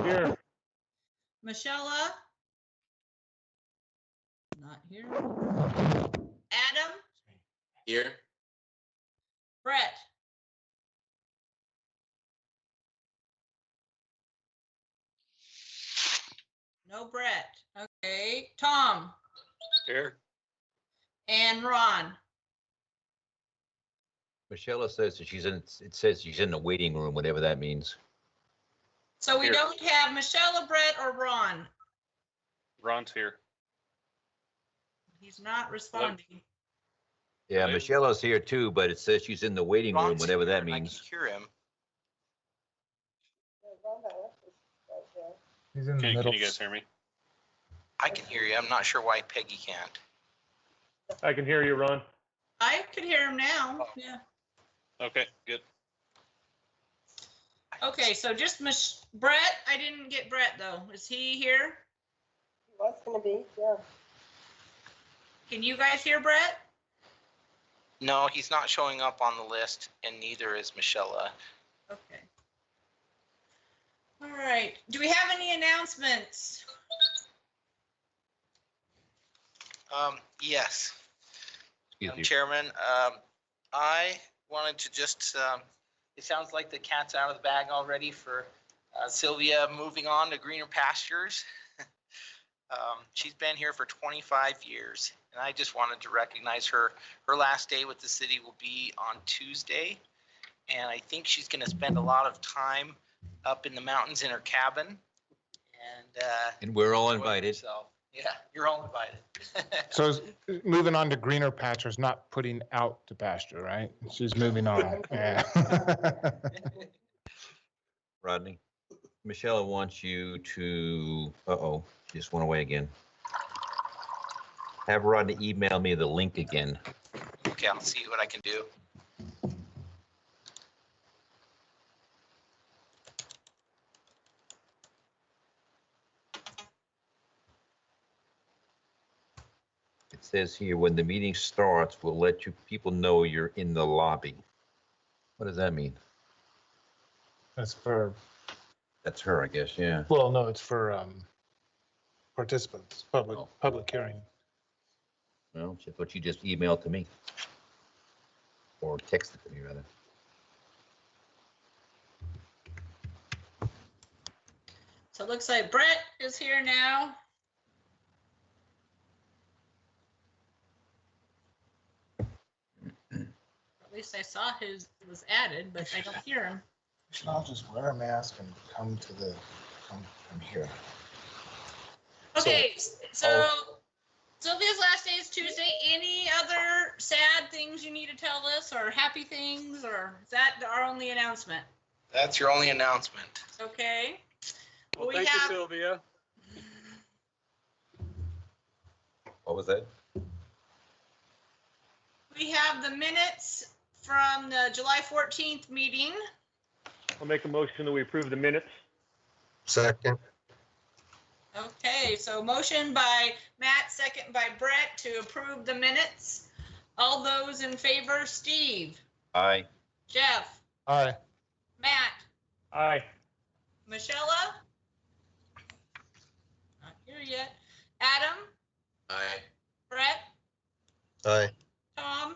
Here. Michelle? Not here. Adam? Here. Brett? No Brett. Okay. Tom? Here. And Ron? Michelle says that it says she's in the waiting room, whatever that means. So we Here. don't have Michelle, Brett, or Ron. Ron's here. He's not responding. Yeah, Right. Michelle's here too, but it says she's in the waiting room, Ron's whatever here, that and I means. can hear him. He's in the Can middle. you guys hear me? I can hear you. I'm not sure why Peggy can't. I can hear you, Ron. I could hear him now. Yeah. Okay, good. Okay, so just Brett. I didn't get Brett though. Is he here? He was gonna be, yeah. Can you guys hear Brett? No, he's not showing up on the list, and neither is Michelle. Okay. All right. Do we have any announcements? Yes, Excuse me. Chairman. I wanted to just, it sounds like the cat's out of the bag already for Sylvia moving on to greener pastures. She's been here for 25 years, and I just wanted to recognize her. Her last day with the city will be on Tuesday, and I think she's going to spend a lot of time up in the mountains in her cabin. And we're all enjoy invited. herself. Yeah, you're all invited. So moving on to greener pastures, not putting out to pasture, right? She's moving on. Yeah. Rodney, Michelle wants you to, she just went away again. Have Rodney email me the link again. Okay, I'll see what I can do. It says here, when the meeting starts, we'll let you people know you're in the lobby. What does that mean? That's for, That's her, I guess, yeah. well, no, it's for participants, Oh. public hearing. Well, that's what you just emailed to me. Or texted to me, rather. So it looks like Brett is here now. At least I saw his was added, but I don't hear him. I'll just wear a mask and come here. Okay, so Sylvia's last day is Tuesday. Any other sad things you need to tell us, or happy things, or is that our only announcement? That's your only announcement. Okay. Well, We thank have- you, Sylvia. What was that? We have the minutes from the July 14th meeting. I'll make a motion that we approve the minutes. Second. Okay, so motion by Matt, second by Brett to approve the minutes. All those in favor, Steve, Aye. Jeff, Aye. Matt, Aye. Michelle? Not here yet. Adam, Aye. Brett, Aye. Tom,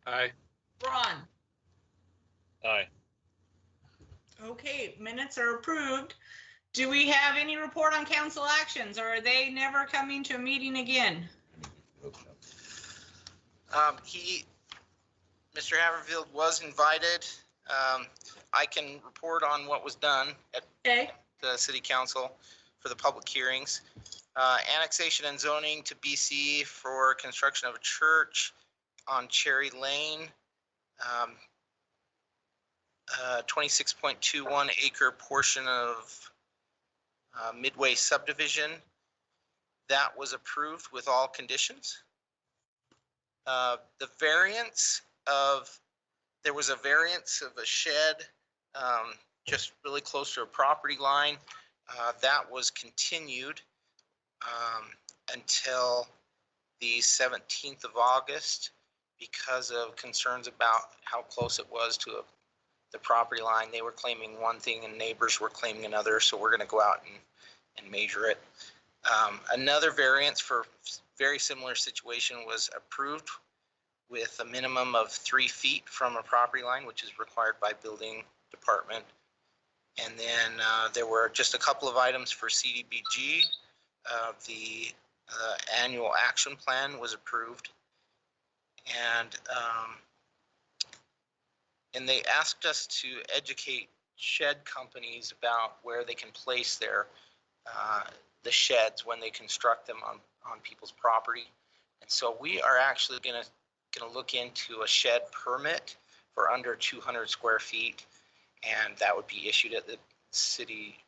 Aye. Ron. Aye. Okay, minutes are approved. Do we have any report on council actions, or are they never coming to a meeting again? Mr. Haverfield was invited. I can report on what was done at Okay, the city council for the public hearings. Annexation and zoning to BC for construction of a church on Cherry Lane. 26.21 acre portion of Midway subdivision. That was approved with all conditions. The variance of, there was a variance of a shed just really close to a property line. That was continued until the 17th of August because of concerns about how close it was to the property line. They were claiming one thing and neighbors were claiming another, so we're gonna go out and measure it. Another variance for very similar situation was approved with a minimum of 3 feet from a property line, which is required by building department. And then there were just a couple of items for CDBG. The annual action plan was approved. And they asked us to educate shed companies about where they can place their the sheds when they construct them on people's property. And so we are actually gonna look into a shed permit for under 200 square feet, and that would be issued at the city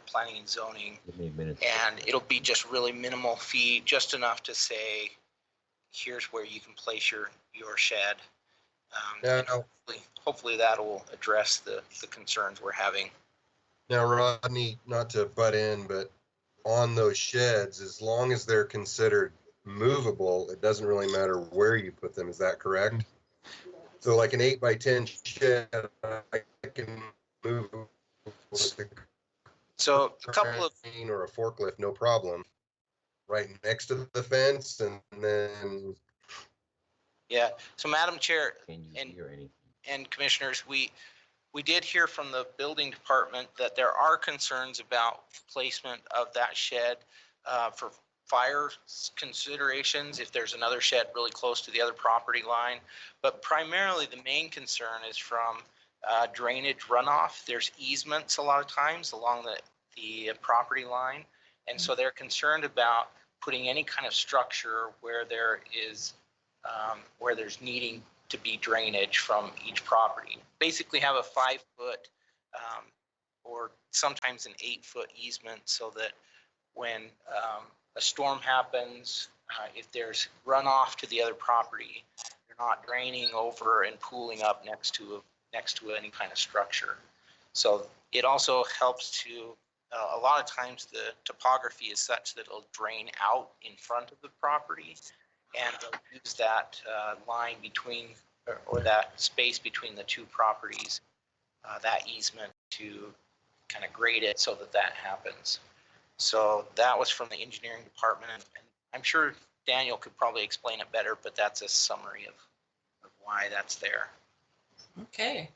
planning and zoning. Give me a minute. And it'll be just really minimal fee, just enough to say, here's where you can place your shed. Now, Hopefully that'll address the concerns we're having. now, Rodney, not to butt in, but on those sheds, as long as they're considered movable, it doesn't really matter where you put them. Is that correct? So like an 8x10 shed, I can move with So a couple of, crane or a forklift, no problem. Right next to the fence, and then yeah. So Madam Chair Can you and- hear anything? and commissioners, we did hear from the building department that there are concerns about placement of that shed for fire considerations if there's another shed really close to the other property line. But primarily the main concern is from drainage runoff. There's easements a lot of times along the property line. And so they're concerned about putting any kind of structure where there is where there's needing to be drainage from each property. Basically have a 5-foot or sometimes an 8-foot easement so that when a storm happens, if there's runoff to the other property, you're not draining over and pooling up next to any kind of structure. So it also helps to, a lot of times the topography is such that it'll drain out in front of the property, and they'll use that line between, or that space between the two properties, that easement to kind of grade it so that happens. So that was from the engineering department, and I'm sure Daniel could probably explain it better, but that's a summary of why that's there. Okay.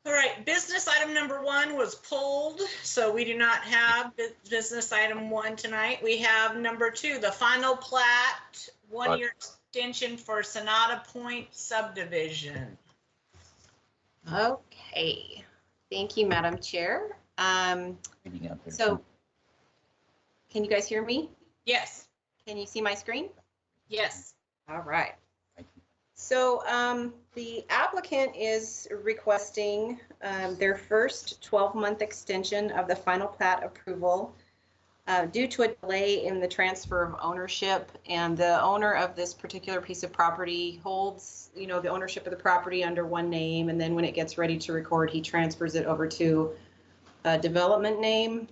All right, business item number 1 was pulled, so we do not have business item 1 tonight. We have number 2, the final plat, 1-year extension for Sonata Point subdivision. Okay, thank you, Madam Chair. Reading out there. So, can you guys hear me? Yes, Can you see my screen? yes. All right. Thank you. So the applicant is requesting their first 12-month extension of the final plat approval due to a delay in the transfer of ownership, and the owner of this particular piece of property holds, the ownership of the property under one name, and then when it gets ready to record, he transfers it over to a development name.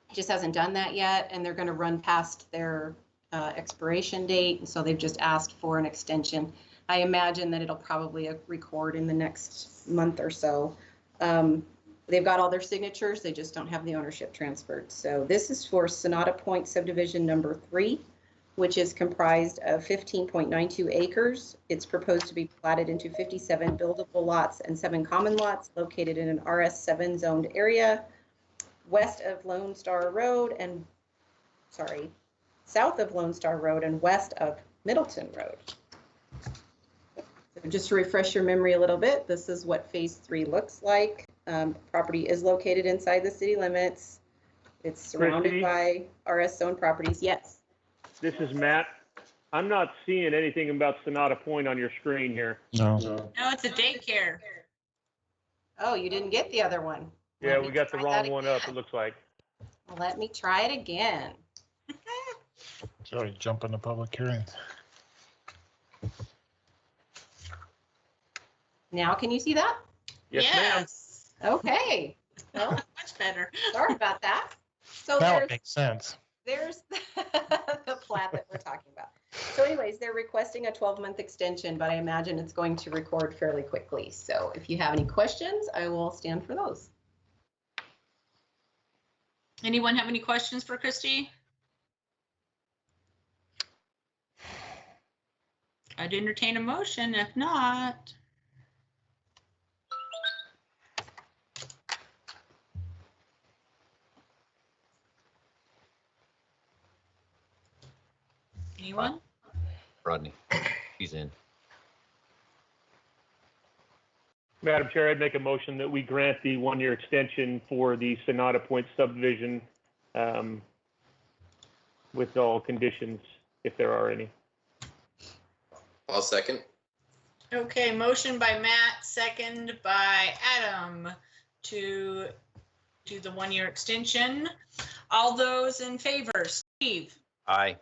He just hasn't done that yet, and they're going to run past their expiration date, and so they've just asked for an extension. I imagine that it'll probably record in the next month or so. They've got all their signatures, they just don't have the ownership transferred. So this is for Sonata Point subdivision number 3, which is comprised of 15.92 acres. It's proposed to be platted into 57 buildable lots and 7 common lots located in an RS7 zoned area west of Lone Star Road and, south of Lone Star Road and west of Middleton Road. So just to refresh your memory a little bit, this is what phase 3 looks like. Property is located inside the city limits. It's surrounded by RS zone properties. Yes. This is Matt. I'm not seeing anything about Sonata Point on your screen here. No. No, it's a daycare. Oh, you didn't get the other one. Yeah, Let we me got the try that wrong one up, again. it looks like. Let me try it again. Sorry, jump in the public hearing. Now, can you see that? Yes, ma'am. Okay. Well, Much better. sorry about that. So Now there's it makes sense. there's the plat that we're talking about. So anyways, they're requesting a 12-month extension, but I imagine it's going to record fairly quickly. So if you have any questions, I will stand for those. Anyone have any questions for Christy? I'd entertain a motion. If not, anyone? Rodney, he's in. Madam Chair, I'd make a motion that we grant the one-year extension for the Sonata Point subdivision with all conditions, if there are any. I'll second. Okay, motion by Matt, second by Adam to do the one-year extension. All those in favor, Steve, Aye.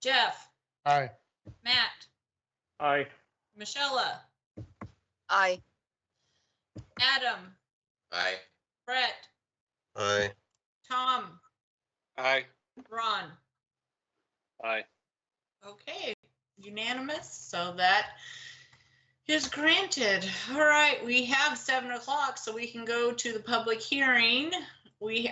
Jeff, Aye. Matt, Aye. Michelle, Aye. Adam, Aye. Brett, Aye. Tom, Aye. Ron. Aye. Okay, unanimous, so that is granted. All right, we have 7 o'clock, so we can go to the public hearing.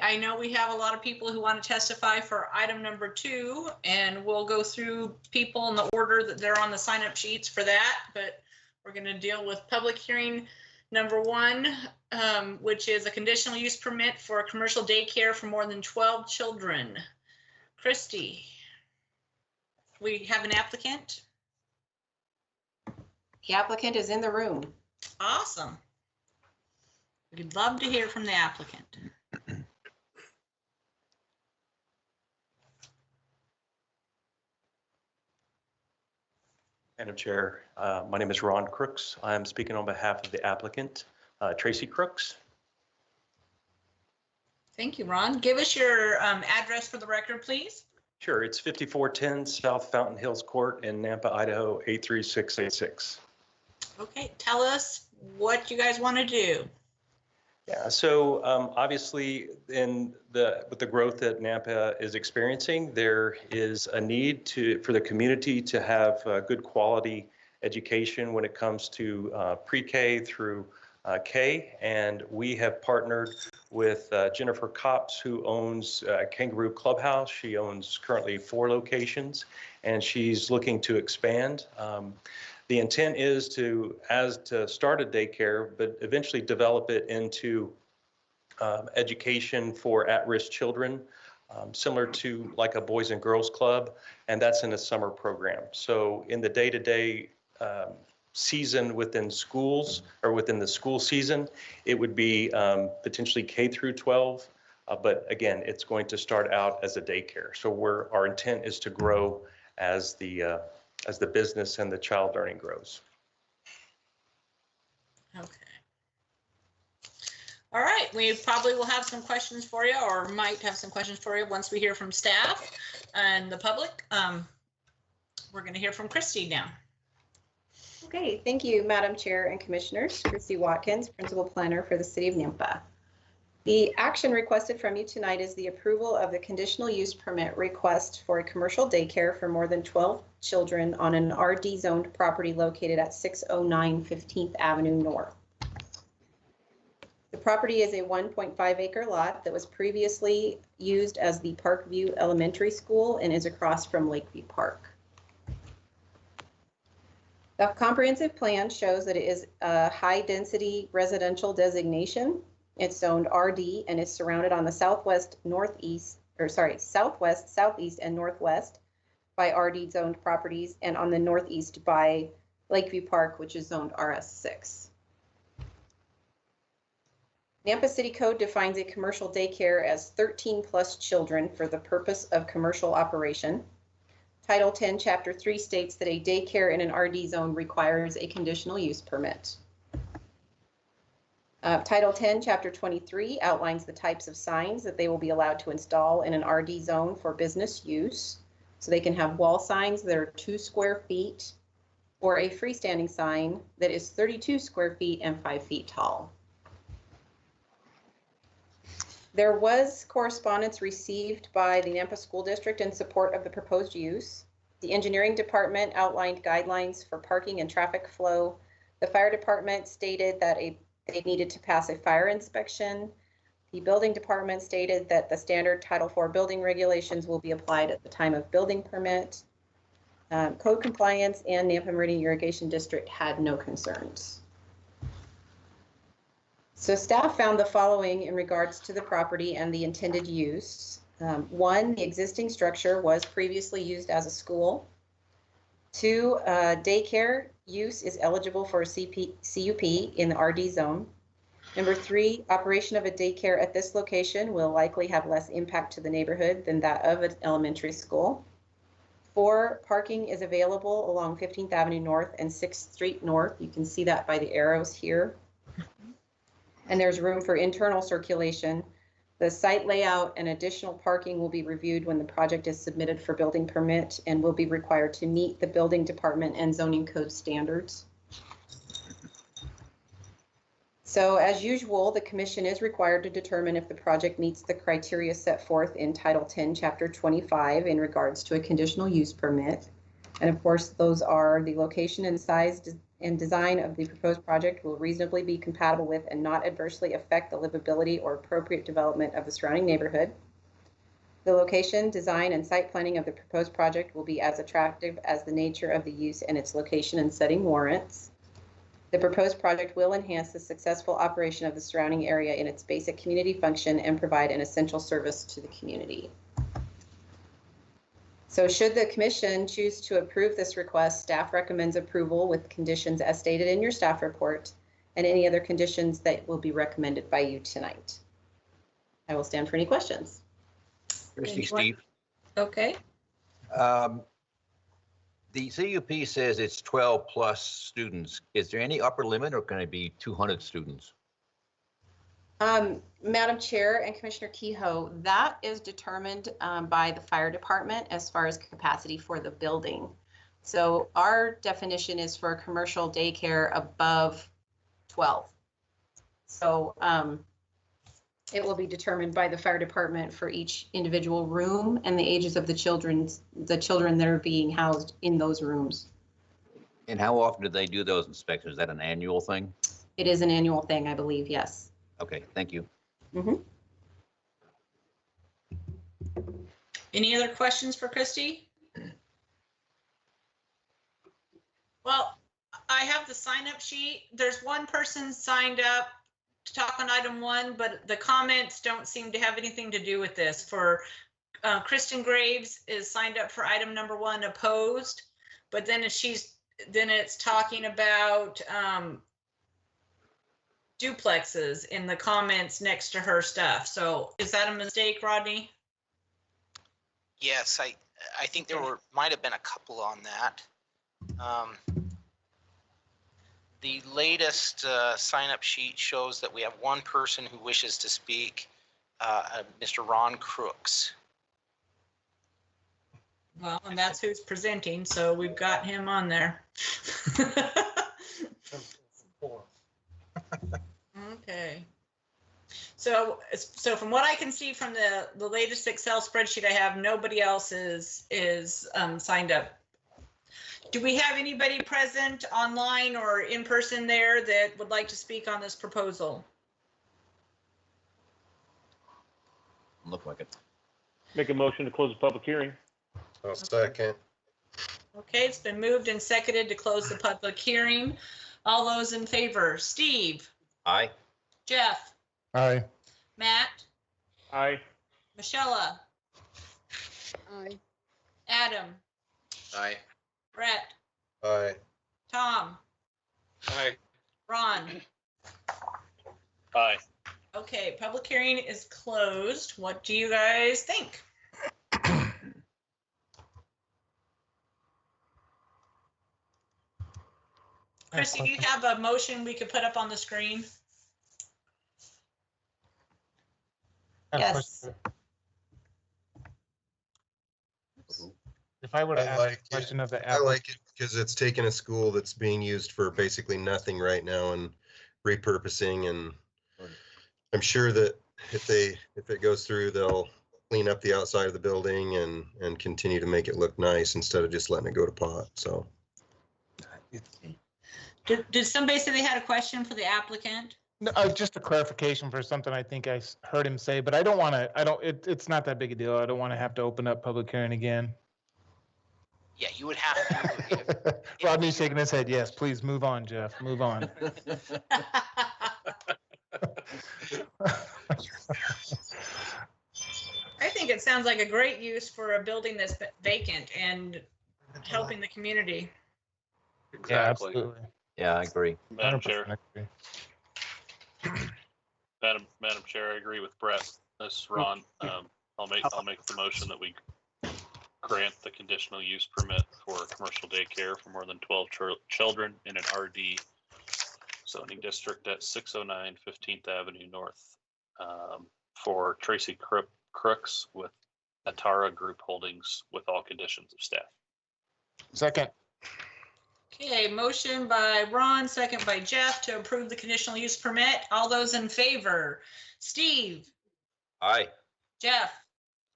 I know we have a lot of people who want to testify for item number 2, and we'll go through people in the order that they're on the sign-up sheets for that, but we're going to deal with public hearing number 1, which is a conditional use permit for a commercial daycare for more than 12 children. Christy, we have an applicant. The applicant is in the room. Awesome. We'd love to hear from the applicant. Madam Chair, my name is Ron Crooks. I'm speaking on behalf of the applicant, Tracy Crooks. Thank you, Ron. Give us your address for the record, please. Sure, it's 5410 South Fountain Hills Court in Nampa, Idaho, 83686. Okay, tell us what you guys want to do. Yeah, so obviously with the growth that Nampa is experiencing, there is a need for the community to have good quality education when it comes to pre-K through K, and we have partnered with Jennifer Copps, who owns Kangaroo Clubhouse. She owns currently 4 locations, and she's looking to expand. The intent is to start a daycare, but eventually develop it into education for at-risk children, similar to like a Boys and Girls Club, and that's in a summer program. So in the day-to-day season within schools or within the school season, it would be potentially K through 12, but again, it's going to start out as a daycare. So our intent is to grow as the business and the child learning grows. Okay. All right, we probably will have some questions for you, or might have some questions for you once we hear from staff and the public. We're going to hear from Christy now. Okay, thank you, Madam Chair and Commissioners. Christy Watkins, Principal Planner for the City of Nampa. The action requested from you tonight is the approval of the conditional use permit request for a commercial daycare for more than 12 children on an RD zoned property located at 609 15th Avenue North. The property is a 1.5 acre lot that was previously used as the Parkview Elementary School and is across from Lakeview Park. The comprehensive plan shows that it is a high density residential designation. It's zoned RD and is surrounded on the southwest, southeast, and northwest by RD zoned properties, and on the northeast by Lakeview Park, which is zoned RS6. Nampa City Code defines a commercial daycare as 13 plus children for the purpose of commercial operation. Title 10, Chapter 3 states that a daycare in an RD zone requires a conditional use permit. Title 10, Chapter 23 outlines the types of signs that they will be allowed to install in an RD zone for business use. So they can have wall signs that are 2 square feet or a freestanding sign that is 32 square feet and 5 feet tall. There was correspondence received by the Nampa School District in support of the proposed use. The engineering department outlined guidelines for parking and traffic flow. The fire department stated that they needed to pass a fire inspection. The building department stated that the standard Title IV building regulations will be applied at the time of building permit. Code compliance and Nampa Meridian Irrigation District had no concerns. So staff found the following in regards to the property and the intended use. One, the existing structure was previously used as a school. Two, daycare use is eligible for a CUP in the RD zone. Number three, operation of a daycare at this location will likely have less impact to the neighborhood than that of an elementary school. Four, parking is available along 15th Avenue North and 6th Street North. You can see that by the arrows here. And there's room for internal circulation. The site layout and additional parking will be reviewed when the project is submitted for building permit and will be required to meet the building department and zoning code standards. So as usual, the commission is required to determine if the project meets the criteria set forth in Title 10, Chapter 25 in regards to a conditional use permit. And of course, those are the location and size and design of the proposed project will reasonably be compatible with and not adversely affect the livability or appropriate development of the surrounding neighborhood. The location, design, and site planning of the proposed project will be as attractive as the nature of the use and its location and setting warrants. The proposed project will enhance the successful operation of the surrounding area in its basic community function and provide an essential service to the community. So should the commission choose to approve this request, staff recommends approval with conditions as stated in your staff report and any other conditions that will be recommended by you tonight. I will stand for any questions. Christie, Steve. Okay. The CUP says it's 12 plus students. Is there any upper limit or can it be 200 students? Madam Chair and Commissioner Kehoe, that is determined by the fire department as far as capacity for the building. So our definition is for a commercial daycare above 12. So it will be determined by the fire department for each individual room and the ages of the children that are being housed in those rooms. And how often do they do those inspections? Is that an annual thing? It is an annual thing, I believe, yes. Okay, thank you. Mm-hmm. Any other questions for Christie? Well, I have the sign-up sheet. There's one person signed up to talk on item 1, but the comments don't seem to have anything to do with this. For Kristen Graves is signed up for item number 1, opposed, but then it's talking about duplexes in the comments next to her stuff. So is that a mistake, Rodney? Yes, I think there might have been a couple on that. The latest sign-up sheet shows that we have one person who wishes to speak, Mr. Ron Crooks. Well, and that's who's presenting, so we've got him on there. Okay. So from what I can see from the latest Excel spreadsheet I have, nobody else is signed up. Do we have anybody present online or in person there that would like to speak on this proposal? Look like it. Make a motion to close the public hearing. I'll second. Okay, it's been moved and seconded to close the public hearing. All those in favor, Steve, Aye. Jeff, Aye. Matt, Aye. Michelle, Aye. Adam, Aye. Brett, Aye. Tom, Aye. Ron. Aye. Okay, public hearing is closed. What do you guys think? Chrissy, do you have a motion we could put up on the screen? Yes. If I were to I ask like a it. question of the I applicant, like it because it's taken a school that's being used for basically nothing right now and repurposing, and I'm sure that if it goes through, they'll clean up the outside of the building and continue to make it look nice instead of just letting it go to pot. So Did somebody say they had a question for the applicant? No, just a clarification for something I think I heard him say, but I don't want to, it's not that big a deal. I don't want to have to open up public hearing again. Yeah, you would have to. Rodney's shaking his head. Yes, please move on, Jeff. Move on. I think it sounds like a great use for a building that's vacant and helping the community. Yeah, Exactly. absolutely. Yeah, I agree. Madam Chair, 100% agree. Madam Chair, I agree with Brett. This is Ron. I'll make the motion that we grant the conditional use permit for commercial daycare for more than 12 children in an RD zoning district at 609 15th Avenue North for Tracy Crooks with Atara Group Holdings with all conditions of staff. Second. Okay, motion by Ron, second by Jeff to approve the conditional use permit. All those in favor? Steve, Aye. Jeff,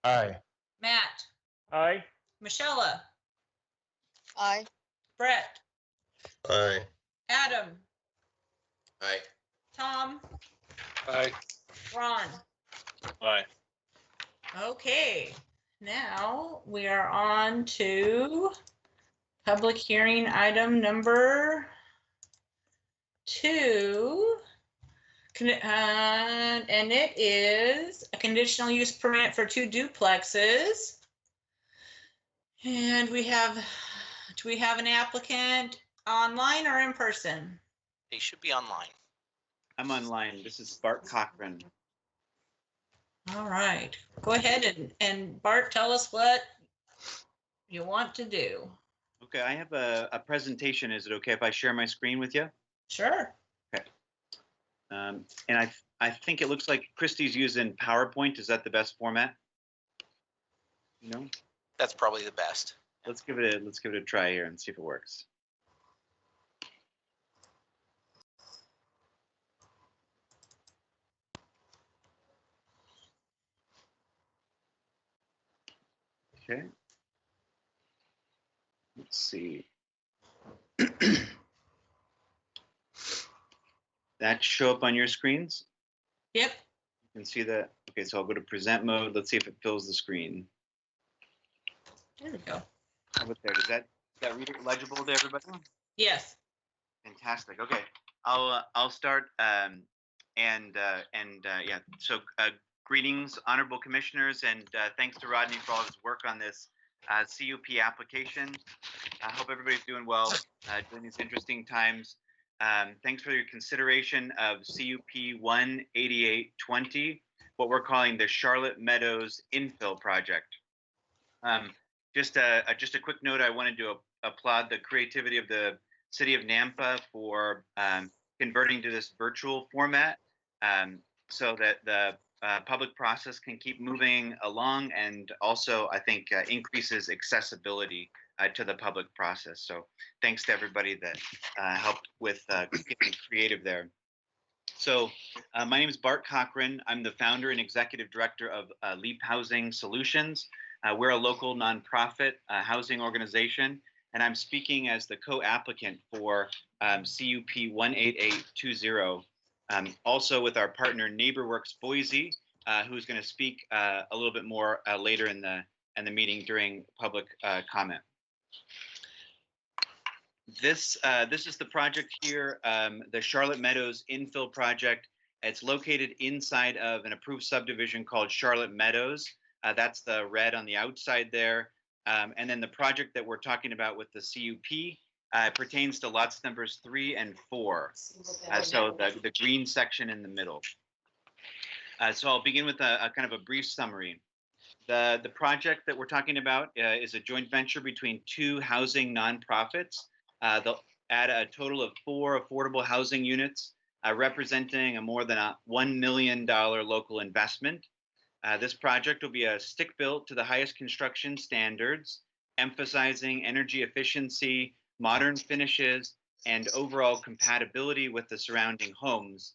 Aye. Matt, Aye. Michelle, Aye. Brett, aye. Adam, Aye. Tom, Aye. Ron. Aye. Okay, now we are on to public hearing item number 2. And it is a conditional use permit for 2 duplexes. And do we have an applicant online or in person? They should be online. I'm online. This is Bart Cochran. All right, go ahead and Bart, tell us what you want to do. Okay, I have a presentation. Is it okay if I share my screen with you? Sure. Okay. And I think it looks like Christie's using PowerPoint. Is that the best format? No? That's probably the best. Let's give it a try here and see if it works. Okay. Let's see. That show up on your screens? Yep. You can see that. Okay, so I'll go to present mode. Let's see if it fills the screen. There we go. How about there? Does that read it legible to everybody? Yes. Fantastic. Okay, I'll start. Yeah. So greetings, honorable commissioners, and thanks to Rodney for all his work on this CUP application. I hope everybody's doing well during these interesting times. Thanks for your consideration of CUP 18820, what we're calling the Charlotte Meadows Infill Project. Just a quick note, I wanted to applaud the creativity of the City of Nampa for converting to this virtual format so that the public process can keep moving along, and also I think increases accessibility to the public process. So thanks to everybody that helped with getting creative there. So my name is Bart Cochran. I'm the founder and executive director of Leap Housing Solutions. We're a local nonprofit housing organization, and I'm speaking as the co-applicant for CUP 18820. Also with our partner NeighborWorks Boise, who's going to speak a little bit more later in the meeting during public comment. This is the project here, the Charlotte Meadows Infill Project. It's located inside of an approved subdivision called Charlotte Meadows. That's the red on the outside there. And then the project that we're talking about with the CUP pertains to lots numbers 3 and 4. So the green section in the middle. So I'll begin with a kind of a brief summary. The project that we're talking about is a joint venture between 2 housing nonprofits. They'll add a total of 4 affordable housing units, representing a more than $1 million local investment. This project will be a stick-built to the highest construction standards, emphasizing energy efficiency, modern finishes, and overall compatibility with the surrounding homes.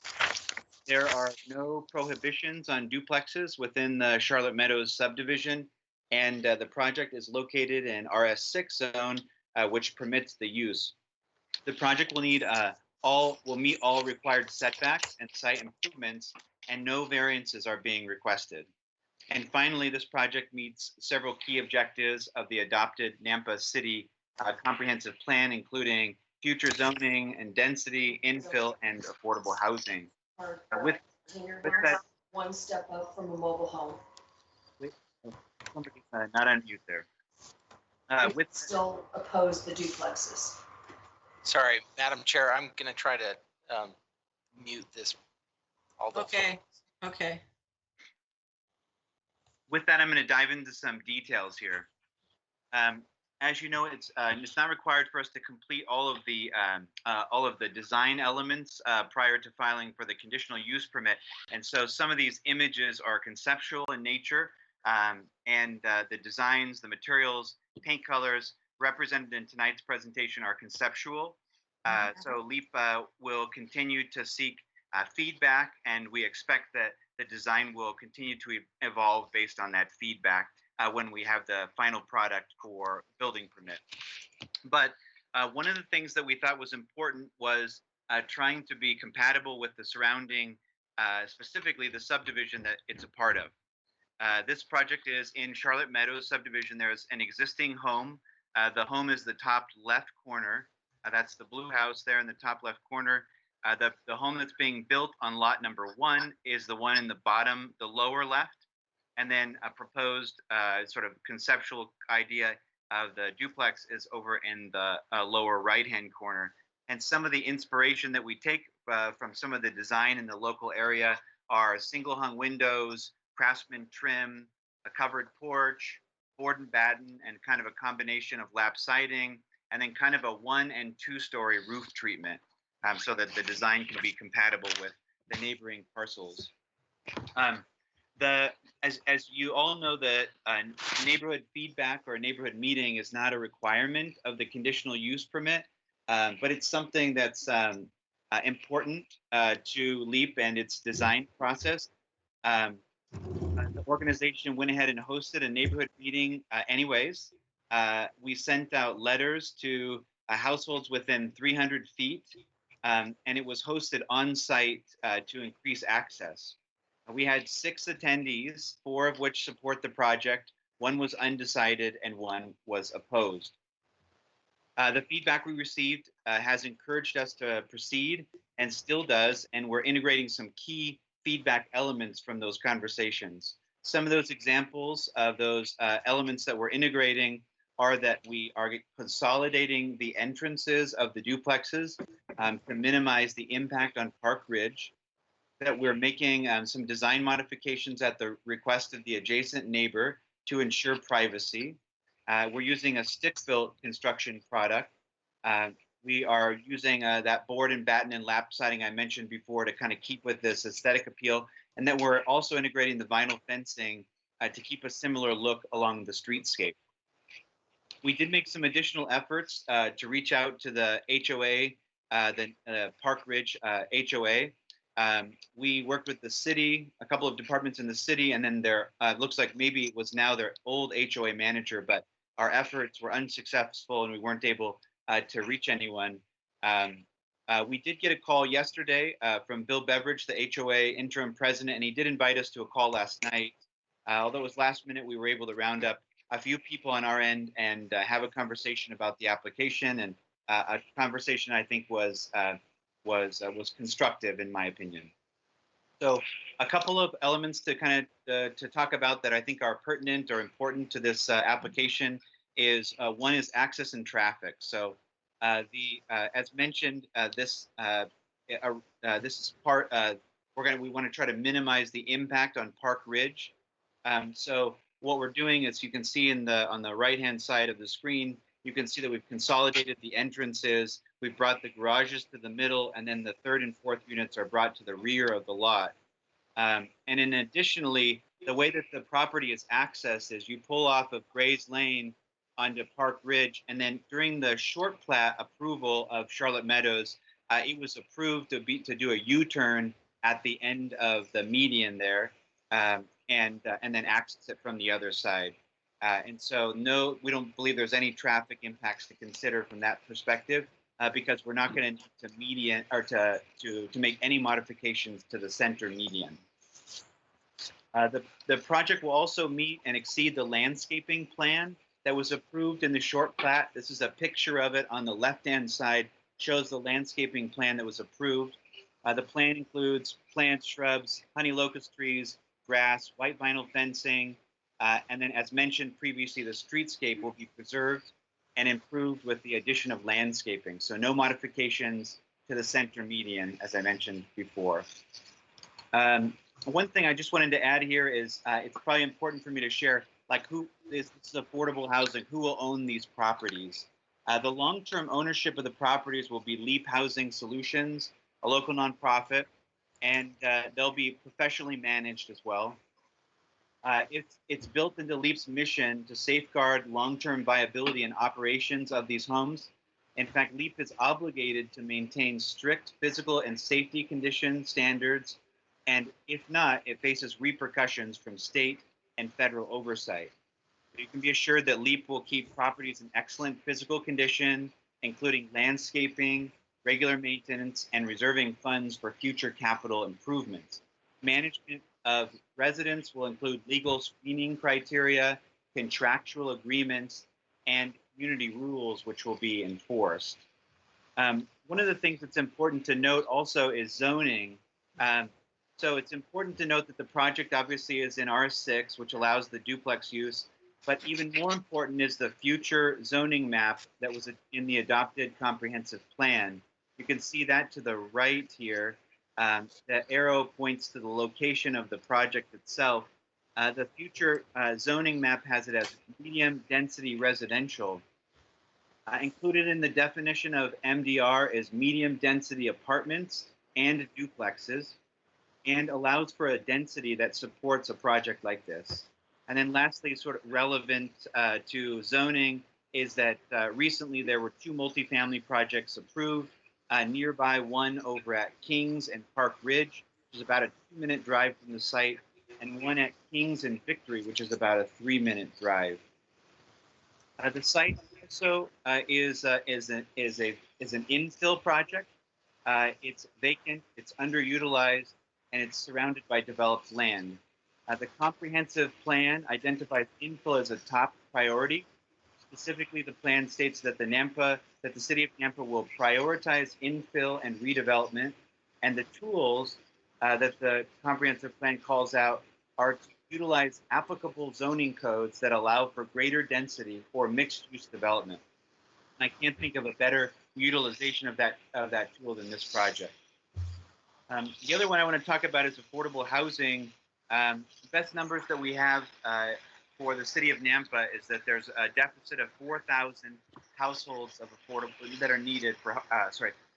There are no prohibitions on duplexes within the Charlotte Meadows subdivision, and the project is located in RS6 zone, which permits the use. The project will meet all required setbacks and site improvements, and no variances are being requested. And finally, this project meets several key objectives of the adopted Nampa City comprehensive plan, including future zoning and density, infill, and affordable housing. With that, One step up from a mobile home. somebody not on mute there. With Still oppose the duplexes. Sorry, Madam Chair, I'm going to try to mute this. Okay, okay. With that, I'm going to dive into some details here. As you know, it's not required for us to complete all of the design elements prior to filing for the conditional use permit. And so some of these images are conceptual in nature, and the designs, the materials, paint colors represented in tonight's presentation are conceptual. So LEAP will continue to seek feedback, and we expect that the design will continue to evolve based on that feedback when we have the final product for building permit. But one of the things that we thought was important was trying to be compatible with the surrounding, specifically the subdivision that it's a part of. This project is in Charlotte Meadows subdivision. There's an existing home. The home is the top left corner. That's the blue house there in the top left corner. The home that's being built on lot number 1 is the one in the bottom, the lower left. And then a proposed sort of conceptual idea of the duplex is over in the lower right-hand corner. And some of the inspiration that we take from some of the design in the local area are single hung windows, craftsman trim, a covered porch, board and batten, and kind of a combination of lap siding, and then kind of a 1- and 2-story roof treatment, so that the design can be compatible with the neighboring parcels. As you all know, the neighborhood feedback or neighborhood meeting is not a requirement of the conditional use permit, but it's something that's important to LEAP and its design process. The organization went ahead and hosted a neighborhood meeting anyways. We sent out letters to households within 300 feet, and it was hosted on site to increase access. We had 6 attendees, 4 of which support the project. 1 was undecided and 1 was opposed. The feedback we received has encouraged us to proceed and still does, and we're integrating some key feedback elements from those conversations. Some of those examples of those elements that we're integrating are that we are consolidating the entrances of the duplexes to minimize the impact on Park Ridge, that we're making some design modifications at the request of the adjacent neighbor to ensure privacy. We're using a stick-built construction product. We are using that board and batten and lap siding I mentioned before to kind of keep with this aesthetic appeal, and that we're also integrating the vinyl fencing to keep a similar look along the streetscape. We did make some additional efforts to reach out to the HOA, the Park Ridge HOA. We worked with the city, a couple of departments in the city, and then there looks like maybe it was now their old HOA manager, but our efforts were unsuccessful and we weren't able to reach anyone. We did get a call yesterday from Bill Beveridge, the HOA interim president, and he did invite us to a call last night. Although it was last minute, we were able to round up a few people on our end and have a conversation about the application, and a conversation I think was constructive in my opinion. So a couple of elements to kind of to talk about that I think are pertinent or important to this application is one is access and traffic. So as mentioned, this is part we want to try to minimize the impact on Park Ridge. So what we're doing is, you can see on the right hand side of the screen, you can see that we've consolidated the entrances. We've brought the garages to the middle, and then the 3rd and 4th units are brought to the rear of the lot. And then additionally, the way that the property is accessed is you pull off of Grays Lane onto Park Ridge, and then during the short plat approval of Charlotte Meadows, it was approved to do a U-turn at the end of the median there, and then access it from the other side. And so no, we don't believe there's any traffic impacts to consider from that perspective, because we're not going to need to median or to make any modifications to the center median. The project will also meet and exceed the landscaping plan that was approved in the short plat. This is a picture of it on the left-hand side, shows the landscaping plan that was approved. The plan includes plants, shrubs, honey locust trees, grass, white vinyl fencing, and then as mentioned previously, the streetscape will be preserved and improved with the addition of landscaping. So no modifications to the center median, as I mentioned before. One thing I just wanted to add here is it's probably important for me to share, like, who is this affordable housing, who will own these properties. The long-term ownership of the properties will be Leap Housing Solutions, a local nonprofit, and they'll be professionally managed as well. It's built into Leap's mission to safeguard long-term viability and operations of these homes. In fact, Leap is obligated to maintain strict physical and safety condition standards, and if not, it faces repercussions from state and federal oversight. You can be assured that Leap will keep properties in excellent physical condition, including landscaping, regular maintenance, and reserving funds for future capital improvements. Management of residents will include legal screening criteria, contractual agreements, and community rules which will be enforced. One of the things that's important to note also is zoning. So it's important to note that the project obviously is in R6, which allows the duplex use, but even more important is the future zoning map that was in the adopted comprehensive plan. You can see that to the right here. The arrow points to the location of the project itself. The future zoning map has it as medium density residential. Included in the definition of MDR is medium density apartments and duplexes, and allows for a density that supports a project like this. And then lastly, sort of relevant to zoning is that recently there were 2 multifamily projects approved, nearby one over at Kings and Park Ridge, which is about a 2-minute drive from the site, and one at Kings and Victory, which is about a 3-minute drive. The site also is an infill project. It's vacant, it's underutilized, and it's surrounded by developed land. The comprehensive plan identifies infill as a top priority. Specifically, the plan states that the city of Nampa will prioritize infill and redevelopment, and the tools that the comprehensive plan calls out are to utilize applicable zoning codes that allow for greater density or mixed-use development. And I can't think of a better utilization of that tool than this project. The other one I want to talk about is affordable housing. The best numbers that we have for the city of Nampa is that there's a deficit of 4,000 households of affordable that are needed for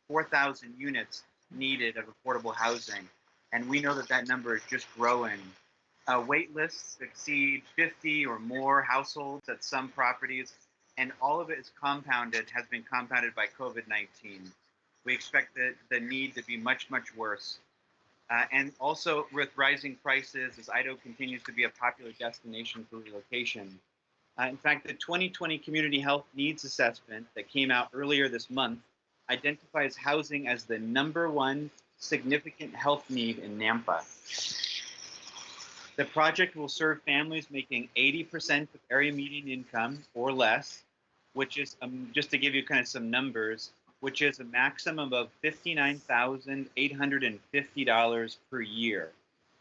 4,000 units needed of affordable housing, and we know that that number is just growing. Wait lists exceed 50 or more households at some properties, and all of it has been compounded by COVID-19. We expect the need to be much, much worse. And also with rising prices, as Idaho continues to be a popular destination for relocation. In fact, the 2020 Community Health Needs Assessment that came out earlier this month identifies housing as the #1 significant health need in Nampa. The project will serve families making 80% of area median income or less, which is, just to give you kind of some numbers, which is a maximum of $59,850 per year,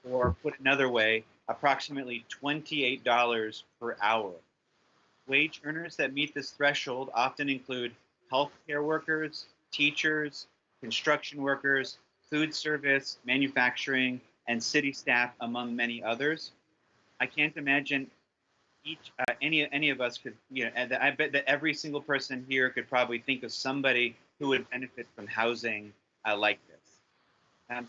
or put another way, approximately $28 per hour. Wage earners that meet this threshold often include healthcare workers, teachers, construction workers, food service, manufacturing, and city staff, among many others. I can't imagine any of us could, I bet that every single person here could probably think of somebody who would benefit from housing like this.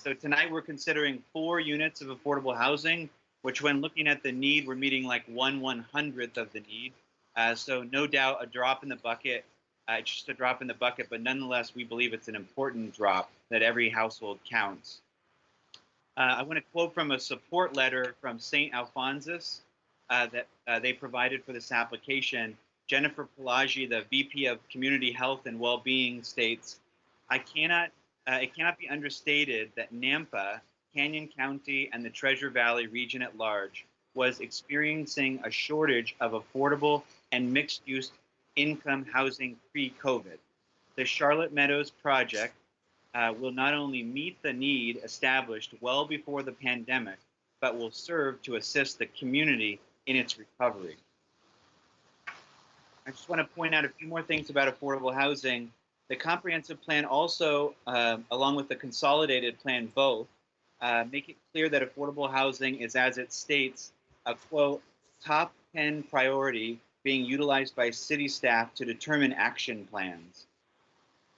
So tonight we're considering 4 units of affordable housing, which when looking at the need, we're meeting like 1/100th of the need. So no doubt a drop in the bucket, just a drop in the bucket, but nonetheless, we believe it's an important drop that every household counts. I want to quote from a support letter from St. Alphonsus that they provided for this application. Jennifer Pelagi, the VP of Community Health and Wellbeing, states, it cannot be understated that Nampa, Canyon County, and the Treasure Valley region at large was experiencing a shortage of affordable and mixed-use income housing pre-COVID. The Charlotte Meadows project will not only meet the need established well before the pandemic, but will serve to assist the community in its recovery. I just want to point out a few more things about affordable housing. The comprehensive plan also, along with the consolidated plan both, make it clear that affordable housing is, as it states, a quote, top 10 priority being utilized by city staff to determine action plans.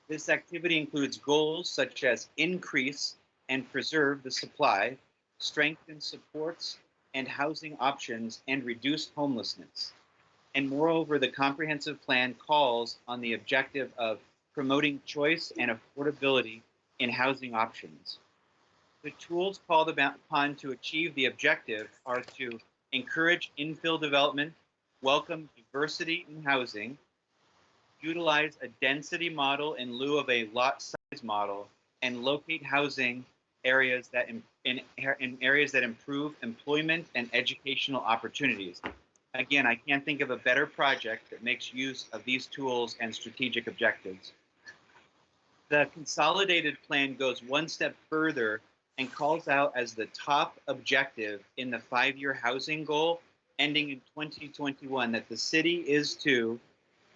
This activity includes goals such as increase and preserve the supply, strengthen supports and housing options, and reduce homelessness. And moreover, the comprehensive plan calls on the objective of promoting choice and affordability in housing options. The tools called upon to achieve the objective are to encourage infill development, welcome diversity in housing, utilize a density model in lieu of a lot size model, and locate housing areas that in areas that improve employment and educational opportunities. Again, I can't think of a better project that makes use of these tools and strategic objectives. The consolidated plan goes one step further and calls out as the top objective in the 5-year housing goal ending in 2021 that the city is to,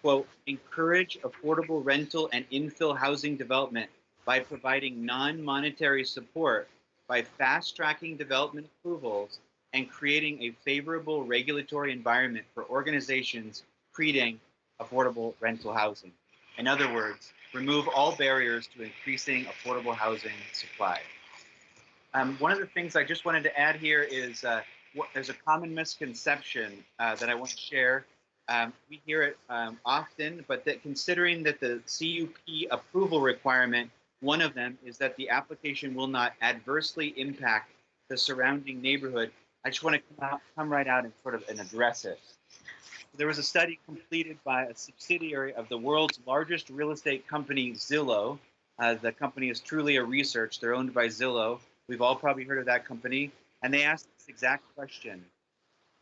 quote, encourage affordable rental and infill housing development by providing non-monetary support by fast-tracking development approvals and creating a favorable regulatory environment for organizations creating affordable rental housing. In other words, remove all barriers to increasing affordable housing supply. One of the things I just wanted to add here is there's a common misconception that I want to share. We hear it often, but that considering that the CUP approval requirement, one of them is that the application will not adversely impact the surrounding neighborhood. I just want to come right out and sort of address it. There was a study completed by a subsidiary of the world's largest real estate company, Zillow. The company is Trulia Research. They're owned by Zillow. We've all probably heard of that company. And they asked this exact question.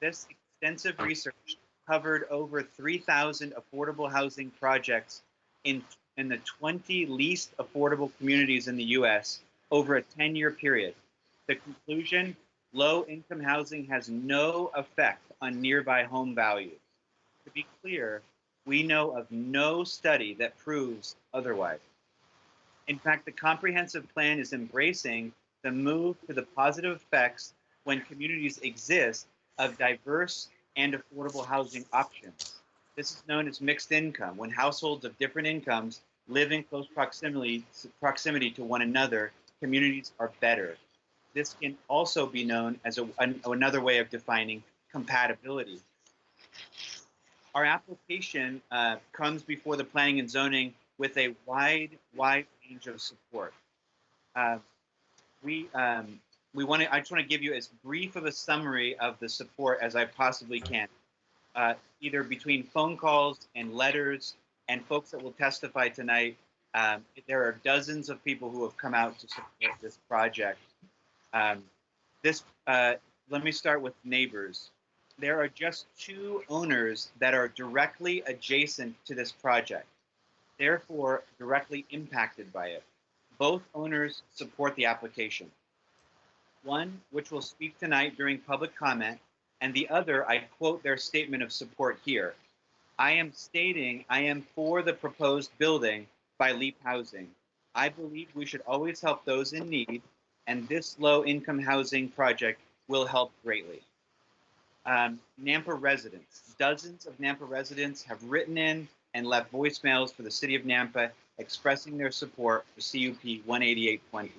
This extensive research covered over 3,000 affordable housing projects in the 20 least affordable communities in the US over a 10-year period. The conclusion, low-income housing has no effect on nearby home values. To be clear, we know of no study that proves otherwise. In fact, the comprehensive plan is embracing the move to the positive effects when communities exist of diverse and affordable housing options. This is known as mixed income, when households of different incomes live in close proximity to one another, communities are better. This can also be known as another way of defining compatibility. Our application comes before the Planning and Zoning with a wide range of support. I just want to give you as brief of a summary of the support as I possibly can, either between phone calls and letters and folks that will testify tonight. There are dozens of people who have come out to support this project. Let me start with neighbors. There are just 2 owners that are directly adjacent to this project, therefore directly impacted by it. Both owners support the application. One, which will speak tonight during public comment, and the other, I quote their statement of support here. I am stating I am for the proposed building by Leap Housing. I believe we should always help those in need, and this low-income housing project will help greatly. Nampa residents. Dozens of Nampa residents have written in and left voicemails for the City of Nampa expressing their support for CUP 18820.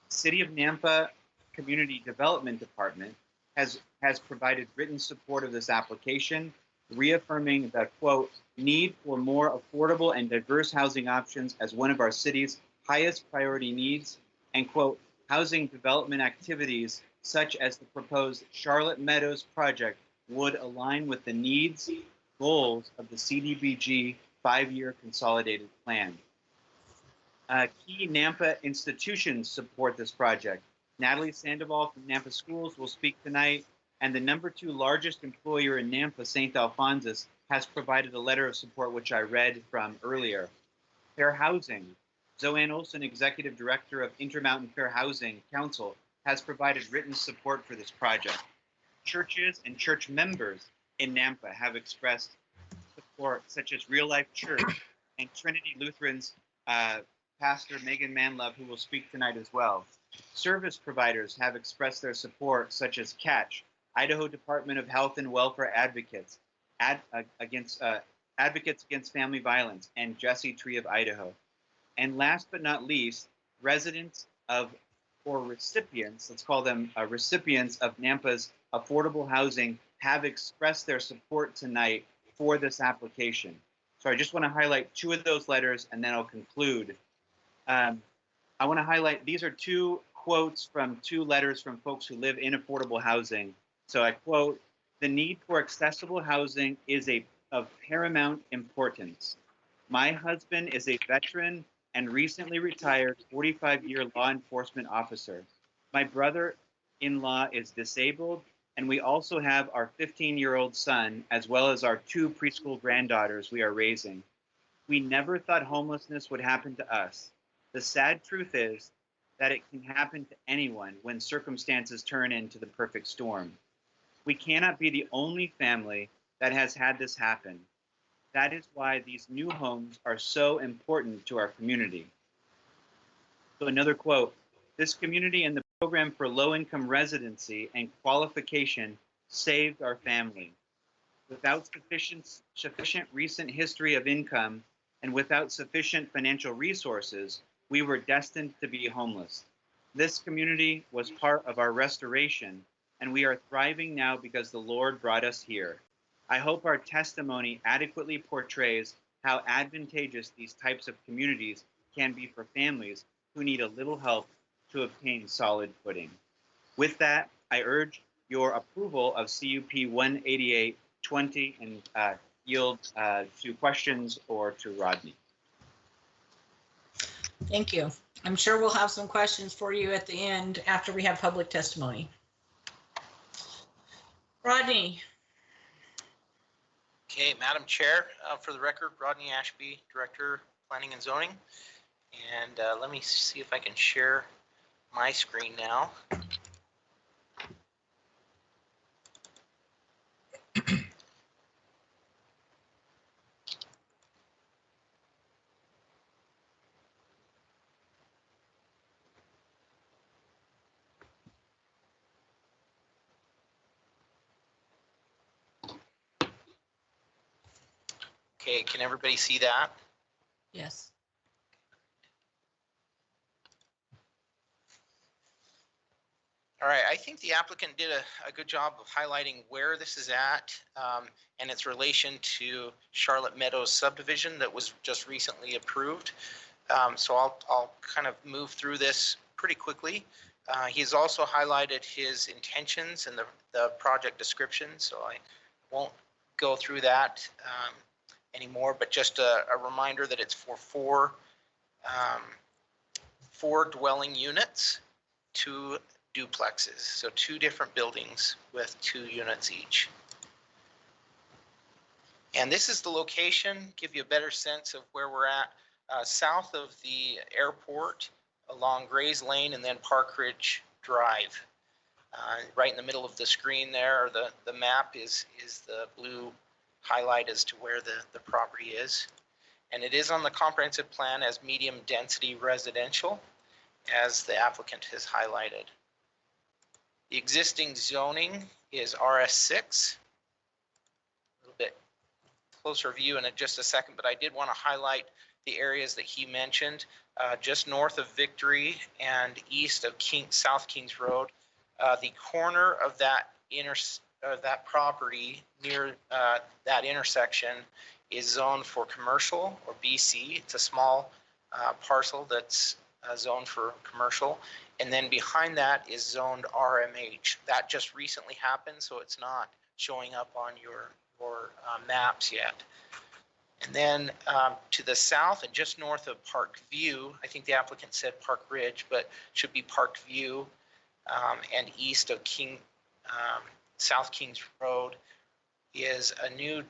City of Nampa Community Development Department has provided written support of this application, reaffirming the, quote, need for more affordable and diverse housing options as one of our city's highest priority needs, and, quote, housing development activities such as the proposed Charlotte Meadows project would align with the needs, goals of the CDBG 5-year consolidated plan. Key Nampa institutions support this project. Natalie Sandoval from Nampa Schools will speak tonight, and the #2 largest employer in Nampa, St. Alphonsus, has provided a letter of support, which I read from earlier. Fair Housing. Zoanne Olson, Executive Director of Intermountain Fair Housing Council, has provided written support for this project. Churches and church members in Nampa have expressed support, such as Real Life Church and Trinity Lutheran's Pastor Megan Manlove, who will speak tonight as well. Service providers have expressed their support, such as Catch, Idaho Department of Health and Welfare Advocates, Advocates Against Family Violence, and Jesse Tree of Idaho. And last but not least, residents or recipients, let's call them recipients of Nampa's affordable housing, have expressed their support tonight for this application. So I just want to highlight 2 of those letters, and then I'll conclude. I want to highlight, these are 2 quotes from 2 letters from folks who live in affordable housing. So I quote, "The need for accessible housing is of paramount importance. My husband is a veteran and recently retired 45-year law enforcement officer. My brother-in-law is disabled, and we also have our 15-year-old son, as well as our 2 preschool granddaughters we are raising. We never thought homelessness would happen to us. The sad truth is that it can happen to anyone when circumstances turn into the perfect storm. We cannot be the only family that has had this happen. That is why these new homes are so important to our community." So another quote, "This community and the program for low-income residency and qualification saved our family. Without sufficient recent history of income and without sufficient financial resources, we were destined to be homeless. This community was part of our restoration, and we are thriving now because the Lord brought us here. I hope our testimony adequately portrays how advantageous these types of communities can be for families who need a little help to obtain solid footing." With that, I urge your approval of CUP 18820 and yield to questions or to Rodney. Thank you. I'm sure we'll have some questions for you at the end after we have public testimony. Rodney. Okay, Madam Chair, for the record, Rodney Ashby, Director, Planning and Zoning. And let me see if I can share my screen now. Okay, can everybody see that? Yes. All right, I think the applicant did a good job of highlighting where this is at and its relation to Charlotte Meadows subdivision that was just recently approved. So I'll kind of move through this pretty quickly. He's also highlighted his intentions and the project description, so I won't go through that anymore, but just a reminder that it's for four dwelling units, 2 duplexes, so 2 different buildings with 2 units each. And this is the location, give you a better sense of where we're at, south of the airport along Grays Lane and then Park Ridge Drive. Right in the middle of the screen there, the map is the blue highlight as to where the property is. And it is on the comprehensive plan as medium density residential, as the applicant has highlighted. The existing zoning is RS6. A little bit closer view in just a second, but I did want to highlight the areas that he mentioned, just north of Victory and east of South Kings Road. The corner of that property near that intersection is zoned for commercial or BC. It's a small parcel that's zoned for commercial. And then behind that is zoned RMH. That just recently happened, so it's not showing up on your maps yet. And then to the south and just north of Park View, I think the applicant said Park Ridge, but should be Park View, and east of South Kings Road is a new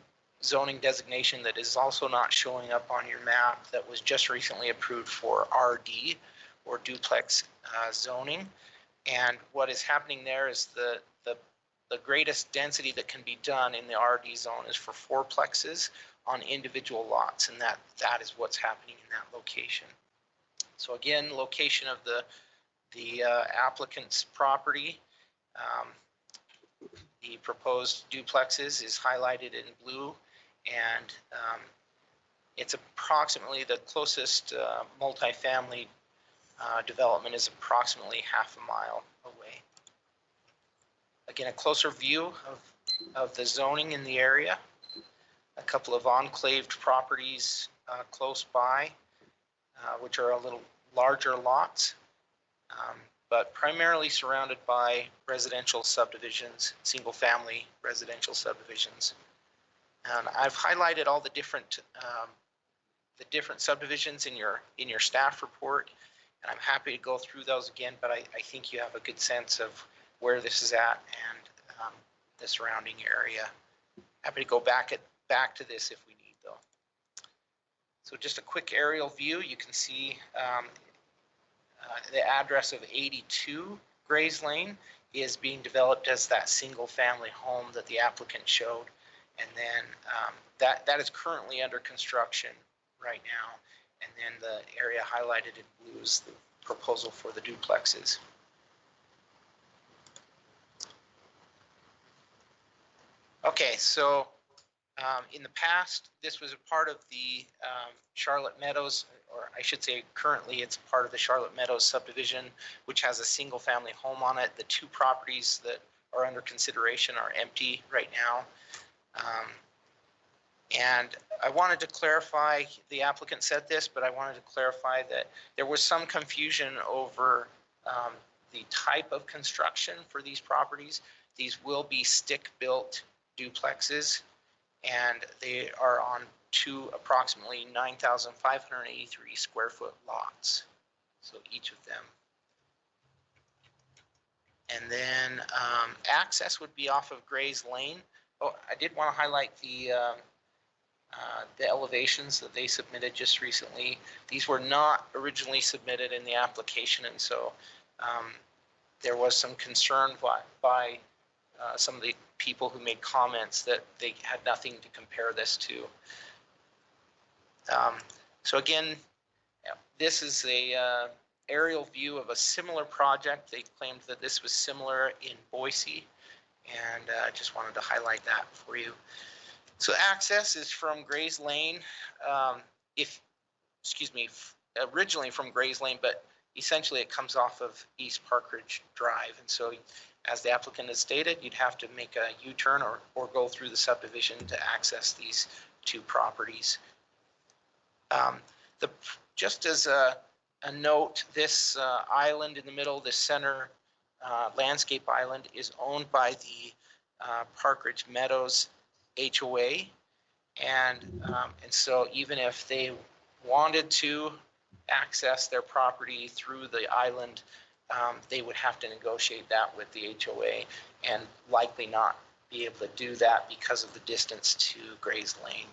zoning designation that is also not showing up on your map that was just recently approved for RD, or duplex zoning. And what is happening there is the greatest density that can be done in the RD zone is for fourplexes on individual lots, and that is what's happening in that location. So again, location of the applicant's property. The proposed duplexes is highlighted in blue, and it's approximately the closest multifamily development is approximately half a mile away. Again, a closer view of the zoning in the area. A couple of enclaved properties close by, which are a little larger lots, but primarily surrounded by residential subdivisions, single-family residential subdivisions. And I've highlighted all the different subdivisions in your staff report, and I'm happy to go through those again. But I think you have a good sense of where this is at and the surrounding area. Happy to go back to this if we need, though. So just a quick aerial view. You can see the address of 82 Grays Lane is being developed as that single family home that the applicant showed. And then that is currently under construction right now. And then the area highlighted in blue is the proposal for the duplexes. Okay, so in the past, this was a part of the Charlotte Meadows, or I should say currently it's part of the Charlotte Meadows subdivision, which has a single family home on it. The two properties that are under consideration are empty right now. And I wanted to clarify, the applicant said this, but I wanted to clarify that there was some confusion over the type of construction for these properties. These will be stick-built duplexes, and they are on two approximately 9,583 square foot lots. So each of them. And then access would be off of Grays Lane. Oh, I did want to highlight the elevations that they submitted just recently. These were not originally submitted in the application, and so there was some concern by some of the people who made comments that they had nothing to compare this to. So again, this is a aerial view of a similar project. They claimed that this was similar in Boise, and I just wanted to highlight that for you. So access is from Grays Lane, originally from Grays Lane, but essentially it comes off of East Park Ridge Drive. And so as the applicant has stated, you'd have to make a U-turn or go through the subdivision to access these two properties. Just as a note, this island in the middle, this center landscape island, is owned by the Park Ridge Meadows HOA, and so even if they wanted to access their property through the island, they would have to negotiate that with the HOA, and likely not be able to do that because of the distance to Grays Lane.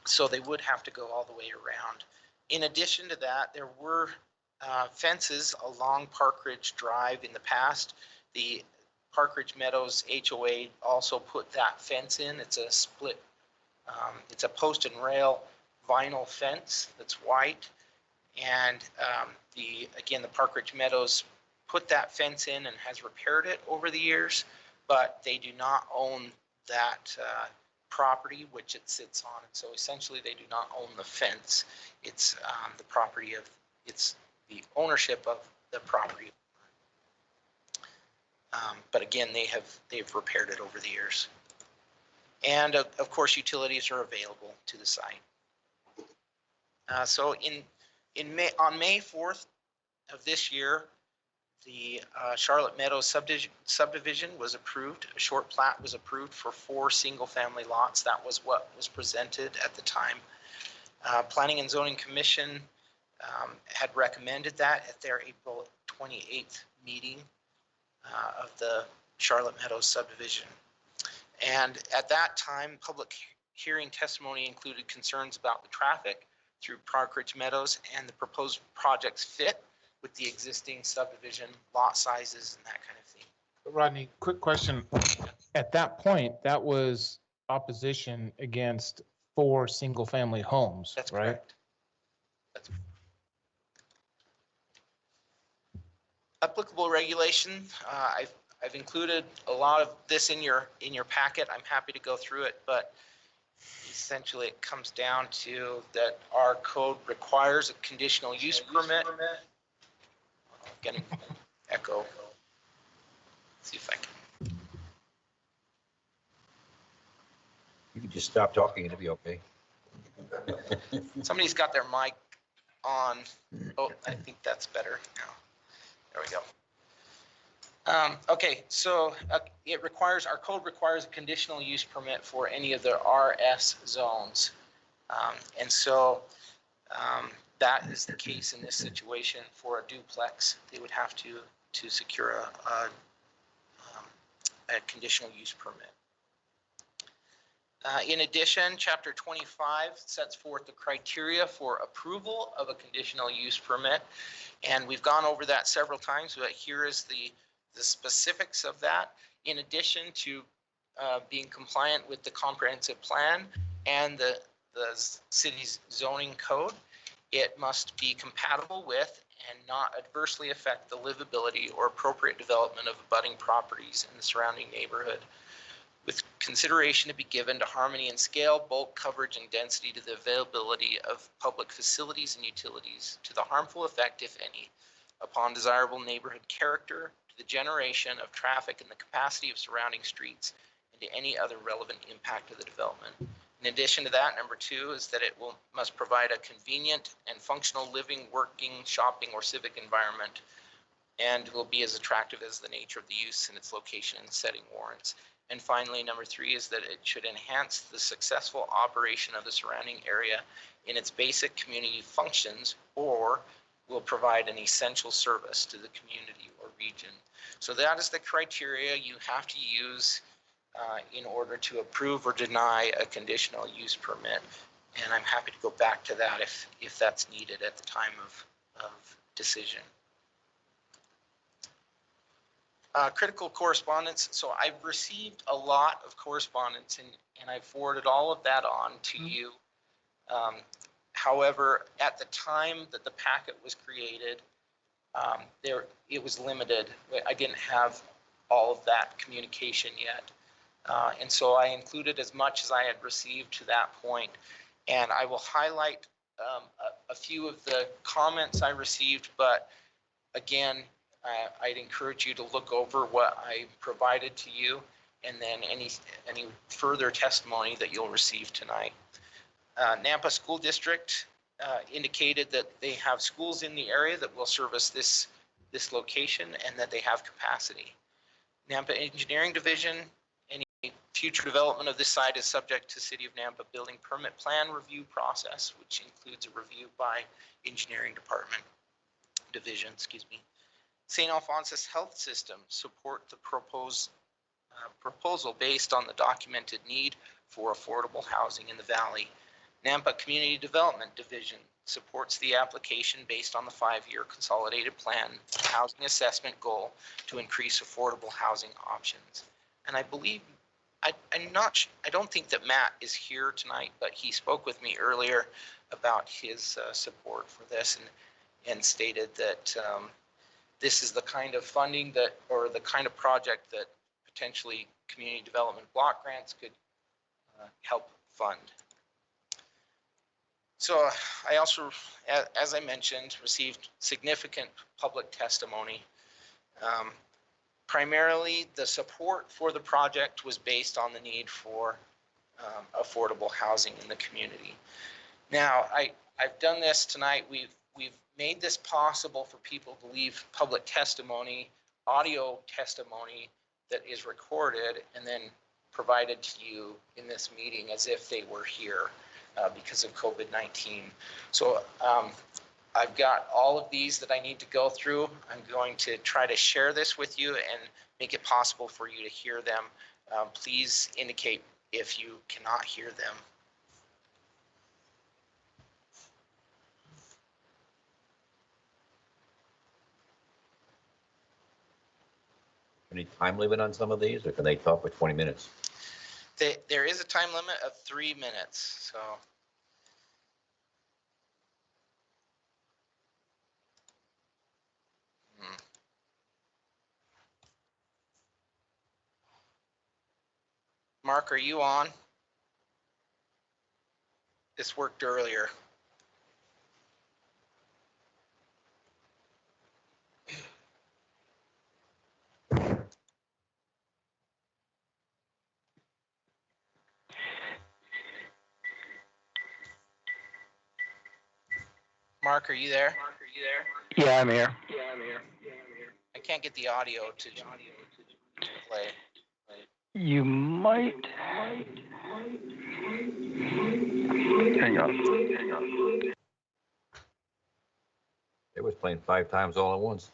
So they would have to go all the way around. In addition to that, there were fences along Park Ridge Drive in the past. The Park Ridge Meadows HOA also put that fence in. It's a split, it's a post and rail vinyl fence that's white. And again, the Park Ridge Meadows put that fence in and has repaired it over the years, but they do not own that property which it sits on. And so essentially they do not own the fence. It's the property of, it's the ownership of the property. But again, they've repaired it over the years. And of course, utilities are available to the site. So in On May 4th of this year, the Charlotte Meadows subdivision was approved. A short plat was approved for 4 single-family lots. That was what was presented at the time. Planning and Zoning Commission had recommended that at their April 28th meeting of the Charlotte Meadows subdivision. And at that time, public hearing testimony included concerns about the traffic through Park Ridge Meadows and the proposed project's fit with the existing subdivision lot sizes and that kind of thing. Rodney, quick question. At that point, that was opposition against 4 single-family homes, That's right? correct. That's applicable regulation. I've included a lot of this in your packet. I'm happy to go through it, but essentially it comes down to that our code requires a conditional use permit. Getting an echo. See if I can. You can just stop talking and it'll be okay. Somebody's got their mic on. Oh, I think that's better now. There we go. Okay, so our code requires a conditional use permit for any of the RS zones. And so that is the case in this situation. For a duplex, they would have to secure a conditional use permit. In addition, Chapter 25 sets forth the criteria for approval of a conditional use permit. And we've gone over that several times, but here is the specifics of that. In addition to being compliant with the comprehensive plan and the city's zoning code, it must be compatible with and not adversely affect the livability or appropriate development of abutting properties in the surrounding neighborhood, with consideration to be given to harmony and scale, bulk coverage and density, to the availability of public facilities and utilities, to the harmful effect, if any, upon desirable neighborhood character, to the generation of traffic and the capacity of surrounding streets, and to any other relevant impact of the development. In addition to that, number 2 is that it must provide a convenient and functional living, working, shopping, or civic environment, and will be as attractive as the nature of the use and its location and setting warrants. And finally, number 3 is that it should enhance the successful operation of the surrounding area in its basic community functions, or will provide an essential service to the community or region. So that is the criteria you have to use in order to approve or deny a conditional use permit. And I'm happy to go back to that if that's needed at the time of decision. Critical correspondence. So I've received a lot of correspondence and I forwarded all of that on to you. However, at the time that the packet was created, it was limited. I didn't have all of that communication yet. And so I included as much as I had received to that point. And I will highlight a few of the comments I received, but again, I'd encourage you to look over what I provided to you and then any further testimony that you'll receive tonight. Nampa School District indicated that they have schools in the area that will service this location and that they have capacity. Nampa Engineering Division, any future development of this site is subject to City of Nampa building permit plan review process, which includes a review by Engineering Department Division, St. Alphonsus Health System support the proposal based on the documented need for affordable housing in the valley. Nampa Community Development Division supports the application based on the 5-year consolidated plan housing assessment goal to increase affordable housing options. And I believe, I don't think that Matt is here tonight, but he spoke with me earlier about his support for this and stated that this is the kind of funding or the kind of project that potentially community development block grants could help fund. So I also, as I mentioned, received significant public testimony. Primarily, the support for the project was based on the need for affordable housing in the community. Now, I've done this tonight. we've made this possible for people to leave public testimony, audio testimony that is recorded and then provided to you in this meeting as if they were here because of COVID-19. So I've got all of these that I need to go through. I'm going to try to share this with you and make it possible for you to hear them. Please indicate if you cannot hear them. Any time limit on some of these, or can they talk for 20 minutes? There is a time limit of 3 minutes, so. Mark, are you on? This worked earlier. Mark, are you there? Yeah, I'm here. I can't get the audio to play. You might. Hang on. They was playing 5 times all at once.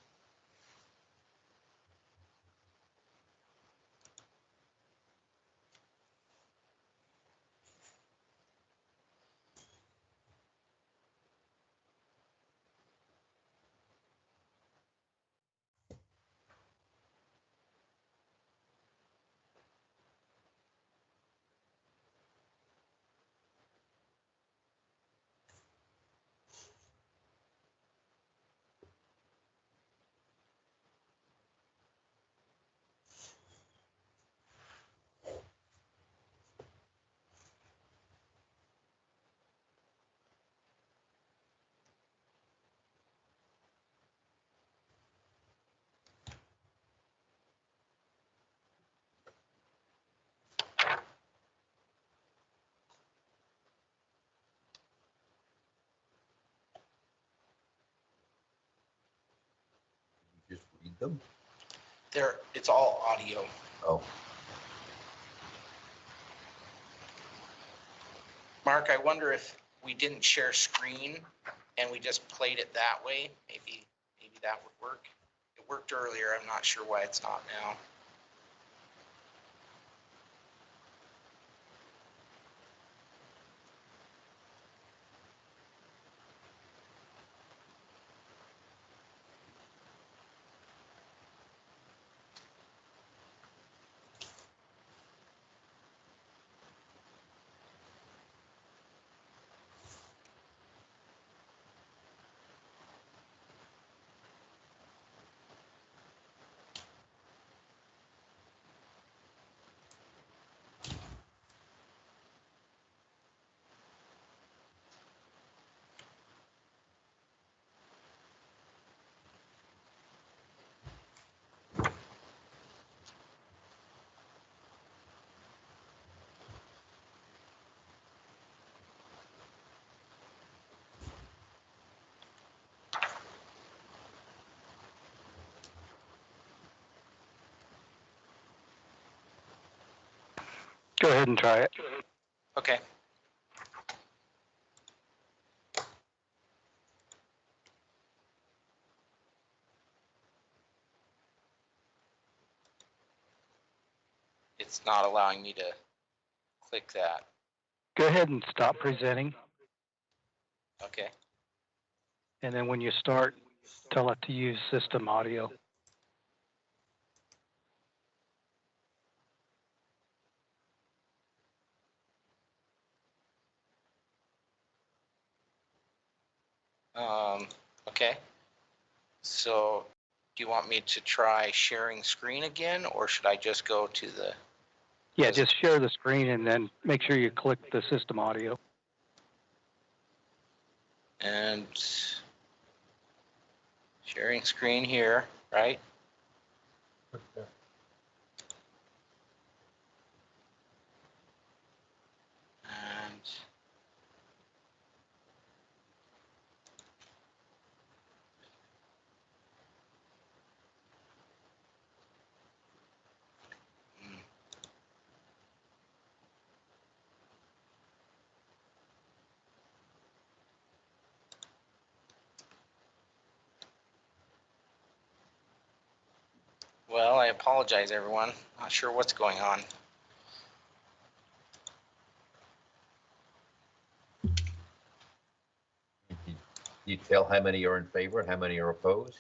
Just read them. It's all audio. Oh. Mark, I wonder if we didn't share screen and we just played it that way, maybe that would work. It worked earlier. I'm not sure why it's not now. Go ahead and try it. Okay. It's not allowing me to click that. Go ahead and stop presenting. Okay. And then when you start, tell it to use system audio. Okay. So do you want me to try sharing screen again, or should I just go to the... Yeah, just share the screen and then make sure you click the system audio. And sharing screen here, right? And Well, I apologize, everyone. Not sure what's going on. You tell how many are in favor, how many are opposed?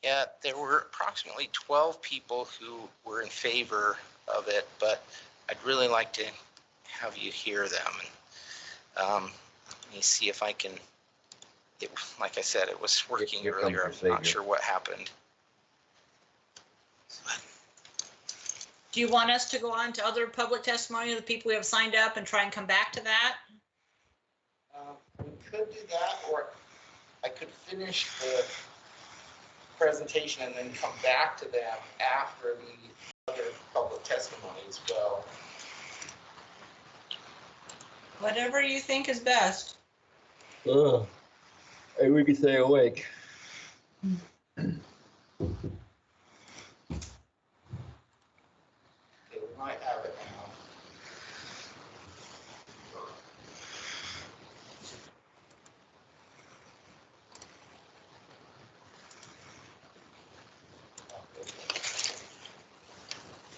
Yeah, there were approximately 12 people who were in favor of it, but I'd really like to have you hear them. And let me see if I can. Like I said, it was working Here comes earlier. your I'm not savior. sure what happened. Do you want us to go on to other public testimony of the people who have signed up and try and come back to that? We could do that, or I could finish the presentation and then come back to them after the other public testimony as well. Whatever you think is best. Hey, we can stay awake. Okay, we might have it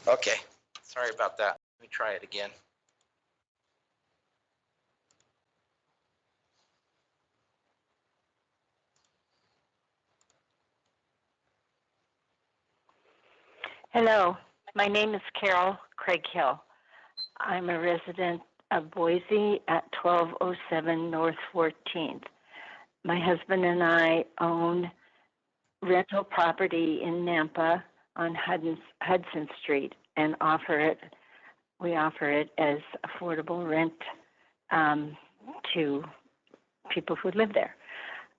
now. Okay, sorry about that. Let me try it again. Hello, my name is Carol Craig Hill. I'm a resident of Boise at 1207 North 14th. My husband and I own rental property in Nampa on Hudson Street and we offer it as affordable rent to people who live there.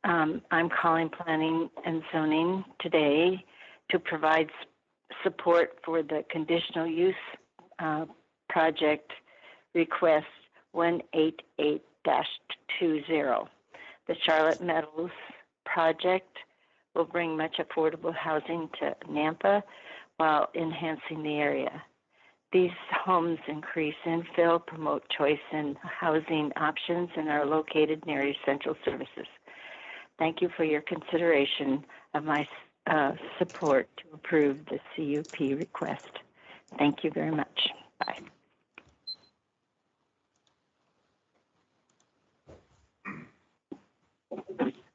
I'm calling planning and zoning today to provide support for the conditional use project request 188-20. The Charlotte Meadows project will bring much affordable housing to Nampa while enhancing the area. These homes increase infill, promote choice in housing options, and are located near essential services. Thank you for your consideration of my support to approve the CUP request. Thank you very much. Bye.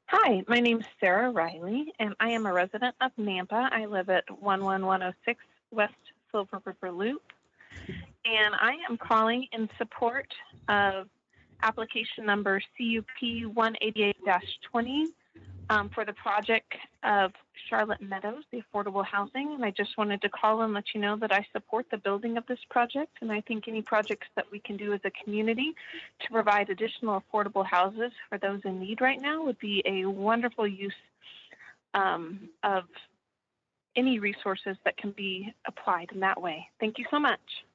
Hi, my name is Sarah Riley, and I am a resident of Nampa. I live at 11106 West Silver River Loop, and I am calling in support of application number CUP 188-20 for the project of Charlotte Meadows, the affordable housing. And I just wanted to call and let you know that I support the building of this project. And I think any projects that we can do as a community to provide additional affordable houses for those in need right now would be a wonderful use of any resources that can be applied in that way. Thank you so much.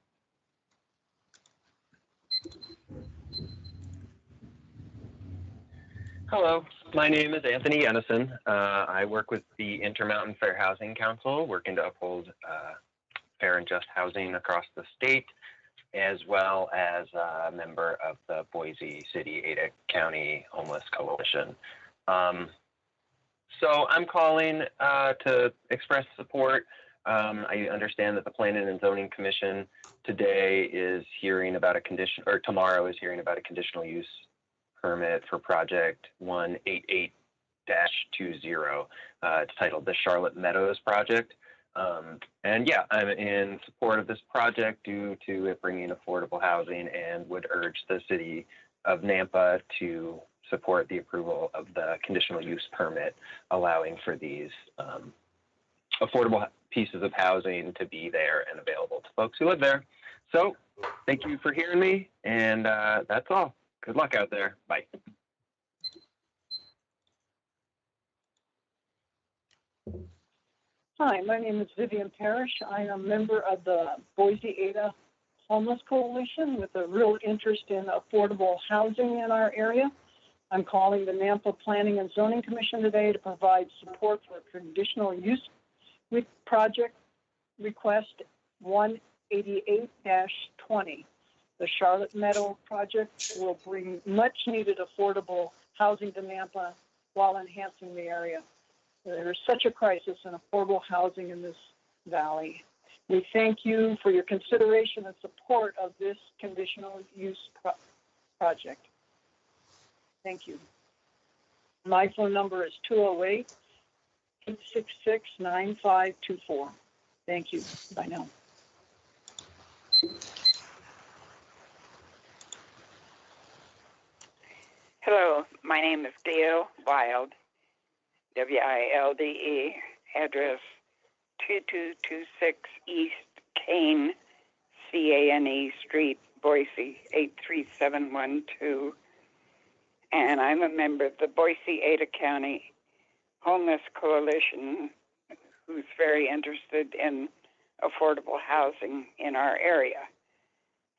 Hello, my name is Anthony Ennison. I work with the Intermountain Fair Housing Council, working to uphold fair and just housing across the state, as well as a member of the Boise City Ada County Homeless Coalition. So I'm calling to express support. I understand that the Planning and Zoning Commission today is hearing about a condition, or tomorrow is hearing about a conditional use permit for project 188-20. It's titled the Charlotte Meadows project. And yeah, I'm in support of this project due to it bringing affordable housing, and would urge the city of Nampa to support the approval of the conditional use permit, allowing for these affordable pieces of housing to be there and available to folks who live there. So thank you for hearing me, and that's all. Good luck out there. Bye. Hi, my name is Vivian Parrish. I am a member of the Boise Ada Homeless Coalition with a real interest in affordable housing in our area. I'm calling the Nampa Planning and Zoning Commission today to provide support for conditional use with project request 188-20. The Charlotte Meadow project will bring much needed affordable housing to Nampa while enhancing the area. There's such a crisis in affordable housing in this Valley. We thank you for your consideration and support of this conditional use project. Thank you. My phone number is 208-866-9524. Thank you. Bye now. Hello, my name is Gail Wilde, W-I-L-D-E, address 2226 East Kane, C-A-N-E Street, Boise, 83712. And I'm a member of the Boise-Ada County Homeless Coalition, who's very interested in affordable housing in our area.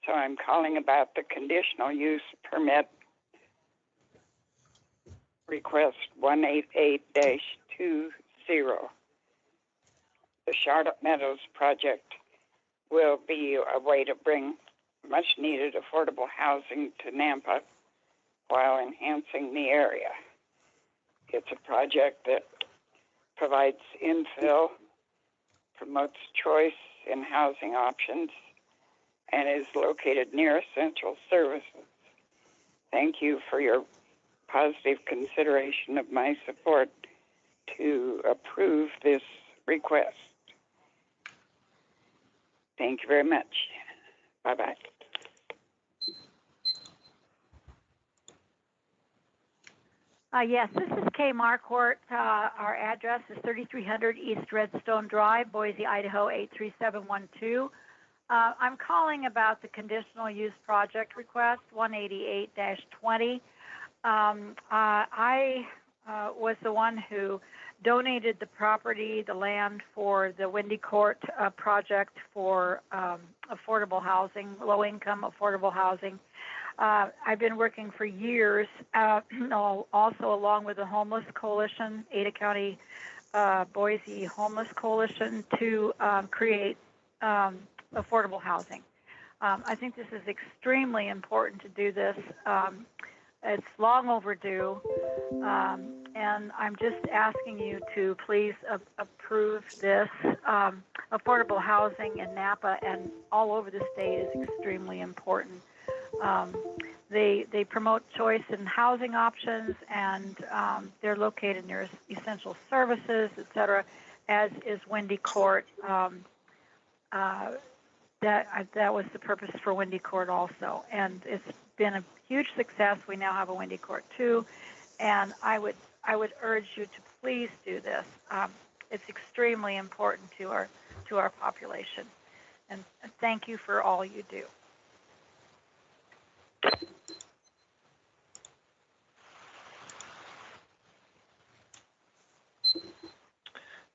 So I'm calling about the conditional use permit request 188-20. The Charlotte Meadows project will be a way to bring much needed affordable housing to Nampa while enhancing the area. It's a project that provides infill, promotes choice in housing options, and is located near essential services. Thank you for your positive consideration of my support to approve this request. Thank you very much. Bye-bye. Yes, this is Kay Marquardt. Our address is 3300 East Redstone Drive, Boise, Idaho 83712. I'm calling about the conditional use project request 188-20. I was the one who donated the property, the land for the Windy Court project for affordable housing, low-income affordable housing. I've been working for years, also along with the Homeless Coalition, Ada County Boise Homeless Coalition, to create affordable housing. I think this is extremely important to do this. It's long overdue, and I'm just asking you to please approve this. Affordable housing in Napa and all over the state is extremely important. They promote choice in housing options, and they're located near essential services, et cetera, as is Windy Court. That was the purpose for Windy Court also, and it's been a huge success. We now have a Windy Court too, and I would urge you to please do this. It's extremely important to our population, and thank you for all you do.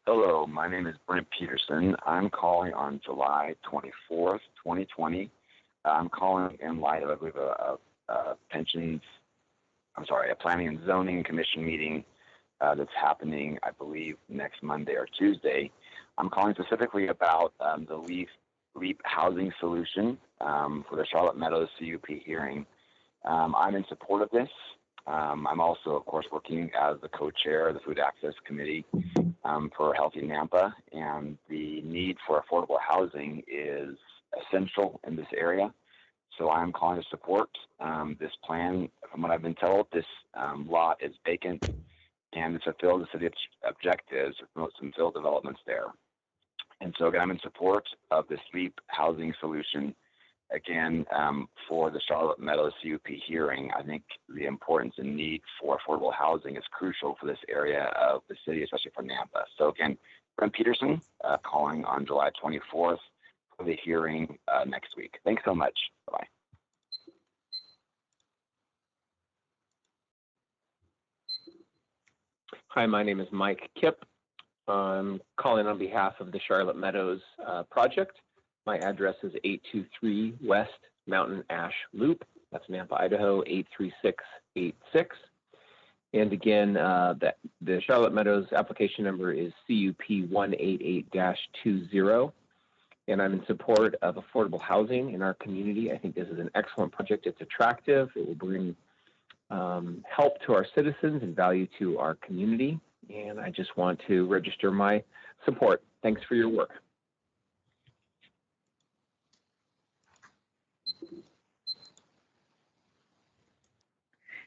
Hello, my name is Brent Peterson. I'm calling on July 24th, 2020. I'm calling in light of, I believe, a Planning and Zoning Commission meeting that's happening, I believe, next Monday or Tuesday. I'm calling specifically about the LEAP housing solution for the Charlotte Meadows CUP hearing. I'm in support of this. I'm also, of course, working as the co-chair of the Food Access Committee for Healthy Nampa, and the need for affordable housing is essential in this area. So I'm calling to support this plan. From what I've been told, this lot is vacant, and it's fulfilled the city objectives to promote some field developments there. And so again, I'm in support of this LEAP housing solution. Again, for the Charlotte Meadows CUP hearing, I think the importance and need for affordable housing is crucial for this area of the city, especially for Nampa. So again, Brent Peterson, calling on July 24th for the hearing next week. Thanks so much. Bye. Hi, my name is Mike Kipp. I'm calling on behalf of the Charlotte Meadows project. My address is 823 West Mountain Ash Loop. That's Nampa, Idaho, 83686. And again, the Charlotte Meadows application number is CUP 188-20. And I'm in support of affordable housing in our community. I think this is an excellent project. It's attractive. It will bring help to our citizens and value to our community. And I just want to register my support. Thanks for your work.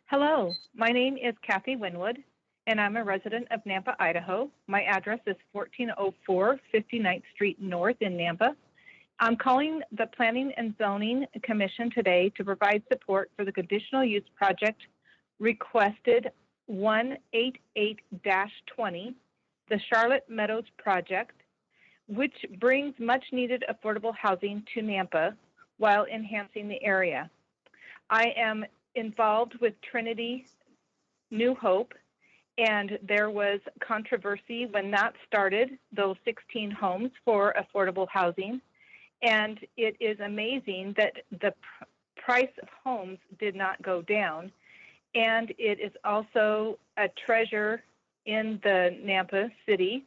Hello, my name is Kathy Winwood, and I'm a resident of Nampa, Idaho. My address is 1404 59th Street North in Nampa. I'm calling the Planning and Zoning Commission today to provide support for the conditional use project requested 188-20, the Charlotte Meadows project, which brings much needed affordable housing to Nampa while enhancing the area. I am involved with Trinity New Hope, and there was controversy when that started, those 16 homes for affordable housing. And it is amazing that the price of homes did not go down. And it is also a treasure in the Nampa city.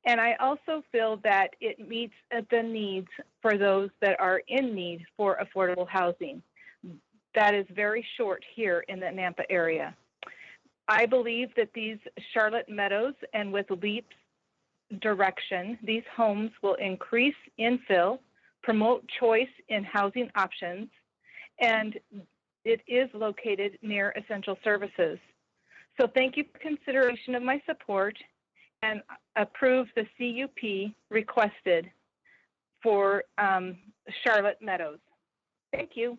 And I also feel that it meets the needs for those that are in need for affordable housing. That is very short here in the Nampa area. I believe that these Charlotte Meadows and with LEAP's direction, these homes will increase infill, promote choice in housing options, and it is located near essential services. So thank you for consideration of my support and approve the CUP requested for Charlotte Meadows. Thank you.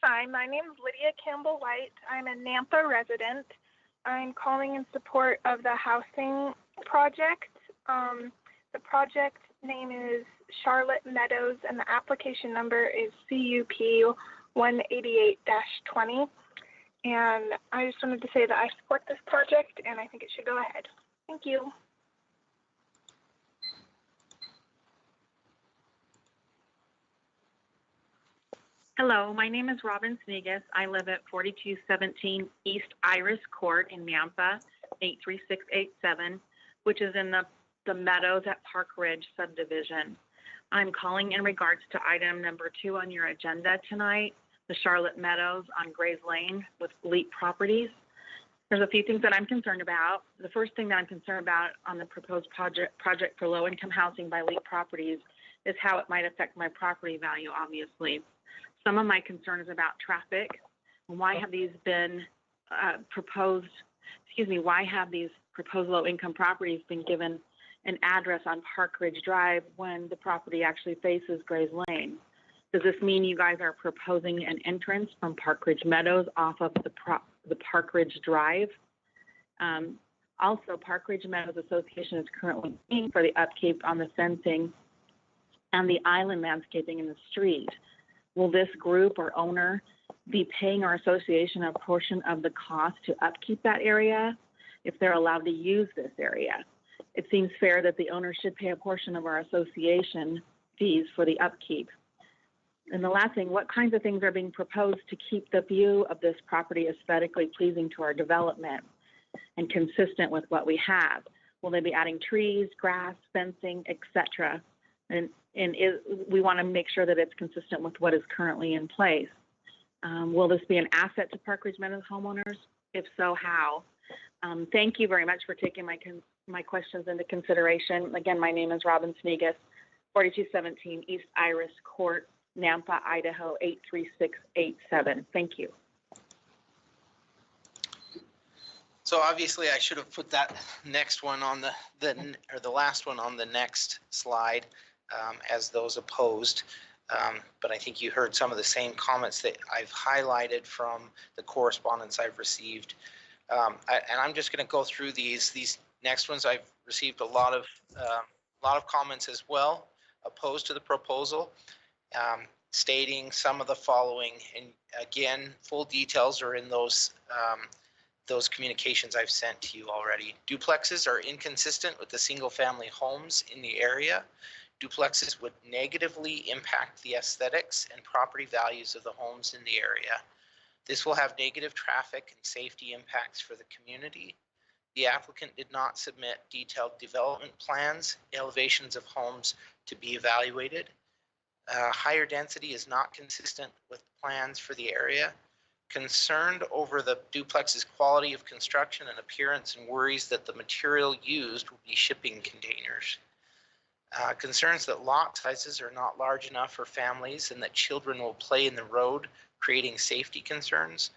Hi, my name is Lydia Campbell White. I'm a Nampa resident. I'm calling in support of the housing project. The project name is Charlotte Meadows, and the application number is CUP 188-20. And I just wanted to say that I support this project, and I think it should go ahead. Thank you. Hello, my name is Robin Snegas. I live at 4217 East Iris Court in Nampa, 83687, which is in the Meadows at Park Ridge subdivision. I'm calling in regards to item number 2 on your agenda tonight, the Charlotte Meadows on Grays Lane with LEAP Properties. There's a few things that I'm concerned about. The first thing that I'm concerned about on the proposed project for low-income housing by LEAP Properties is how it might affect my property value, obviously. Some of my concern is about traffic. Why have these been why have these proposed low-income properties been given an address on Park Ridge Drive when the property actually faces Grays Lane? Does this mean you guys are proposing an entrance from Park Ridge Meadows off of the Park Ridge Drive? Also, Park Ridge Meadows Association is currently paying for the upkeep on the fencing and the island landscaping in the street. Will this group or owner be paying our association a portion of the cost to upkeep that area if they're allowed to use this area? It seems fair that the owner should pay a portion of our association fees for the upkeep. And the last thing, what kinds of things are being proposed to keep the view of this property aesthetically pleasing to our development and consistent with what we have? Will they be adding trees, grass, fencing, etc.? We want to make sure that it's consistent with what is currently in place. Will this be an asset to Park Ridge Meadows homeowners? If so, how? Thank you very much for taking my questions into consideration. Again, my name is Robin Snegas, 4217 East Iris Court, Nampa, Idaho, 83687. Thank you. So obviously I should have put that next one on the last one on the next slide as those opposed. But I think you heard some of the same comments that I've highlighted from the correspondence I've received. And I'm just going to go through these next ones. I've received a lot of comments as well opposed to the proposal, stating some of the following. And again, full details are in those communications I've sent to you already. Duplexes are inconsistent with the single-family homes in the area. Duplexes would negatively impact the aesthetics and property values of the homes in the area. This will have negative traffic and safety impacts for the community. The applicant did not submit detailed development plans, elevations of homes to be evaluated. Higher density is not consistent with plans for the area. Concerned over the duplex's quality of construction and appearance, and worries that the material used will be shipping containers. Concerns that lot sizes are not large enough for families and that children will play in the road, creating safety concerns.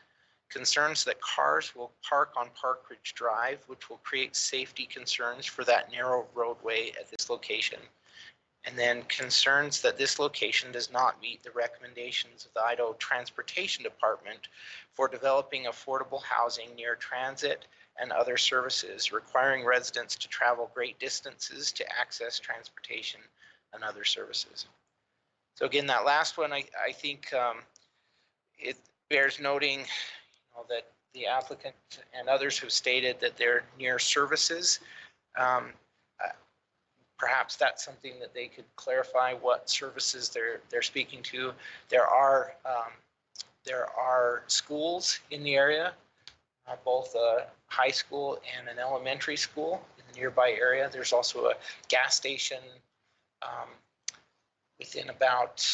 Concerns that cars will park on Park Ridge Drive, which will create safety concerns for that narrow roadway at this location. And then concerns that this location does not meet the recommendations of the Idaho Transportation Department for developing affordable housing near transit and other services, requiring residents to travel great distances to access transportation and other services. So again, that last one, I think it bears noting that the applicant and others have stated that they're near services. Perhaps that's something that they could clarify what services they're speaking to. There are schools in the area, both a high school and an elementary school in the nearby area. There's also a gas station within about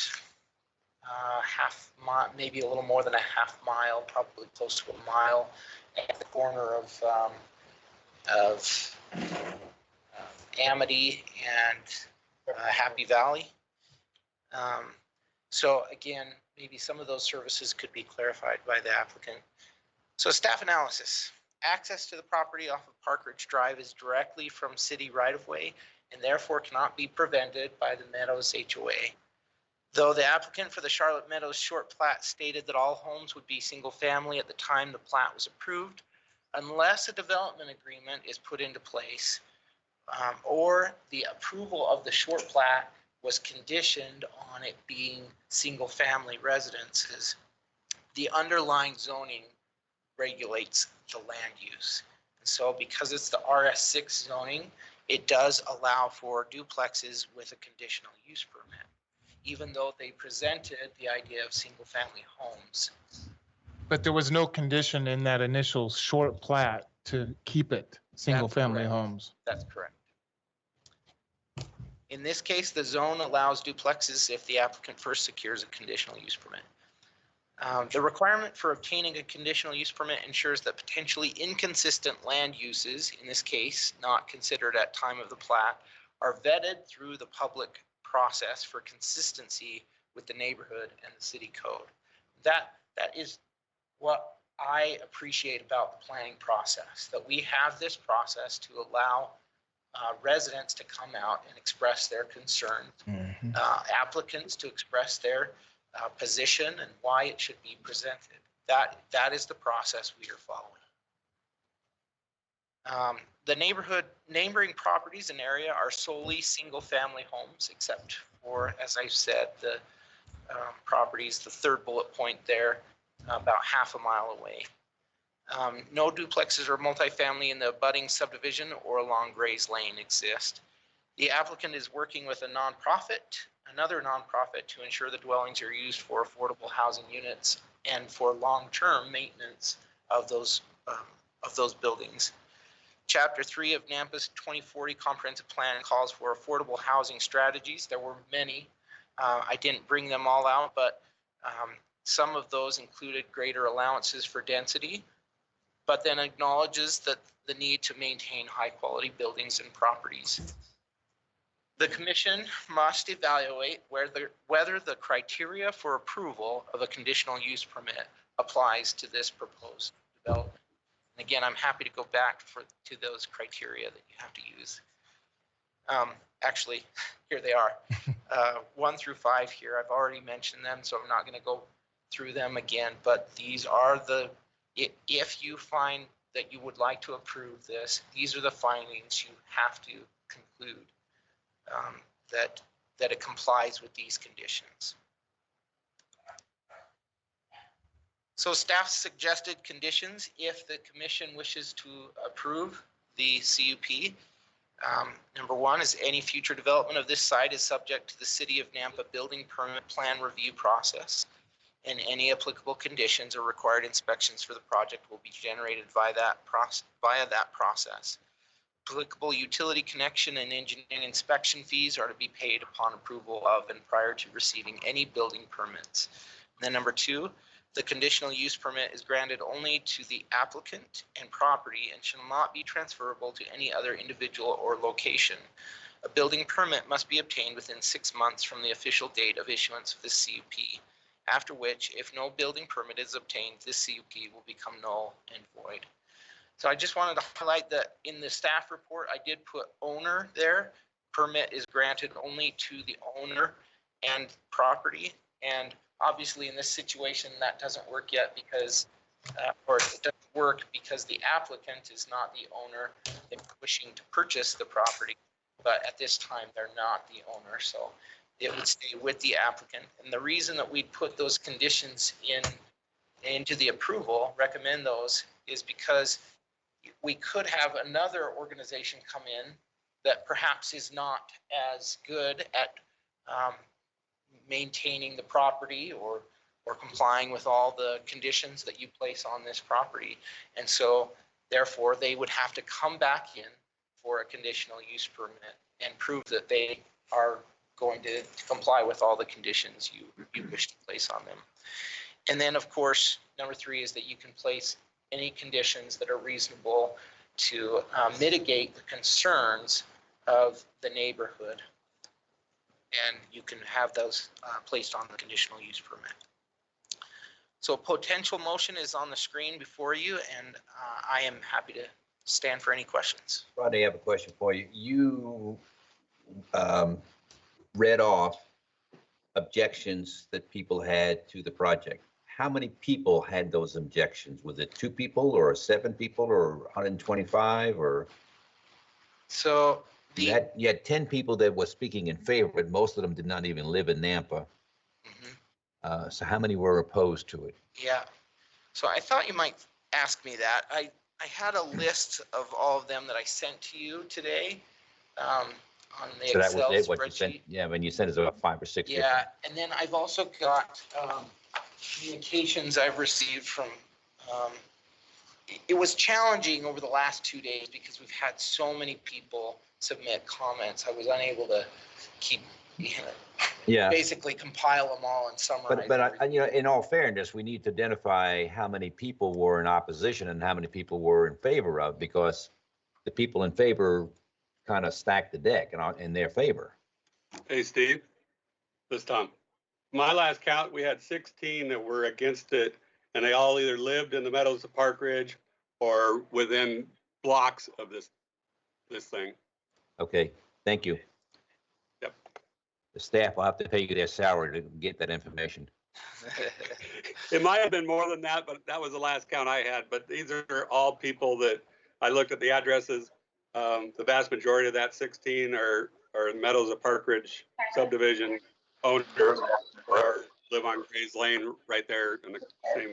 half mile, maybe a little more than a half mile, probably close to a mile, at the corner of Amity and Happy Valley. So again, maybe some of those services could be clarified by the applicant. So staff analysis. Access to the property off of Park Ridge Drive is directly from city right-of-way and therefore cannot be prevented by the Meadows HOA. Though the applicant for the Charlotte Meadows short plat stated that all homes would be single family at the time the plat was approved, unless a development agreement is put into place or the approval of the short plat was conditioned on it being single family residences, the underlying zoning regulates the land use. And so because it's the RS6 zoning, it does allow for duplexes with a conditional use permit, even though they presented the idea of single family homes. But there was no condition in that initial short plat to keep it single family homes. That's correct. In this case, the zone allows duplexes if the applicant first secures a conditional use permit. The requirement for obtaining a conditional use permit ensures that potentially inconsistent land uses, in this case, not considered at time of the plat, are vetted through the public process for consistency with the neighborhood and the city code. That is what I appreciate about the planning process, that we have this process to allow residents to come out and express their concerns, applicants to express their position and why it should be presented. That is the process we are following. The neighboring properties and area are solely single family homes, except for, as I said, the properties, the third bullet point there, about half a mile away. No duplexes or multifamily in the abutting subdivision or along Gray's Lane exist. The applicant is working with another nonprofit to ensure the dwellings are used for affordable housing units and for long-term maintenance of those buildings. Chapter 3 of NAMPA's 2040 comprehensive plan calls for affordable housing strategies. There were many. I didn't bring them all out, but some of those included greater allowances for density, but then acknowledges that the need to maintain high quality buildings and properties. The commission must evaluate whether the criteria for approval of a conditional use permit applies to this proposed development. And again, I'm happy to go back to those criteria that you have to use. Actually, here they are. 1 through 5 here, I've already mentioned them, so I'm not gonna go through them again, but these are if you find that you would like to approve this, these are the findings you have to conclude that it complies with these conditions. So staff suggested conditions if the commission wishes to approve the CUP. Number 1 is any future development of this site is subject to the City of Nampa building permit plan review process, and any applicable conditions or required inspections for the project will be generated via that process. Applicable utility connection and engineering inspection fees are to be paid upon approval of and prior to receiving any building permits. And then number 2, the conditional use permit is granted only to the applicant and property and shall not be transferable to any other individual or location. A building permit must be obtained within 6 months from the official date of issuance of the CUP, after which, if no building permit is obtained, this CUP will become null and void. So I just wanted to highlight that in the staff report, I did put owner there. Permit is granted only to the owner and property. And obviously in this situation, that doesn't work yet because, or it doesn't work because the applicant is not the owner. They're wishing to purchase the property, but at this time, they're not the owner. So it would stay with the applicant. And the reason that we put those conditions into the approval, recommend those, is because we could have another organization come in that perhaps is not as good at maintaining the property or complying with all the conditions that you place on this property. And so therefore they would have to come back in for a conditional use permit and prove that they are going to comply with all the conditions you wish to place on them. And then of course, number 3 is that you can place any conditions that are reasonable to mitigate the concerns of the neighborhood. And you can have those placed on the conditional use permit. So a potential motion is on the screen before you, and I am happy to stand for any questions. Rodney, I have a question for you. You read off objections that people had to the project. How many people had those objections? Was it 2 people or 7 people or 125 or? So you had 10 people that were speaking in favor, but most of them did not even live in Nampa. So how many were opposed to it? Yeah. So I thought you might ask me that. I had a list of all of them that I sent to you today on the So that Excel was it, what you sent? spreadsheet. Yeah, when you sent us about 5 or 6. Yeah, and then I've also got communications I've received from, it was challenging over the last 2 days because we've had so many people submit comments. I was unable to keep, Yeah. basically compile them all and summarize. But you know, in all fairness, we need to identify how many people were in opposition and how many people were in favor of, because the people in favor kind of stacked the deck in their favor. Hey, Steve, this is Tom. My last count, we had 16 that were against it, and they all either lived in the meadows of Park Ridge or within blocks of this thing. Okay, thank you. Yep. The staff will have to pay you their salary to get that information. It might have been more than that, but that was the last count I had. But these are all people that I looked at the addresses. The vast majority of that 16 are Meadows of Park Ridge subdivision owners or live on Grays Lane right there in the same.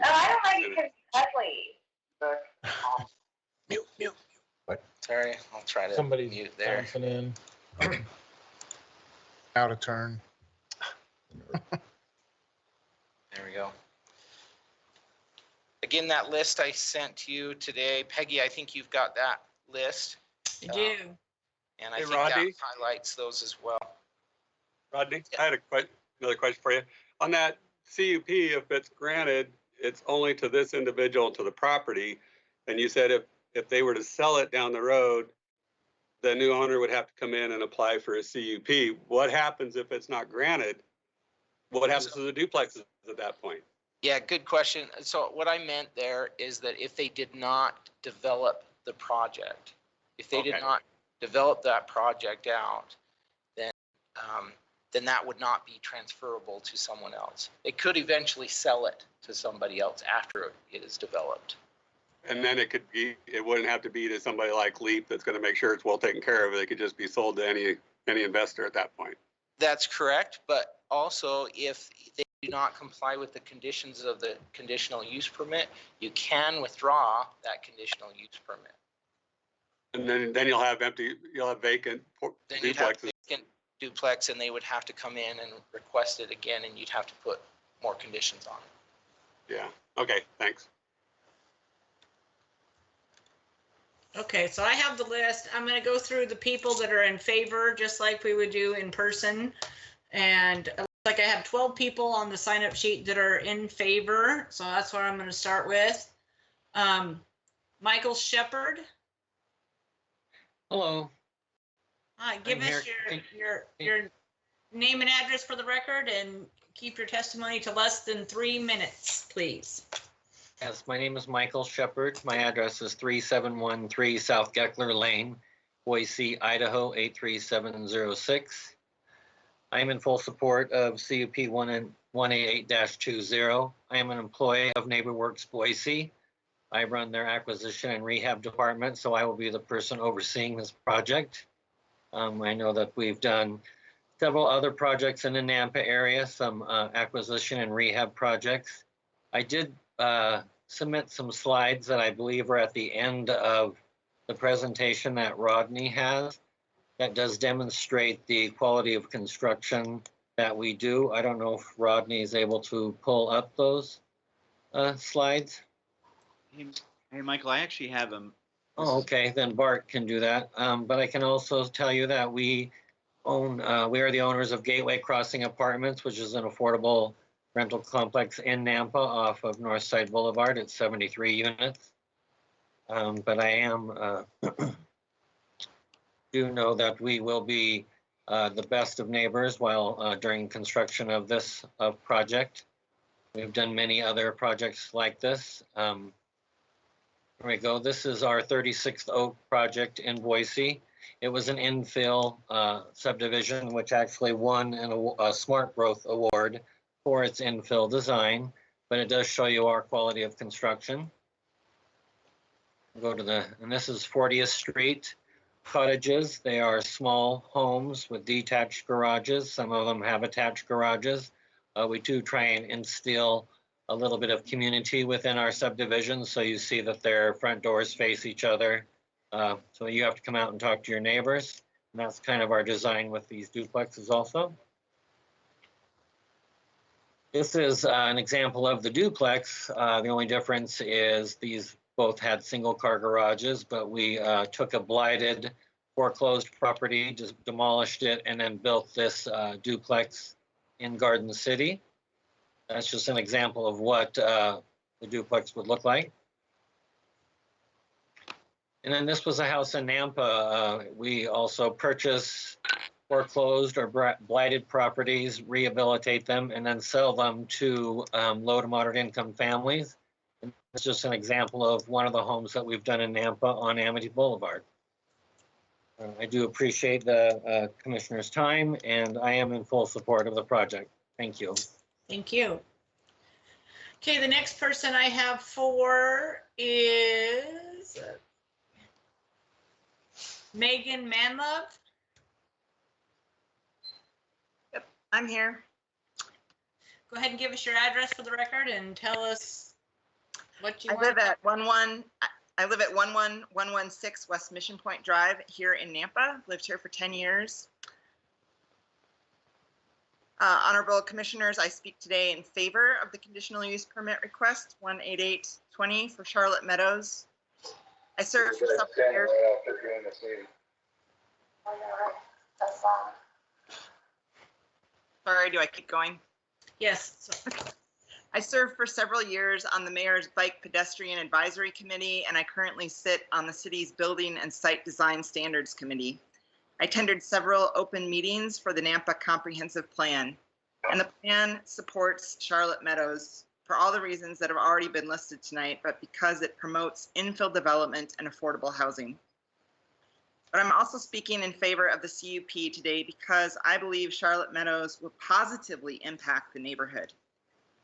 Mute. What? Sorry, I'll try to Somebody's mute there. bouncing in. Out of turn. There we go. Again, that list I sent to you today, Peggy, I think you've got that list. I do. And I Hey, think Rodney? that highlights those as well. Rodney, I had another question for you. On that CUP, if it's granted, it's only to this individual, to the property. And you said if they were to sell it down the road, the new owner would have to come in and apply for a CUP. What happens if it's not granted? What happens to the duplexes at that point? Yeah, good question. So what I meant there is that if they did not develop the project, if they did Okay. not develop that project out, then that would not be transferable to someone else. They could eventually sell it to somebody else after it is developed. And then it wouldn't have to be to somebody like Leap that's going to make sure it's well taken care of. It could just be sold to any investor at that point. That's correct, but also if they do not comply with the conditions of the conditional use permit, you can withdraw that conditional use permit. And then you'll have vacant Then you'd have duplexes. vacant duplex and they would have to come in and request it again and you'd have to put more conditions on it. Yeah, okay, thanks. Okay, so I have the list. I'm going to go through the people that are in favor, just like we would do in person. And it looks like I have 12 people on the sign up sheet that are in favor. So that's what I'm going to start with. Michael Shepard. Hello. Give I'm us your name and address for the record, and keep your testimony to less than 3 minutes, please. Yes, my name is Michael Shepard. My address is 3713 South Geckler Lane, Boise, Idaho 83706. I am in full support of CUP 188-20. I am an employee of NeighborWorks Boise. I run their acquisition and rehab department, so I will be the person overseeing this project. I know that we've done several other projects in the Nampa area, some acquisition and rehab projects. I did submit some slides that I believe are at the end of the presentation that Rodney has that does demonstrate the quality of construction that we do. I don't know if Rodney is able to pull up those slides. Hey, Michael, I actually have them. Oh, okay, then Bart can do that. But I can also tell you that we are the owners of Gateway Crossing Apartments, which is an affordable rental complex in Nampa off of Northside Boulevard. It's 73 units. But I am, do know that we will be the best of neighbors while during construction of this project. We've done many other projects like this. Here we go. This is our 36th Oak project in Boise. It was an infill subdivision, which actually won a Smart Growth Award for its infill design, but it does show you our quality of construction. Go to and this is 40th Street cottages. They are small homes with detached garages. Some of them have attached garages. We do try and instill a little bit of community within our subdivision, so you see that their front doors face each other. So you have to come out and talk to your neighbors. And that's kind of our design with these duplexes also. This is an example of the duplex. The only difference is these both had single car garages, but we took a blighted foreclosed property, just demolished it, and then built this duplex in Garden City. That's just an example of what the duplex would look like. And then this was a house in Nampa. We also purchase foreclosed or blighted properties, rehabilitate them, and then sell them to low to moderate income families. And it's just an example of one of the homes that we've done in Nampa on Amity Boulevard. I do appreciate the commissioner's time, and I am in full support of the project. Thank you. Thank you. Okay, the next person I have for is Megan Manlove. Yep, I'm here. Go ahead and give us your address for the record and tell us what you want. I live at 11116 West Mission Point Drive here in Nampa. Lived here for 10 years. Honorable Commissioners, I speak today in favor of the conditional use permit request 18820 for Charlotte Meadows. I served for several years. Sorry, do I keep going? Yes. I served for several years on the Mayor's Bike Pedestrian Advisory Committee, and I currently sit on the city's Building and Site Design Standards Committee. I attended several open meetings for the Nampa Comprehensive Plan, and the plan supports Charlotte Meadows for all the reasons that have already been listed tonight, but because it promotes infill development and affordable housing. But I'm also speaking in favor of the CUP today because I believe Charlotte Meadows will positively impact the neighborhood.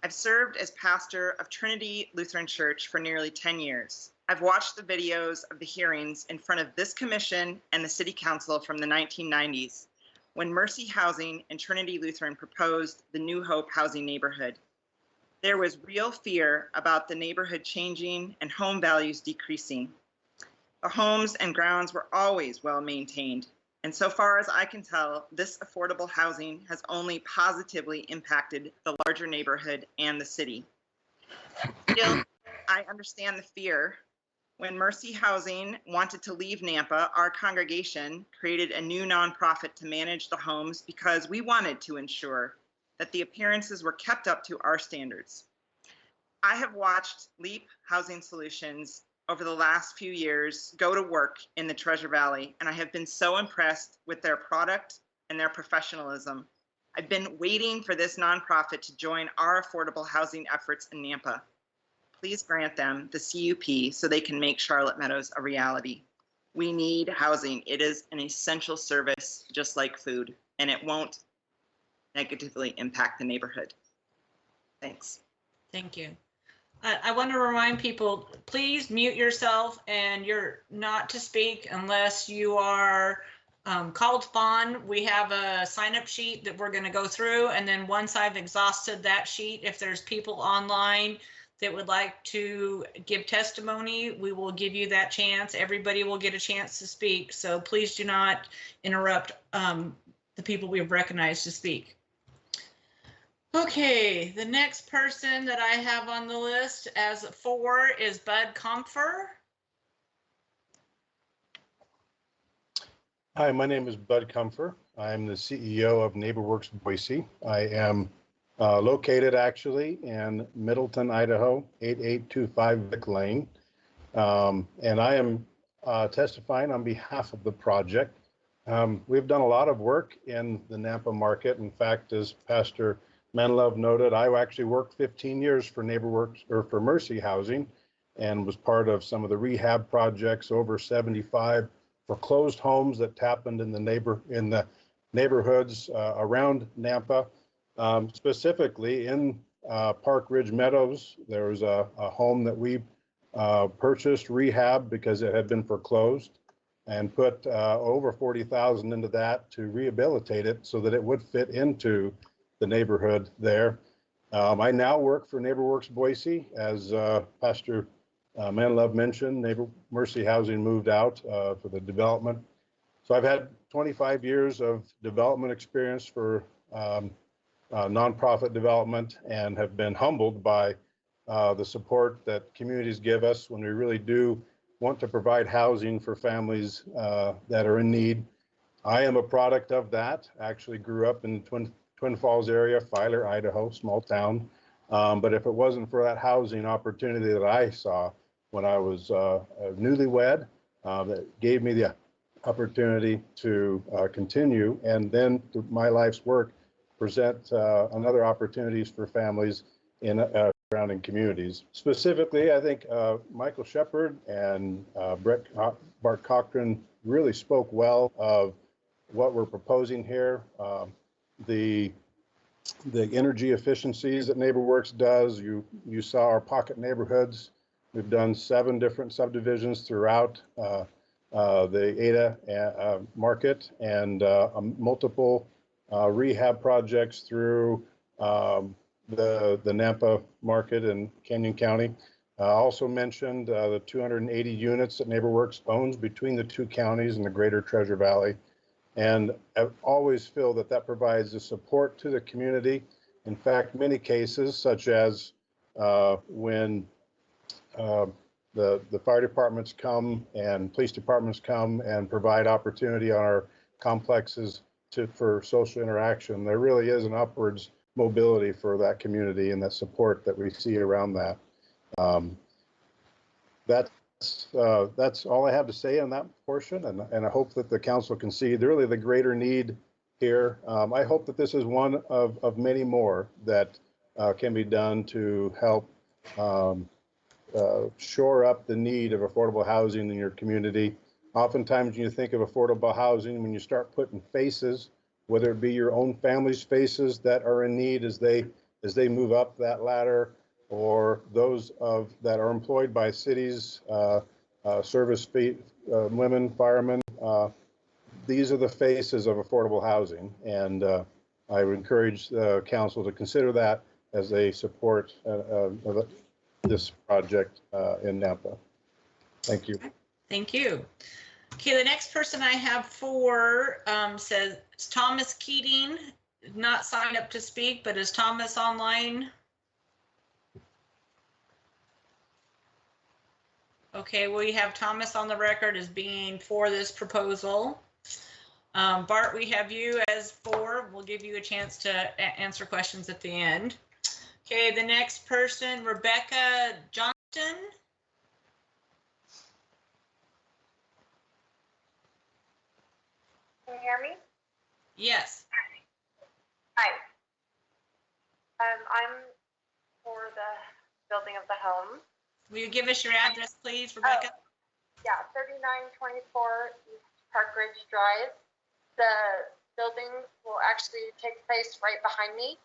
I've served as pastor of Trinity Lutheran Church for nearly 10 years. I've watched the videos of the hearings in front of this commission and the city council from the 1990s, when Mercy Housing and Trinity Lutheran proposed the New Hope housing neighborhood. There was real fear about the neighborhood changing and home values decreasing. The homes and grounds were always well maintained, and so far as I can tell, this affordable housing has only positively impacted the larger neighborhood and the city. Still, I understand the fear. When Mercy Housing wanted to leave Nampa, our congregation created a new nonprofit to manage the homes because we wanted to ensure that the appearances were kept up to our standards. I have watched LEAP Housing Solutions over the last few years go to work in the Treasure Valley, and I have been so impressed with their product and their professionalism. I've been waiting for this nonprofit to join our affordable housing efforts in Nampa. Please grant them the CUP so they can make Charlotte Meadows a reality. We need housing. It is an essential service, just like food, and it won't negatively impact the neighborhood. Thanks. Thank you. I want to remind people, please mute yourself, and you're not to speak unless you are called upon. We have a sign-up sheet that we're going to go through, and then once I've exhausted that sheet, if there's people online that would like to give testimony, we will give you that chance. Everybody will get a chance to speak, so please do not interrupt the people we've recognized to speak. Okay, the next person that I have on the list as 4 is Bud Comfer. Hi, my name is Bud Comfer. I'm the CEO of NeighborWorks Boise. I am located actually in Middleton, Idaho, 8825 Vic Lane. And I am testifying on behalf of the project. We've done a lot of work in the Nampa market. In fact, as Pastor Manlove noted, I actually worked 15 years for NeighborWorks or for Mercy Housing and was part of some of the rehab projects, over 75 foreclosed homes that happened in the neighborhoods around Nampa. Specifically in Park Ridge Meadows, there was a home that we purchased, rehab, because it had been foreclosed, and put over $40,000 into that to rehabilitate it so that it would fit into the neighborhood there. I now work for NeighborWorks Boise. As Pastor Manlove mentioned, Mercy Housing moved out for the development. So I've had 25 years of development experience for nonprofit development, and have been humbled by the support that communities give us when we really do want to provide housing for families that are in need. I am a product of that. Actually grew up in Twin Falls area, Filer, Idaho, small town. But if it wasn't for that housing opportunity that I saw when I was newlywed, that gave me the opportunity to continue, and then through my life's work, present another opportunities for families in surrounding communities. Specifically, I think Michael Shepard and Bart Cochran really spoke well of what we're proposing here. The energy efficiencies that NeighborWorks does. You saw our pocket neighborhoods. We've done 7 different subdivisions throughout the Ada market, and multiple rehab projects through the Nampa market in Canyon County. Also mentioned the 280 units that NeighborWorks owns between the 2 counties in the greater Treasure Valley. And I always feel that that provides the support to the community. In fact, many cases, such as when the fire departments come and police departments come and provide opportunity on our complexes for social interaction, there really is an upwards mobility for that community and that support that we see around that. That's all I have to say on that portion, and I hope that the council can see really the greater need here. I hope that this is one of many more that can be done to help shore up the need of affordable housing in your community. Oftentimes when you think of affordable housing, when you start putting faces, whether it be your own family's faces that are in need as they move up that ladder, or those that are employed by cities, service women, firemen. These are the faces of affordable housing, and I would encourage the council to consider that as they support this project in Nampa. Thank you. Thank you. Okay, the next person I have for says Thomas Keating, not signed up to speak, but is Thomas online? Okay, we have Thomas on the record as being for this proposal. Bart, we have you as for. We'll give you a chance to answer questions at the end. Okay, the next person, Rebecca Johnston. Yes. Hi. I'm for the building of the home. Will you give us your address, please, Rebecca? Yeah, 3924 East Park Ridge Drive. The buildings will actually take place right behind me.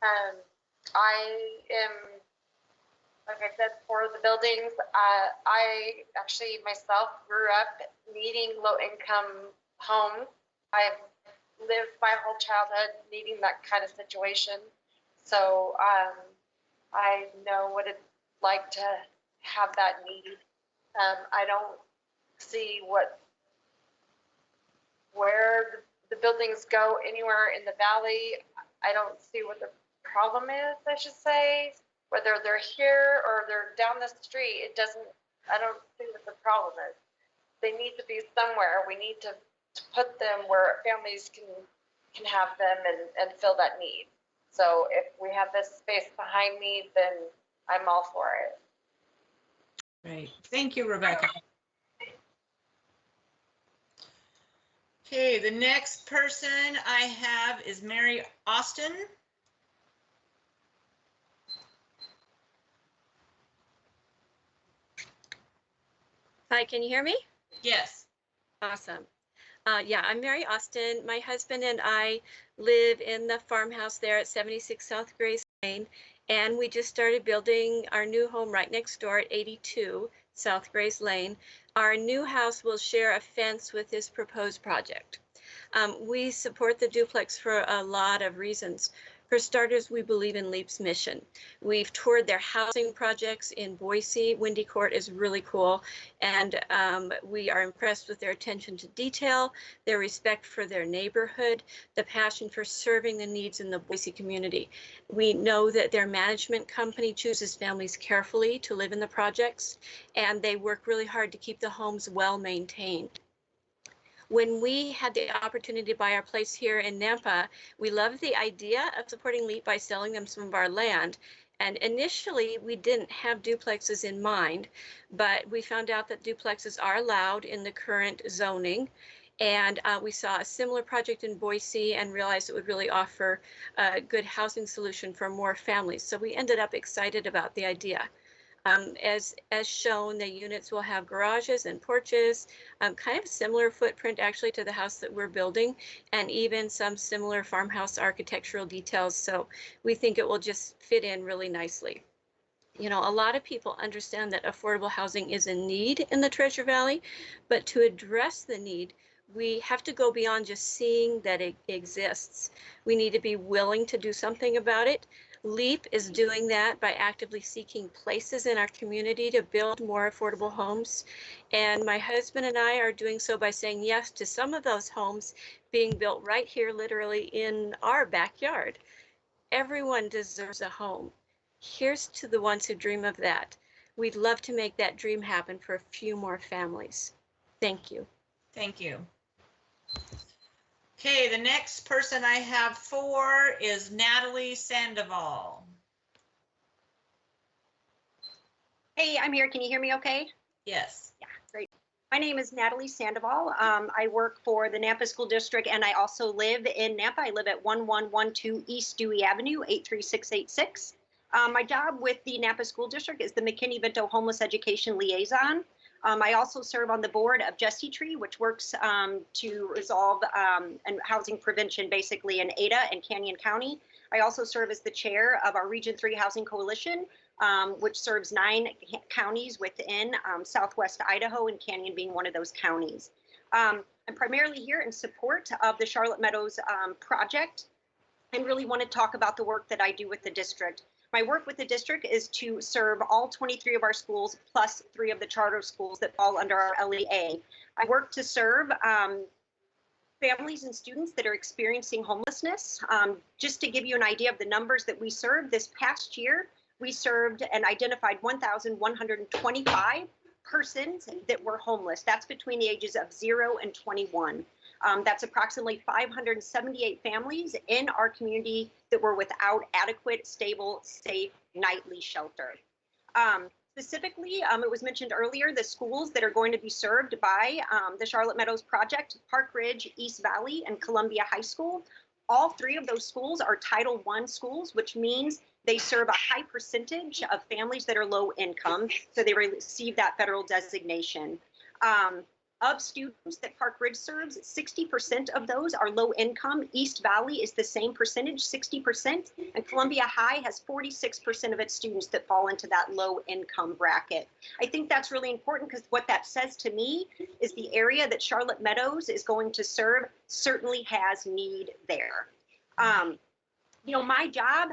I am, like I said, for the buildings. I actually myself grew up needing low-income homes. I've lived my whole childhood needing that kind of situation. So I know what it's like to have that need. I don't see where the buildings go anywhere in the valley. I don't see what the problem is, I should say. Whether they're here or they're down the street, I don't see what the problem is. They need to be somewhere. We need to put them where families can have them and fill that need. So if we have this space behind me, then I'm all for it. Great. Thank you, Rebecca. Okay, the next person I have is Mary Austin. Hi, can you hear me? Yes. Awesome. Yeah, I'm Mary Austin. My husband and I live in the farmhouse there at 76 South Grace Lane, and we just started building our new home right next door at 82 South Grace Lane. Our new house will share a fence with this proposed project. We support the duplex for a lot of reasons. For starters, we believe in LEAP's mission. We've toured their housing projects in Boise. Windy Court is really cool, and we are impressed with their attention to detail, their respect for their neighborhood, the passion for serving the needs in the Boise community. We know that their management company chooses families carefully to live in the projects, and they work really hard to keep the homes well maintained. When we had the opportunity to buy our place here in Nampa, we loved the idea of supporting LEAP by selling them some of our land. And initially, we didn't have duplexes in mind, but we found out that duplexes are allowed in the current zoning. And we saw a similar project in Boise and realized it would really offer a good housing solution for more families. So we ended up excited about the idea. As shown, the units will have garages and porches, kind of similar footprint actually to the house that we're building, and even some similar farmhouse architectural details. So we think it will just fit in really nicely. You know, a lot of people understand that affordable housing is a need in the Treasure Valley, but to address the need, we have to go beyond just seeing that it exists. We need to be willing to do something about it. LEAP is doing that by actively seeking places in our community to build more affordable homes. And my husband and I are doing so by saying yes to some of those homes being built right here, literally in our backyard. Everyone deserves a home. Here's to the ones who dream of that. We'd love to make that dream happen for a few more families. Thank you. Thank you. Okay, the next person I have for is Natalie Sandoval. Hey, I'm here. Can you hear me okay? Yes. Yeah, great. My name is Natalie Sandoval. I work for the Nampa School District, and I also live in Nampa. I live at 1112 East Dewey Avenue, 83686. My job with the Nampa School District is the McKinney-Vento Homeless Education Liaison. I also serve on the board of Jesse Tree, which works to resolve and housing prevention basically in Ada and Canyon County. I also serve as the chair of our Region 3 Housing Coalition, which serves 9 counties within Southwest Idaho, and Canyon being one of those counties. I'm primarily here in support of the Charlotte Meadows project and really want to talk about the work that I do with the district. My work with the district is to serve all 23 of our schools plus 3 of the charter schools that fall under our LEA. I work to serve families and students that are experiencing homelessness. Just to give you an idea of the numbers that we served this past year, we served and identified 1,125 persons that were homeless. That's between the ages of 0 and 21. That's approximately 578 families in our community that were without adequate, stable, safe, nightly shelter. Specifically, it was mentioned earlier, the schools that are going to be served by the Charlotte Meadows project, Park Ridge, East Valley, and Columbia High School. All three of those schools are Title I schools, which means they serve a high percentage of families that are low income, so they receive that federal designation. Of students that Park Ridge serves, 60% of those are low income. East Valley is the same percentage, 60%, and Columbia High has 46% of its students that fall into that low income bracket. I think that's really important because what that says to me is the area that Charlotte Meadows is going to serve certainly has need there. You know, my job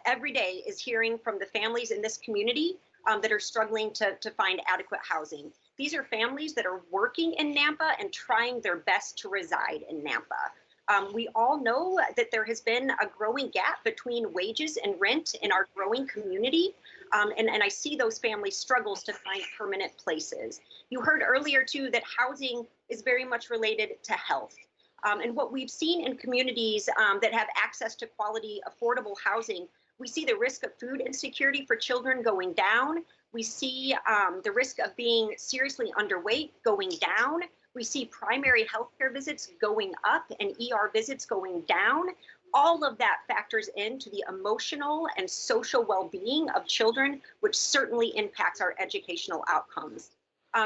every day is hearing from the families in this community that are struggling to find adequate housing. These are families that are working in Nampa and trying their best to reside in Nampa. We all know that there has been a growing gap between wages and rent in our growing community. And I see those families' struggles to find permanent places. You heard earlier, too, that housing is very much related to health. And what we've seen in communities that have access to quality, affordable housing, we see the risk of food insecurity for children going down. We see the risk of being seriously underweight going down. We see primary healthcare visits going up and ER visits going down. All of that factors into the emotional and social well-being of children, which certainly impacts our educational outcomes.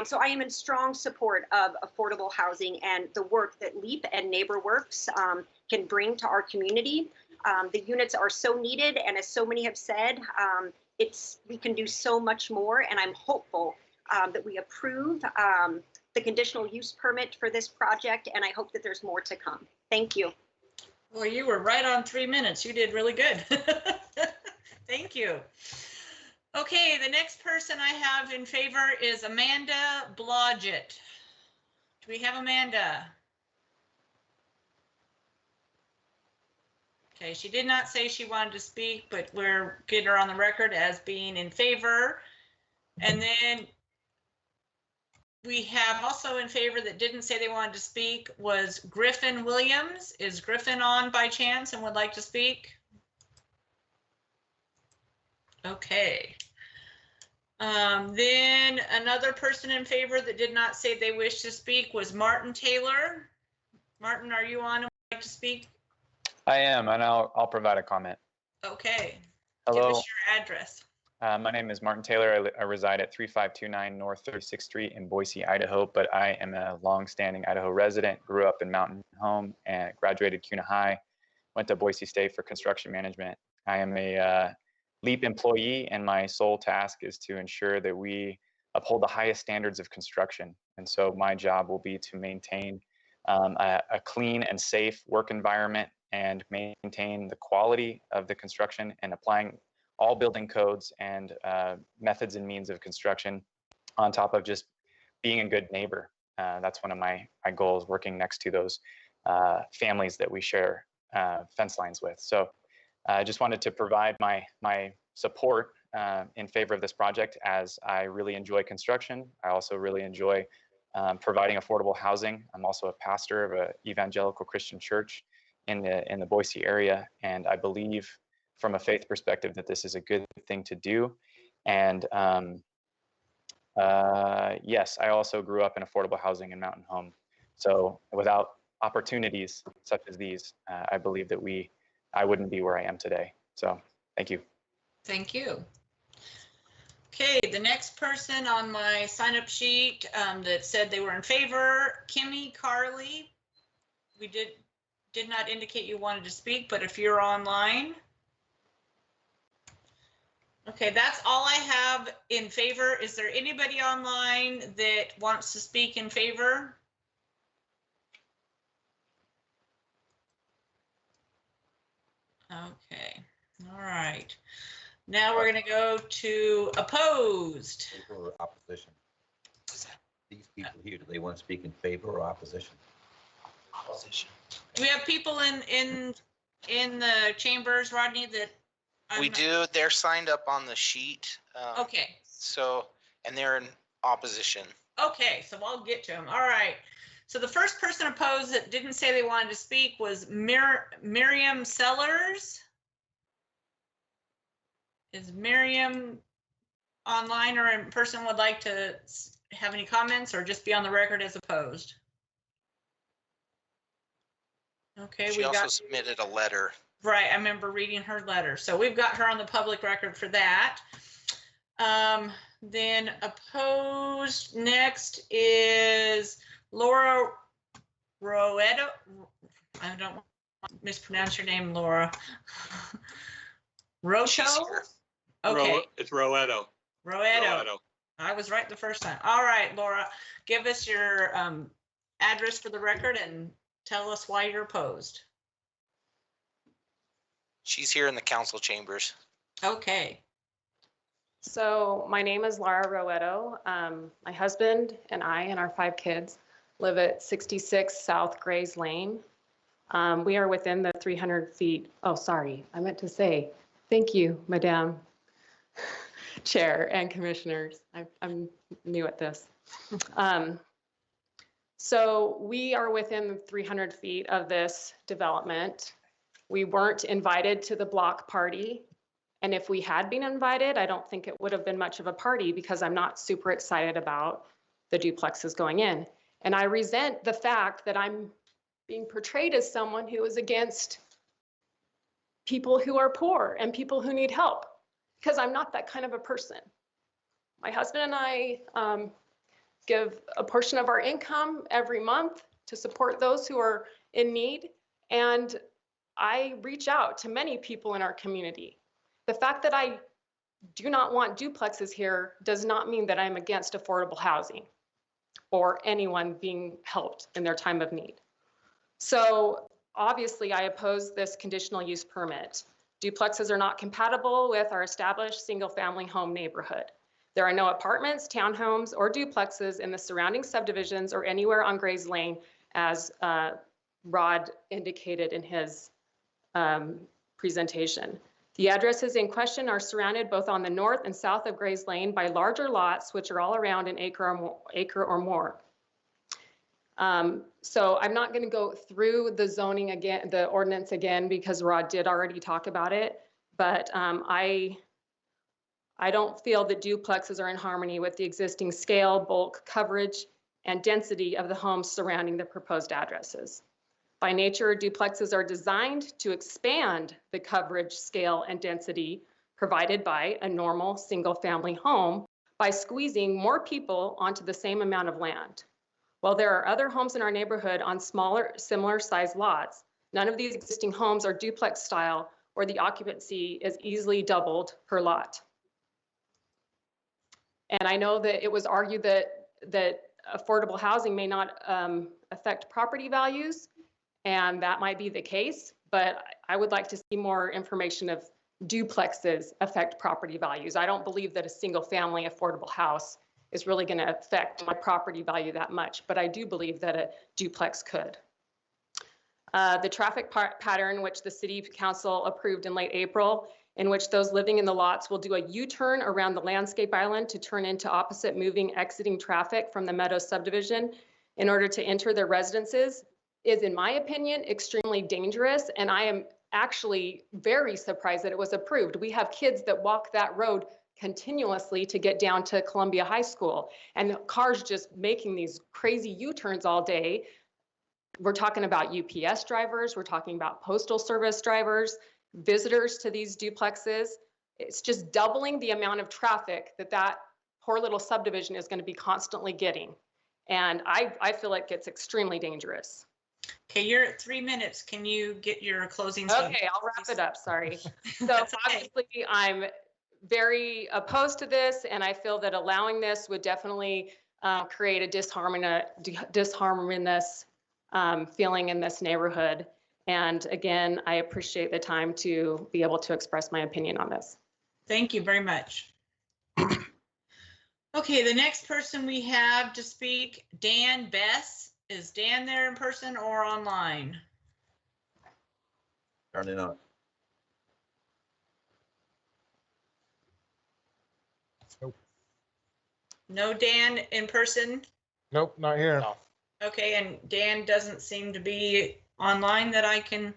So I am in strong support of affordable housing and the work that LEAP and NeighborWorks can bring to our community. The units are so needed, and as so many have said, we can do so much more, and I'm hopeful that we approve the conditional use permit for this project, and I hope that there's more to come. Thank you. Well, you were right on 3 minutes. You did really good. Thank you. Okay, the next person I have in favor is Amanda Blodgett. Do we have Amanda? Okay, she did not say she wanted to speak, but we're getting her on the record as being in favor. And then we have also in favor that didn't say they wanted to speak was Griffin Williams. Is Griffin on by chance and would like to speak? Okay. Then another person in favor that did not say they wish to speak was Martin Taylor. Martin, are you on and would like to speak? I am, and I'll provide a comment. Okay. Hello. Give us your address. My name is Martin Taylor. I reside at 3529 North 36th Street in Boise, Idaho, but I am a longstanding Idaho resident, grew up in Mountain Home and graduated CUNA High, went to Boise State for construction management. I am a LEAP employee, and my sole task is to ensure that we uphold the highest standards of construction. And so my job will be to maintain a clean and safe work environment and maintain the quality of the construction and applying all building codes and methods and means of construction on top of just being a good neighbor. That's one of my goals, working next to those families that we share fence lines with. So I just wanted to provide my support in favor of this project, as I really enjoy construction. I also really enjoy providing affordable housing. I'm also a pastor of an evangelical Christian church in the Boise area, and I believe from a faith perspective that this is a good thing to do. And yes, I also grew up in affordable housing in Mountain Home. So without opportunities such as these, I believe that I wouldn't be where I am today. So thank you. Thank you. Okay, the next person on my sign-up sheet that said they were in favor, Kimmy Carley. We did not indicate you wanted to speak, but if you're online. Okay, that's all I have in favor. Is there anybody online that wants to speak in favor? Okay, all right. Now we're going to go to opposed. Favor or opposition? These people here, do they want to speak in favor or opposition? Opposition. Do we have people in the chambers, Rodney, that We do. They're signed up on the sheet. Okay. So, and they're in opposition. Okay, so I'll get to them. All right. So the first person opposed that didn't say they wanted to speak was Miriam Sellers. Is Miriam online or in person would like to have any comments or just be on the record as opposed? Okay, She we also got, submitted a letter. right, I remember reading her letter. So we've got her on the public record for that. Then opposed next is Laura Roeto. I don't want to mispronounce your name, Laura. Rocho? Okay. It's Roeto. Roeto. I was right the first time. All right, Laura, give us your address for the record and tell us why you're opposed. She's here in the council chambers. Okay. So my name is Laura Roeto. My husband and I and our 5 kids live at 66 South Grays Lane. We are within the 300 feet. Oh, sorry. I meant to say, thank you, Madam Chair and Commissioners. I'm new at this. So we are within 300 feet of this development. We weren't invited to the block party. And if we had been invited, I don't think it would have been much of a party because I'm not super excited about the duplexes going in. And I resent the fact that I'm being portrayed as someone who is against people who are poor and people who need help, because I'm not that kind of a person. My husband and I give a portion of our income every month to support those who are in need. And I reach out to many people in our community. The fact that I do not want duplexes here does not mean that I'm against affordable housing or anyone being helped in their time of need. So obviously I oppose this conditional use permit. Duplexes are not compatible with our established single-family home neighborhood. There are no apartments, townhomes, or duplexes in the surrounding subdivisions or anywhere on Grays Lane, as Rod indicated in his presentation. The addresses in question are surrounded both on the north and south of Grays Lane by larger lots, which are all around an acre or more. So I'm not going to go through the zoning again, the ordinance again, because Rod did already talk about it. But I don't feel that duplexes are in harmony with the existing scale, bulk, coverage, and density of the homes surrounding the proposed addresses. By nature, duplexes are designed to expand the coverage, scale, and density provided by a normal single-family home by squeezing more people onto the same amount of land. While there are other homes in our neighborhood on smaller, similar-sized lots, none of these existing homes are duplex style where the occupancy is easily doubled per lot. And I know that it was argued that affordable housing may not affect property values, and that might be the case, but I would like to see more information of duplexes affect property values. I don't believe that a single family affordable house is really going to affect my property value that much, but I do believe that a duplex could. The traffic pattern, which the City Council approved in late April, in which those living in the lots will do a U-turn around the landscape island to turn into opposite moving, exiting traffic from the Meadows subdivision in order to enter their residences, is, in my opinion, extremely dangerous. And I am actually very surprised that it was approved. We have kids that walk that road continuously to get down to Columbia High School, and cars just making these crazy U-turns all day. We're talking about UPS drivers, we're talking about postal service drivers, visitors to these duplexes. It's just doubling the amount of traffic that poor little subdivision is going to be constantly getting. And I feel like it's extremely dangerous. Okay, you're at 3 minutes. Can you get your closing statement? statement? Okay, I'll wrap it up. Sorry. So obviously I'm very opposed to this, and I feel that allowing this would definitely create a disharmonious feeling in this neighborhood. And again, I appreciate the time to be able to express my opinion on this. Thank you very much. Okay, the next person we have to speak, Dan Bess. Is Dan there in person or online? Turning on. No Dan in person? Nope, not here. No. Okay, and Dan doesn't seem to be online that I can.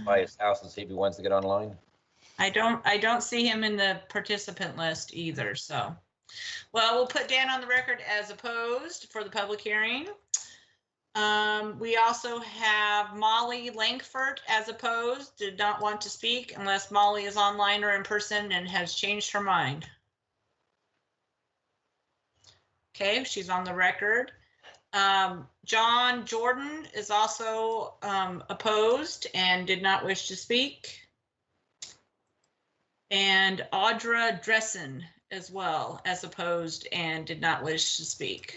by his house and see if he wants to get online? I don't see him in the participant list either, so. Well, we'll put Dan on the record as opposed for the public hearing. We also have Molly Langford as opposed, did not want to speak unless Molly is online or in person and has changed her mind. Okay, she's on the record. John Jordan is also opposed and did not wish to speak. And Audra Dressen as well as opposed and did not wish to speak.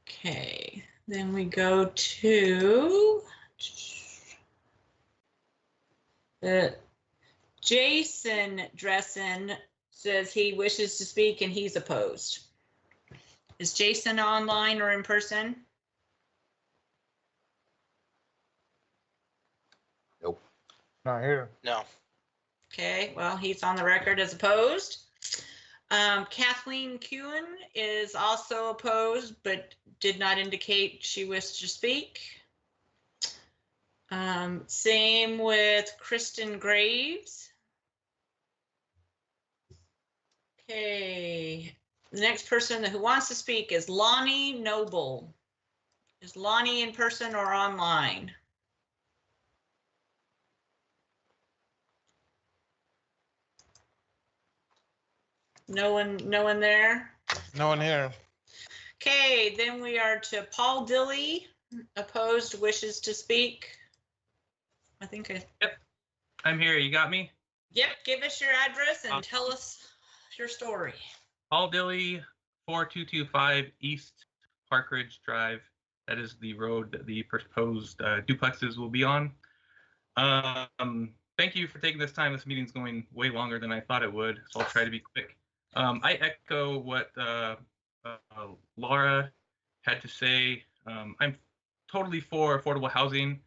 Okay, then we go to Jason Dressen says he wishes to speak and he's opposed. Is Jason online or in person? Nope. Not here. No. Okay, well, he's on the record as opposed. Kathleen Kuhn is also opposed, but did not indicate she wished to speak. Same with Kristen Graves. Okay, the next person who wants to speak is Lonnie Noble. Is Lonnie in person or online? No one there? No one here. Okay, then we are to Paul Dilly, opposed, wishes to speak. I think Yep, I'm here. You got me? Yep, give us your address and tell us your story. Paul Dilly, 4225 East Park Ridge Drive. That is the road that the proposed duplexes will be on. Thank you for taking this time. This meeting's going way longer than I thought it would, so I'll try to be quick. I echo what Laura had to say. I'm totally for affordable housing.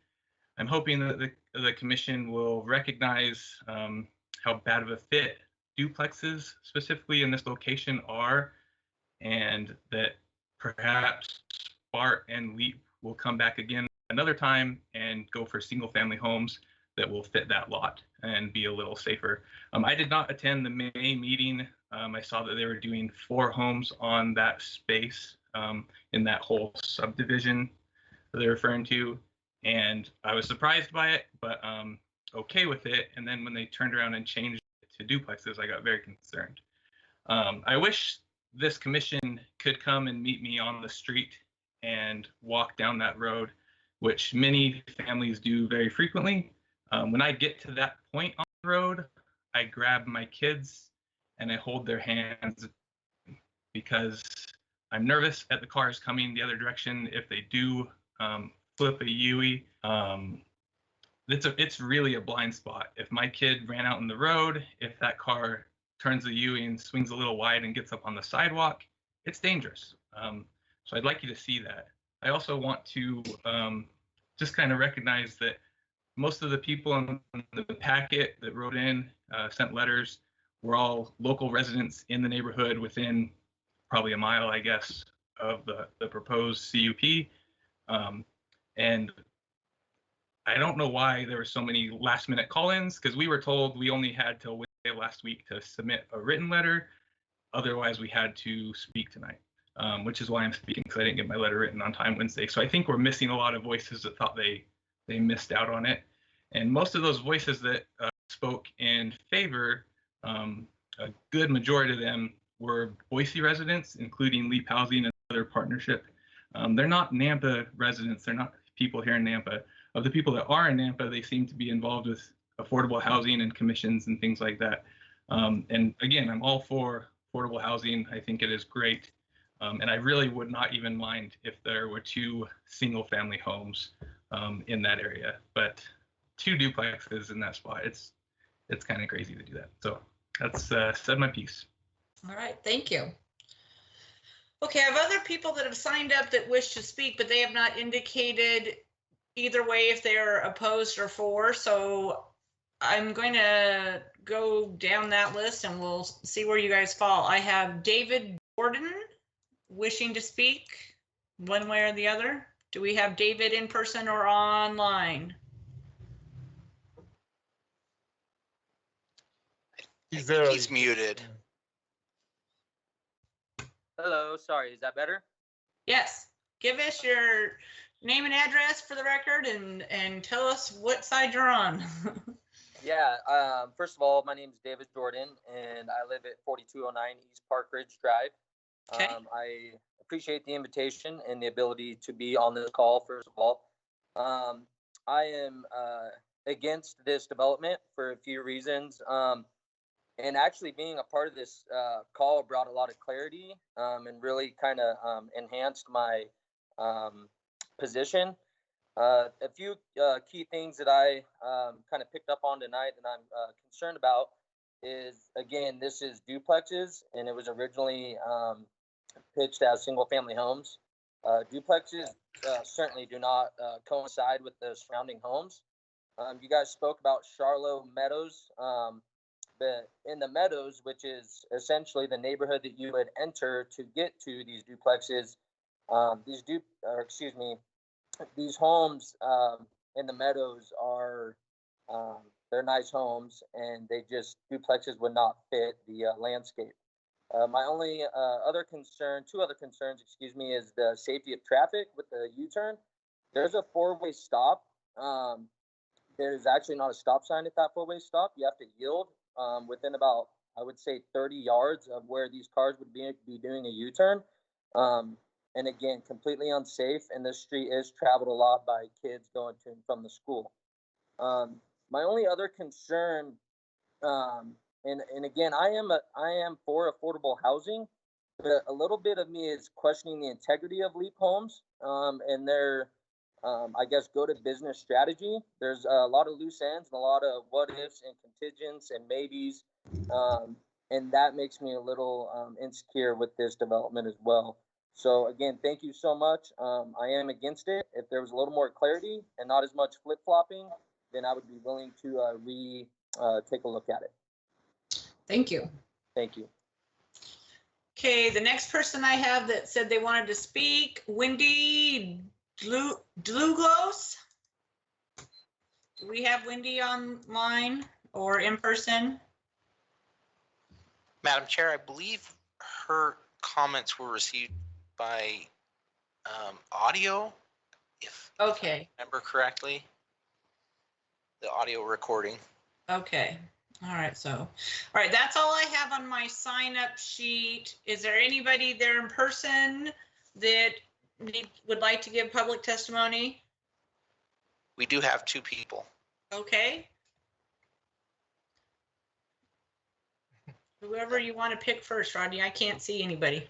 I'm hoping that the commission will recognize how bad of a fit duplexes, specifically in this location, are, and that perhaps SPART and LEAP will come back again another time and go for single family homes that will fit that lot and be a little safer. I did not attend the May meeting. I saw that they were doing 4 homes on that space in that whole subdivision that they're referring to. And I was surprised by it, but okay with it. And then when they turned around and changed it to duplexes, I got very concerned. I wish this commission could come and meet me on the street and walk down that road, which many families do very frequently. When I get to that point on the road, I grab my kids and I hold their hands because I'm nervous at the cars coming the other direction. If they do flip a Yui, it's really a blind spot. If my kid ran out in the road, if that car turns the Yui and swings a little wide and gets up on the sidewalk, it's dangerous. So I'd like you to see that. I also want to just kind of recognize that most of the people in the packet that wrote in, sent letters, were all local residents in the neighborhood within probably a mile, I guess, of the proposed CUP. And I don't know why there were so many last minute call-ins, because we were told we only had till Wednesday last week to submit a written letter. Otherwise, we had to speak tonight, which is why I'm speaking, because I didn't get my letter written on time Wednesday. So I think we're missing a lot of voices that thought they missed out on it. And most of those voices that spoke in favor, a good majority of them were Boise residents, including Leap Housing and other partnership. They're not Nampa residents. They're not people here in Nampa. Of the people that are in Nampa, they seem to be involved with affordable housing and commissions and things like that. And again, I'm all for affordable housing. I think it is great. And I really would not even mind if there were 2 single family homes in that area, but 2 duplexes in that spot, it's kind of crazy to do that. So that's said my piece. All right, thank you. Okay, I have other people that have signed up that wish to speak, but they have not indicated either way if they're opposed or for. So I'm going to go down that list and we'll see where you guys fall. I have David Gordon wishing to speak one way or the other. Do we have David in person or online? He's there. He's muted. Hello, sorry, is that better? Yes. Give us your name and address for the record and tell us what side you're on. Yeah, first of all, my name is David Jordan and I live at 4209 East Park Ridge Drive. Okay. I appreciate the invitation and the ability to be on this call, first of all. I am against this development for a few reasons. And actually being a part of this call brought a lot of clarity and really kind of enhanced my position. A few key things that I kind of picked up on tonight that I'm concerned about is, again, this is duplexes and it was originally pitched as single family homes. Duplexes certainly do not coincide with the surrounding homes. You guys spoke about Charlotte Meadows. In the Meadows, which is essentially the neighborhood that you would enter to get to these duplexes, these homes in the Meadows are they're nice homes, and duplexes would not fit the landscape. My only two other concerns, is the safety of traffic with the U-turn. There's a four-way stop. There's actually not a stop sign at that four-way stop. You have to yield within about, I would say, 30 yards of where these cars would be doing a U-turn. And again, completely unsafe. And this street is traveled a lot by kids going to and from the school. My only other concern, and again, I am for affordable housing, but a little bit of me is questioning the integrity of Leap Homes and their go to business strategy. There's a lot of loose ends and a lot of what ifs and contingents and maybes. And that makes me a little insecure with this development as well. So again, thank you so much. I am against it. If there was a little more clarity and not as much flip flopping, then I would be willing to take a look at it. Thank you. Thank you. Okay, the next person I have that said they wanted to speak, Wendy Dlugos. Do we have Wendy online or in person? Madam Chair, I believe her comments were received by audio, if Okay. I remember correctly. The audio recording. Okay. All right. All right. That's all I have on my sign up sheet. Is there anybody there in person that would like to give public testimony? We do have two people. Okay. Whoever you want to pick first, Rodney. I can't see anybody.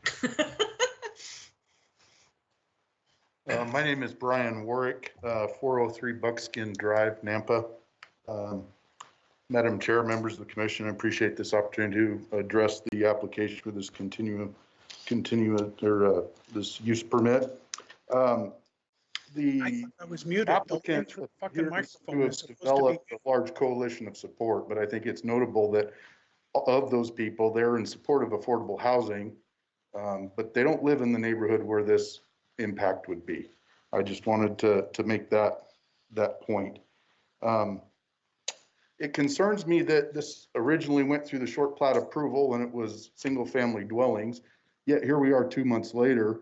My name is Brian Warwick, 403 Buckskin Drive, Nampa. Madam Chair, members of the commission, I appreciate this opportunity to address the application for this this use permit. I was muted. Applicant The fucking microphone to have is supposed to developed a large coalition of support, but I think it's notable that of those people, they're in support of affordable housing, but they don't live in the neighborhood where this impact would be. I just wanted to make that point. It concerns me that this originally went through the short plat approval and it was single family dwellings. Yet here we are 2 months later.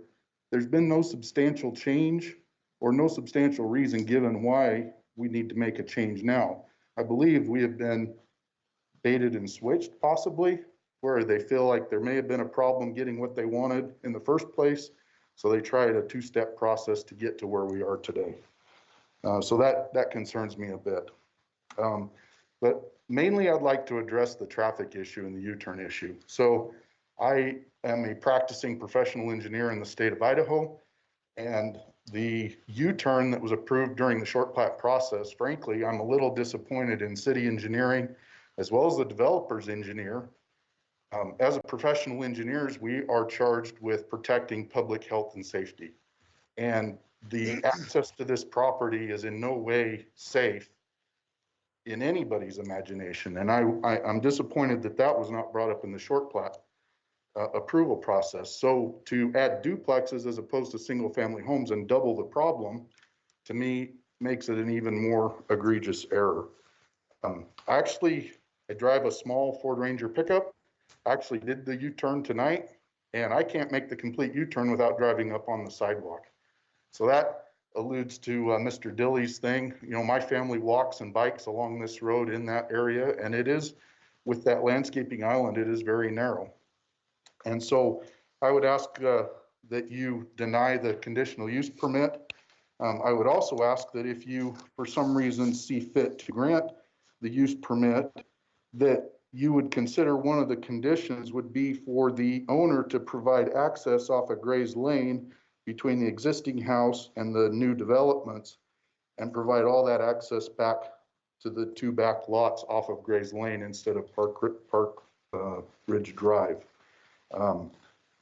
There's been no substantial change or no substantial reason given why we need to make a change now. I believe we have been baited and switched possibly, where they feel like there may have been a problem getting what they wanted in the first place. So they tried a two-step process to get to where we are today. So that concerns me a bit. But mainly I'd like to address the traffic issue and the U-turn issue. So I am a practicing professional engineer in the state of Idaho, and the U-turn that was approved during the short plat process, frankly, I'm a little disappointed in city engineering as well as the developer's engineer. As a professional engineers, we are charged with protecting public health and safety. And the access to this property is in no way safe in anybody's imagination. And I'm disappointed that that was not brought up in the short plat. approval process. So to add duplexes as opposed to single family homes and double the problem, to me, makes it an even more egregious error. I drive a small Ford Ranger pickup. I actually did the U-turn tonight, and I can't make the complete U-turn without driving up on the sidewalk. So that alludes to Mr. Dilly's thing. You know, my family walks and bikes along this road in that area, and it is, with that landscaping island, it is very narrow. And so I would ask that you deny the conditional use permit. I would also ask that if you, for some reason, see fit to grant the use permit, that you would consider one of the conditions would be for the owner to provide access off of Gray's Lane between the existing house and the new developments, and provide all that access back to the two back lots off of Gray's Lane instead of Park Ridge Drive.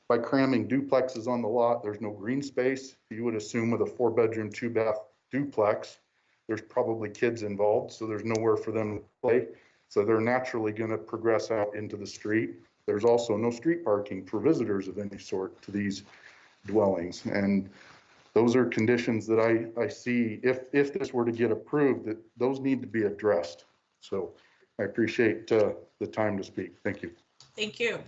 By cramming duplexes on the lot, there's no green space. You would assume with a 4-bedroom, 2-bath duplex, there's probably kids involved, so there's nowhere for them to play. So they're naturally going to progress out into the street. There's also no street parking for visitors of any sort to these dwellings. And those are conditions that I see, if this were to get approved, that those need to be addressed. So I appreciate the time to speak. Thank you. Thank you.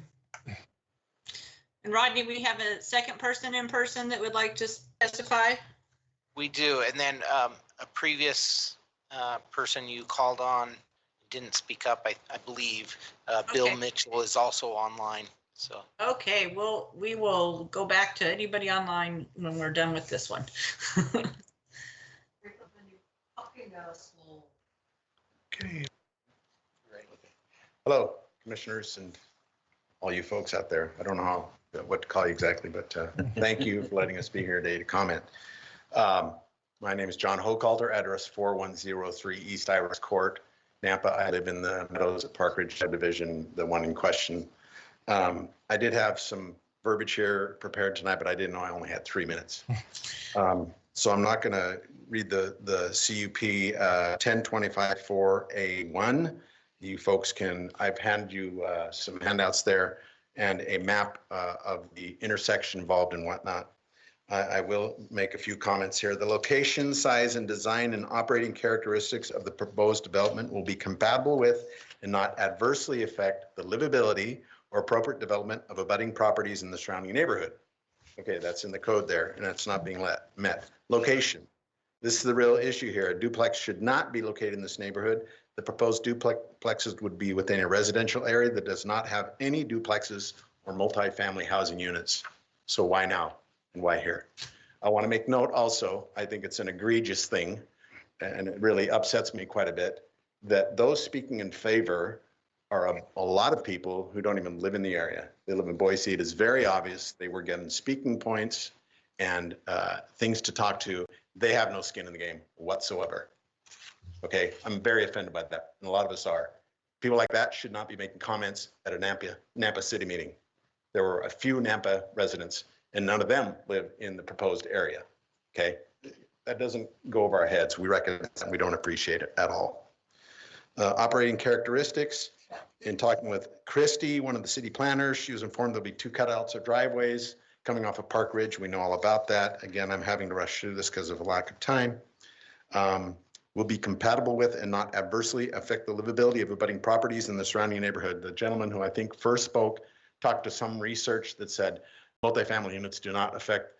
And Rodney, we have a second person in person that would like to testify. We do. And then a previous person you called on didn't speak up, I believe. Bill Okay. Mitchell is also online. So Okay, well, we will go back to anybody online when we're done with this one. Okay. Hello, commissioners and all you folks out there. I don't know what to call you exactly, but thank you for letting us be here today to comment. My name is John Hochhalter, address 4103 East Iris Court, Nampa. I live in the Meadows at Park Ridge Subdivision, the one in question. I did have some verbiage here prepared tonight, but I didn't know I only had 3 minutes. So I'm not going to read the CUP 1025-4A1. You folks can, I've handed you some handouts there and a map of the intersection involved and whatnot. I will make a few comments here. The location, size, and design and operating characteristics of the proposed development will be compatible with and not adversely affect the livability or appropriate development of abutting properties in the surrounding neighborhood. Okay, that's in the code there, and that's not being met. Location. This is the real issue here. A duplex should not be located in this neighborhood. The proposed duplexes would be within a residential area that does not have any duplexes or multifamily housing units. So why now and why here? I want to make note also, I think it's an egregious thing, and it really upsets me quite a bit, that those speaking in favor are a lot of people who don't even live in the area. They live in Boise. It is very obvious they were given speaking points and things to talk to. They have no skin in the game whatsoever. Okay, I'm very offended by that, and a lot of us are. People like that should not be making comments at a Nampa City meeting. There were a few Nampa residents, and none of them live in the proposed area. Okay, that doesn't go over our heads. We recognize that, and we don't appreciate it at all. Operating characteristics. In talking with Christy, one of the city planners, she was informed there'll be 2 cutouts of driveways coming off of Park Ridge. We know all about that. Again, I'm having to rush through this because of a lack of time. Will be compatible with and not adversely affect the livability of abutting properties in the surrounding neighborhood. The gentleman who I think first spoke talked to some research that said multifamily units do not affect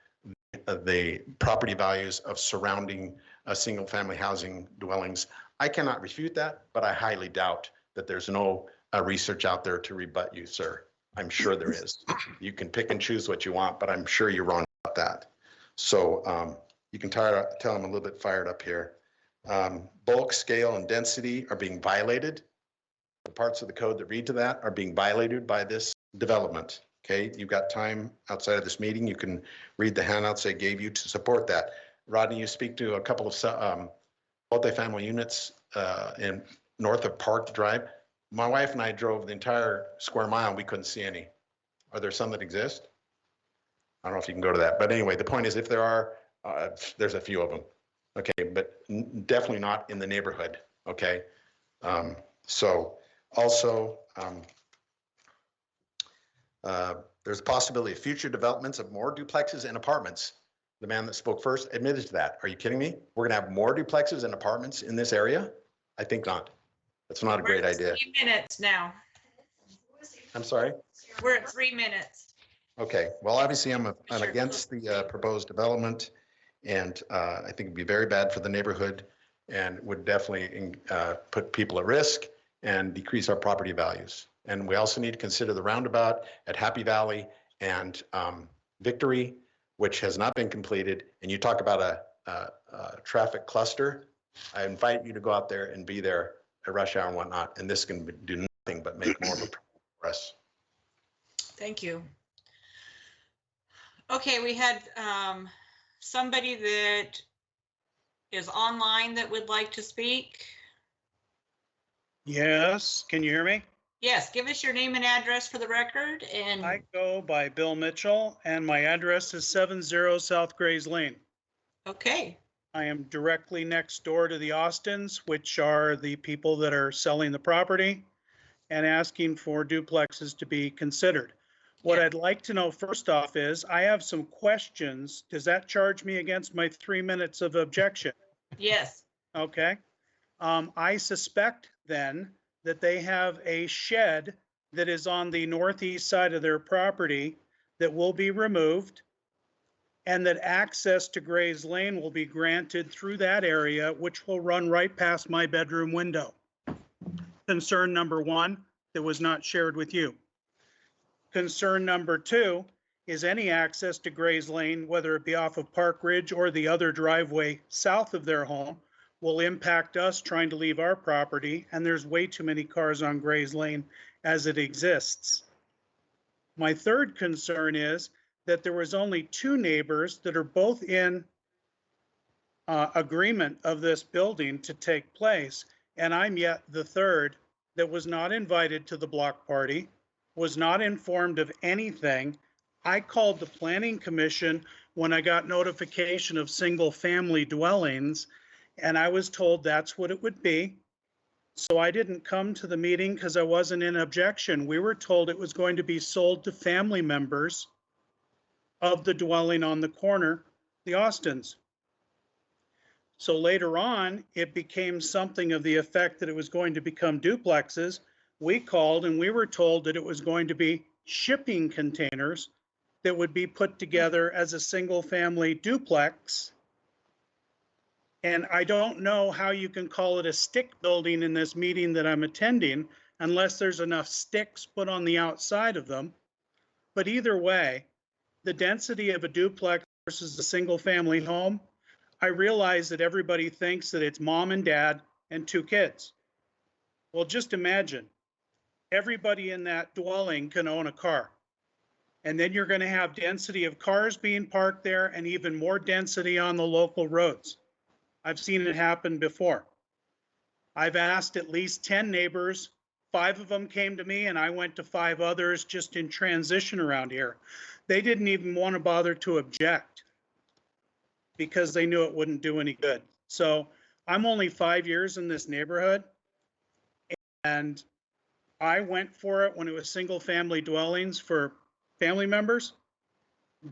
the property values of surrounding single family housing dwellings. I cannot refute that, but I highly doubt that there's no research out there to rebut you, sir. I'm sure there is. You can pick and choose what you want, but I'm sure you're wrong about that. So you can tell I'm a little bit fired up here. Bulk, scale, and density are being violated. The parts of the code that read to that are being violated by this development. Okay, you've got time outside of this meeting. You can read the handouts they gave you to support that. Rodney, you speak to a couple of multifamily units in north of Park Drive. My wife and I drove the entire square mile. We couldn't see any. Are there some that exist? I don't know if you can go to that. But anyway, the point is, if there are, there's a few of them. Okay, but definitely not in the neighborhood. Okay. So also, There's a possibility of future developments of more duplexes and apartments. The man that spoke first admitted to that. Are you kidding me? We're gonna have more duplexes and apartments in this area? I think not. That's not a great We're at idea. 3 minutes now. I'm sorry? We're at 3 minutes. Okay, well, obviously I'm against the proposed development, and I think it'd be very bad for the neighborhood and would definitely put people at risk and decrease our property values. And we also need to consider the roundabout at Happy Valley and Victory, which has not been completed. And you talk about a traffic cluster. I invite you to go out there and be there at rush hour and whatnot, and this can do nothing but make more of a problem for us. Thank you. Okay, we had somebody that is online that would like to speak. Yes, can you hear me? Yes, give us your name and address for the record. And I go by Bill Mitchell and my address is 70 South Grays Lane. Okay. I am directly next door to the Austins, which are the people that are selling the property and asking for duplexes to be considered. What I'd like to know first off is, I have some questions. Does that charge me against my 3 minutes of objection? Yes. Okay. I suspect then that they have a shed that is on the northeast side of their property that will be removed, and that access to Grays Lane will be granted through that area, which will run right past my bedroom window. Concern number one that was not shared with you. Concern number two is any access to Grays Lane, whether it be off of Park Ridge or the other driveway south of their home, will impact us trying to leave our property, and there's way too many cars on Grays Lane as it exists. My third concern is that there was only 2 neighbors that are both in agreement of this building to take place, and I'm yet the third that was not invited to the block party, was not informed of anything. I called the Planning Commission when I got notification of single-family dwellings, and I was told that's what it would be. So I didn't come to the meeting because I wasn't in objection. We were told it was going to be sold to family members of the dwelling on the corner, the Austins. So later on, it became something of the effect that it was going to become duplexes. We called and we were told that it was going to be shipping containers that would be put together as a single family duplex. And I don't know how you can call it a stick building in this meeting that I'm attending unless there's enough sticks put on the outside of them. But either way, the density of a duplex versus a single family home, I realize that everybody thinks that it's mom and dad and 2 kids. Well, just imagine, everybody in that dwelling can own a car. And then you're going to have density of cars being parked there and even more density on the local roads. I've seen it happen before. I've asked at least 10 neighbors, 5 of them came to me and I went to 5 others just in transition around here. They didn't even want to bother to object because they knew it wouldn't do any good. So I'm only 5 years in this neighborhood, and I went for it when it was single family dwellings for family members.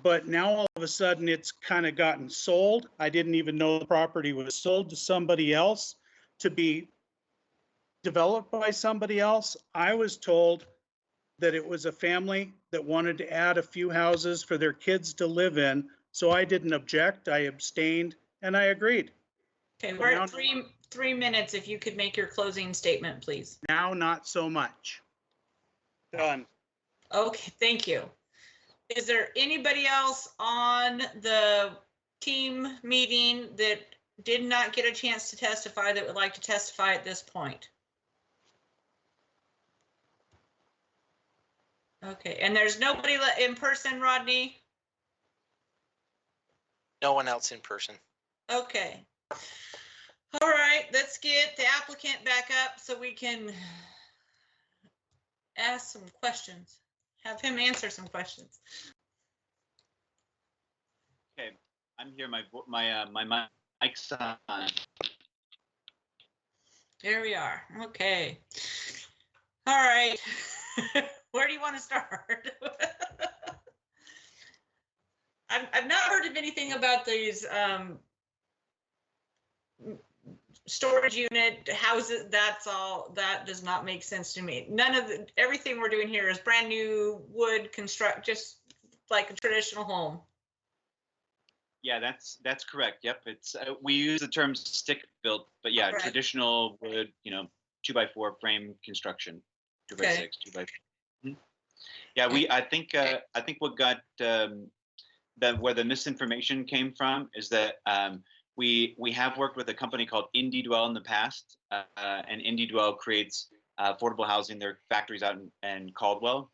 But now all of a sudden it's kind of gotten sold. I didn't even know the property was sold to somebody else to be developed by somebody else. I was told that it was a family that wanted to add a few houses for their kids to live in. So I didn't object, I abstained, and I agreed. Okay, we're at 3 minutes. If you could make your closing statement, please. Now, not so much. Done. Okay, thank you. Is there anybody else on the team meeting that did not get a chance to testify that would like to testify at this point? Okay, and there's nobody in person, Rodney? No one else in person. Okay. All right, let's get the applicant back up so we can ask some questions. Have him answer some questions. Okay, I'm here. My mic's on. Here we are. Okay. All right. Where do you want to start? I've not heard of anything about these storage unit houses. That's all. That does not make sense to me. None of everything we're doing here is brand new wood construct, just like a traditional home. Yeah, that's correct. Yep, it's we use the term stick built, but yeah, Right. traditional wood, 2x4 frame construction, 2x6, Okay. 2x. Mhm. Yeah, I think what got that where the misinformation came from is that we have worked with a company called IndieDwell in the past, and IndieDwell creates affordable housing. Their factories out in Caldwell,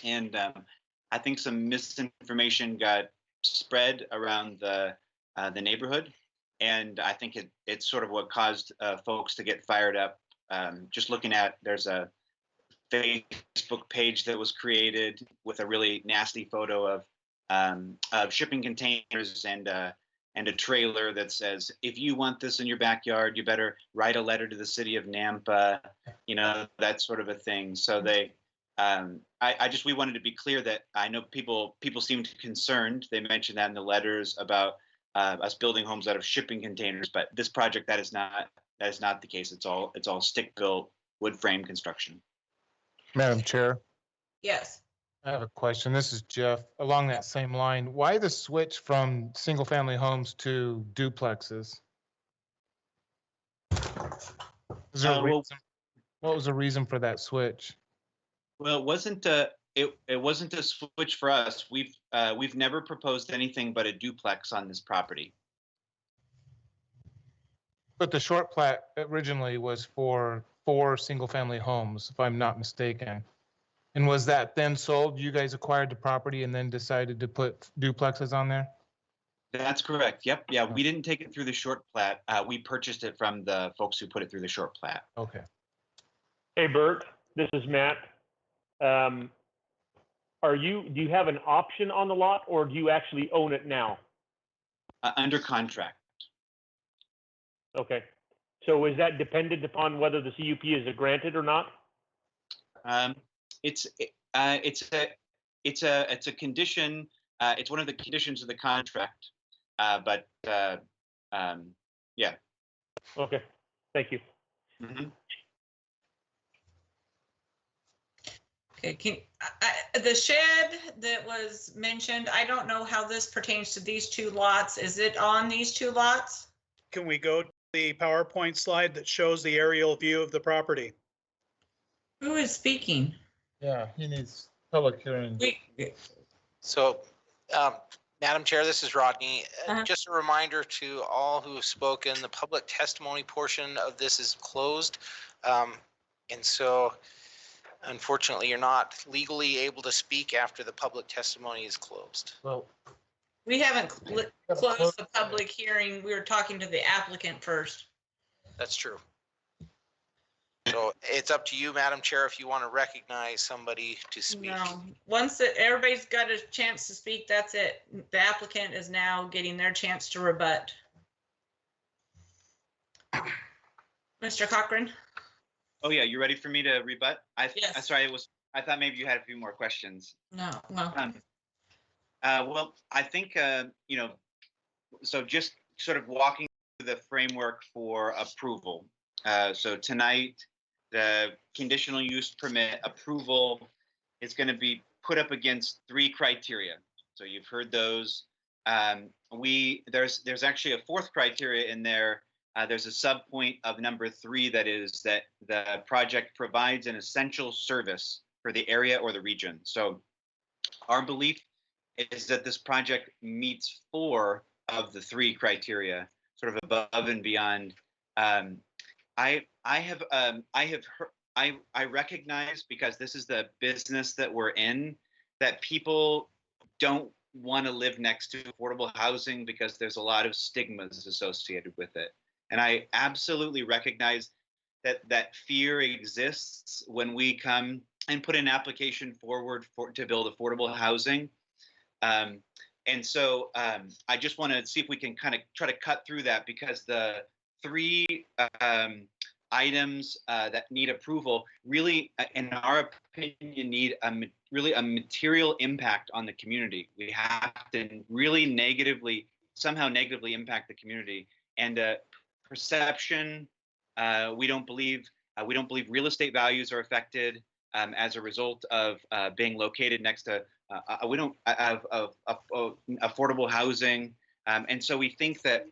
and I think some misinformation got spread around the neighborhood, and I think it's sort of what caused folks to get fired up. Just looking at, there's a Facebook page that was created with a really nasty photo of shipping containers and a trailer that says, if you want this in your backyard, you better write a letter to the city of Nampa, that sort of a thing. So they, we wanted to be clear that I know people seemed concerned. They mentioned that in the letters about us building homes out of shipping containers, but this project, that is not the case. It's all stick built wood frame construction. Madam Chair, Yes. I have a question. This is Jeff. Along that same line, why the switch from single-family homes to duplexes? Is there a reason? What was the reason for that switch? Well, it wasn't a switch for us. We've never proposed anything but a duplex on this property. But the short plat originally was for 4 single-family homes, if I'm not mistaken. And was that then sold? You guys acquired the property and then decided to put duplexes on there? That's correct. Yep. Yeah, we didn't take it through the short plat. We purchased it from the folks who put it through the short plat. Okay. Hey, Bert, this is Matt. Do you have an option on the lot, or do you actually own it now? Under contract. Okay. So is that dependent upon whether the CUP is granted or not? It's a condition. It's one of the conditions of the contract. Yeah. Okay. Thank you. Mm-hmm. Okay, the shed that was mentioned, I don't know how this pertains to these 2 lots. Is it on these 2 lots? Can we go to the PowerPoint slide that shows the aerial view of the property? Who is speaking? Yeah, he needs public hearing. So, Madam Chair, this is Rodney. Just a reminder to all who have spoken, the public testimony portion of this is closed. And so, unfortunately, you're not legally able to speak after the public testimony is closed. Well, We haven't closed the public hearing. We were talking to the applicant first. That's true. So it's up to you, Madam Chair, if you want to recognize somebody to speak. No, once everybody's got a chance to speak, that's it. The applicant is now getting their chance to rebut. Mr. Cochran? Oh yeah, you ready for me to rebut? Yes. Sorry, I thought maybe you had a few more questions. No. Well, I think so just sort of walking through the framework for approval. So tonight, the conditional use permit approval is going to be put up against 3 criteria. So you've heard those. There's actually a 4th criteria in there. There's a subpoint of number 3 that is that the project provides an essential service for the area or the region. So our belief is that this project meets 4 of the 3 criteria, sort of above and beyond. I recognize, because this is the business that we're in, that people don't want to live next to affordable housing because there's a lot of stigmas associated with it. And I absolutely recognize that fear exists when we come and put an application forward to build affordable housing. And so I just want to see if we can kind of try to cut through that, because the 3 items that need approval really, in our opinion, need really a material impact on the community. We have to really somehow negatively impact the community. And perception, we don't believe real estate values are affected as a result of being located next to we don't have affordable housing, and so we think that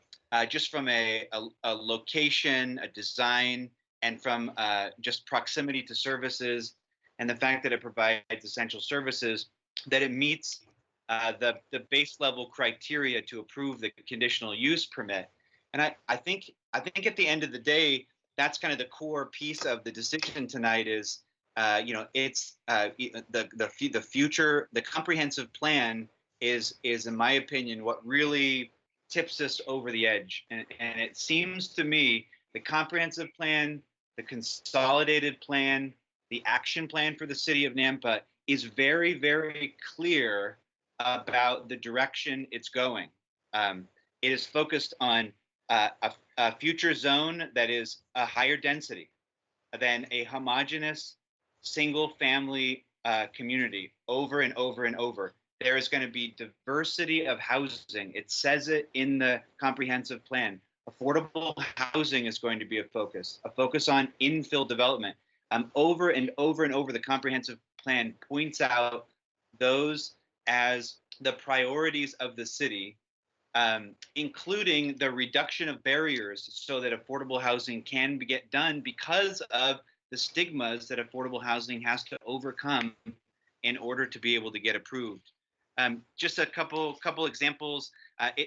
just from a location, a design, and from just proximity to services, and the fact that it provides essential services, that it meets the base level criteria to approve the conditional use permit. And I think at the end of the day, that's kind of the core piece of the decision tonight is, it's the future, the comprehensive plan is in my opinion, what really tips us over the edge. And it seems to me the comprehensive plan, the consolidated plan, the action plan for the city of Nampa is very, very clear about the direction it's going. It is focused on a future zone that is a higher density than a homogeneous single family community over and over and over. There is going to be diversity of housing. It says it in the comprehensive plan. Affordable housing is going to be a focus on infill development. Over and over and over, the comprehensive plan points out those as the priorities of the city, including the reduction of barriers so that affordable housing can get done because of the stigmas that affordable housing has to overcome in order to be able to get approved. Just a couple examples.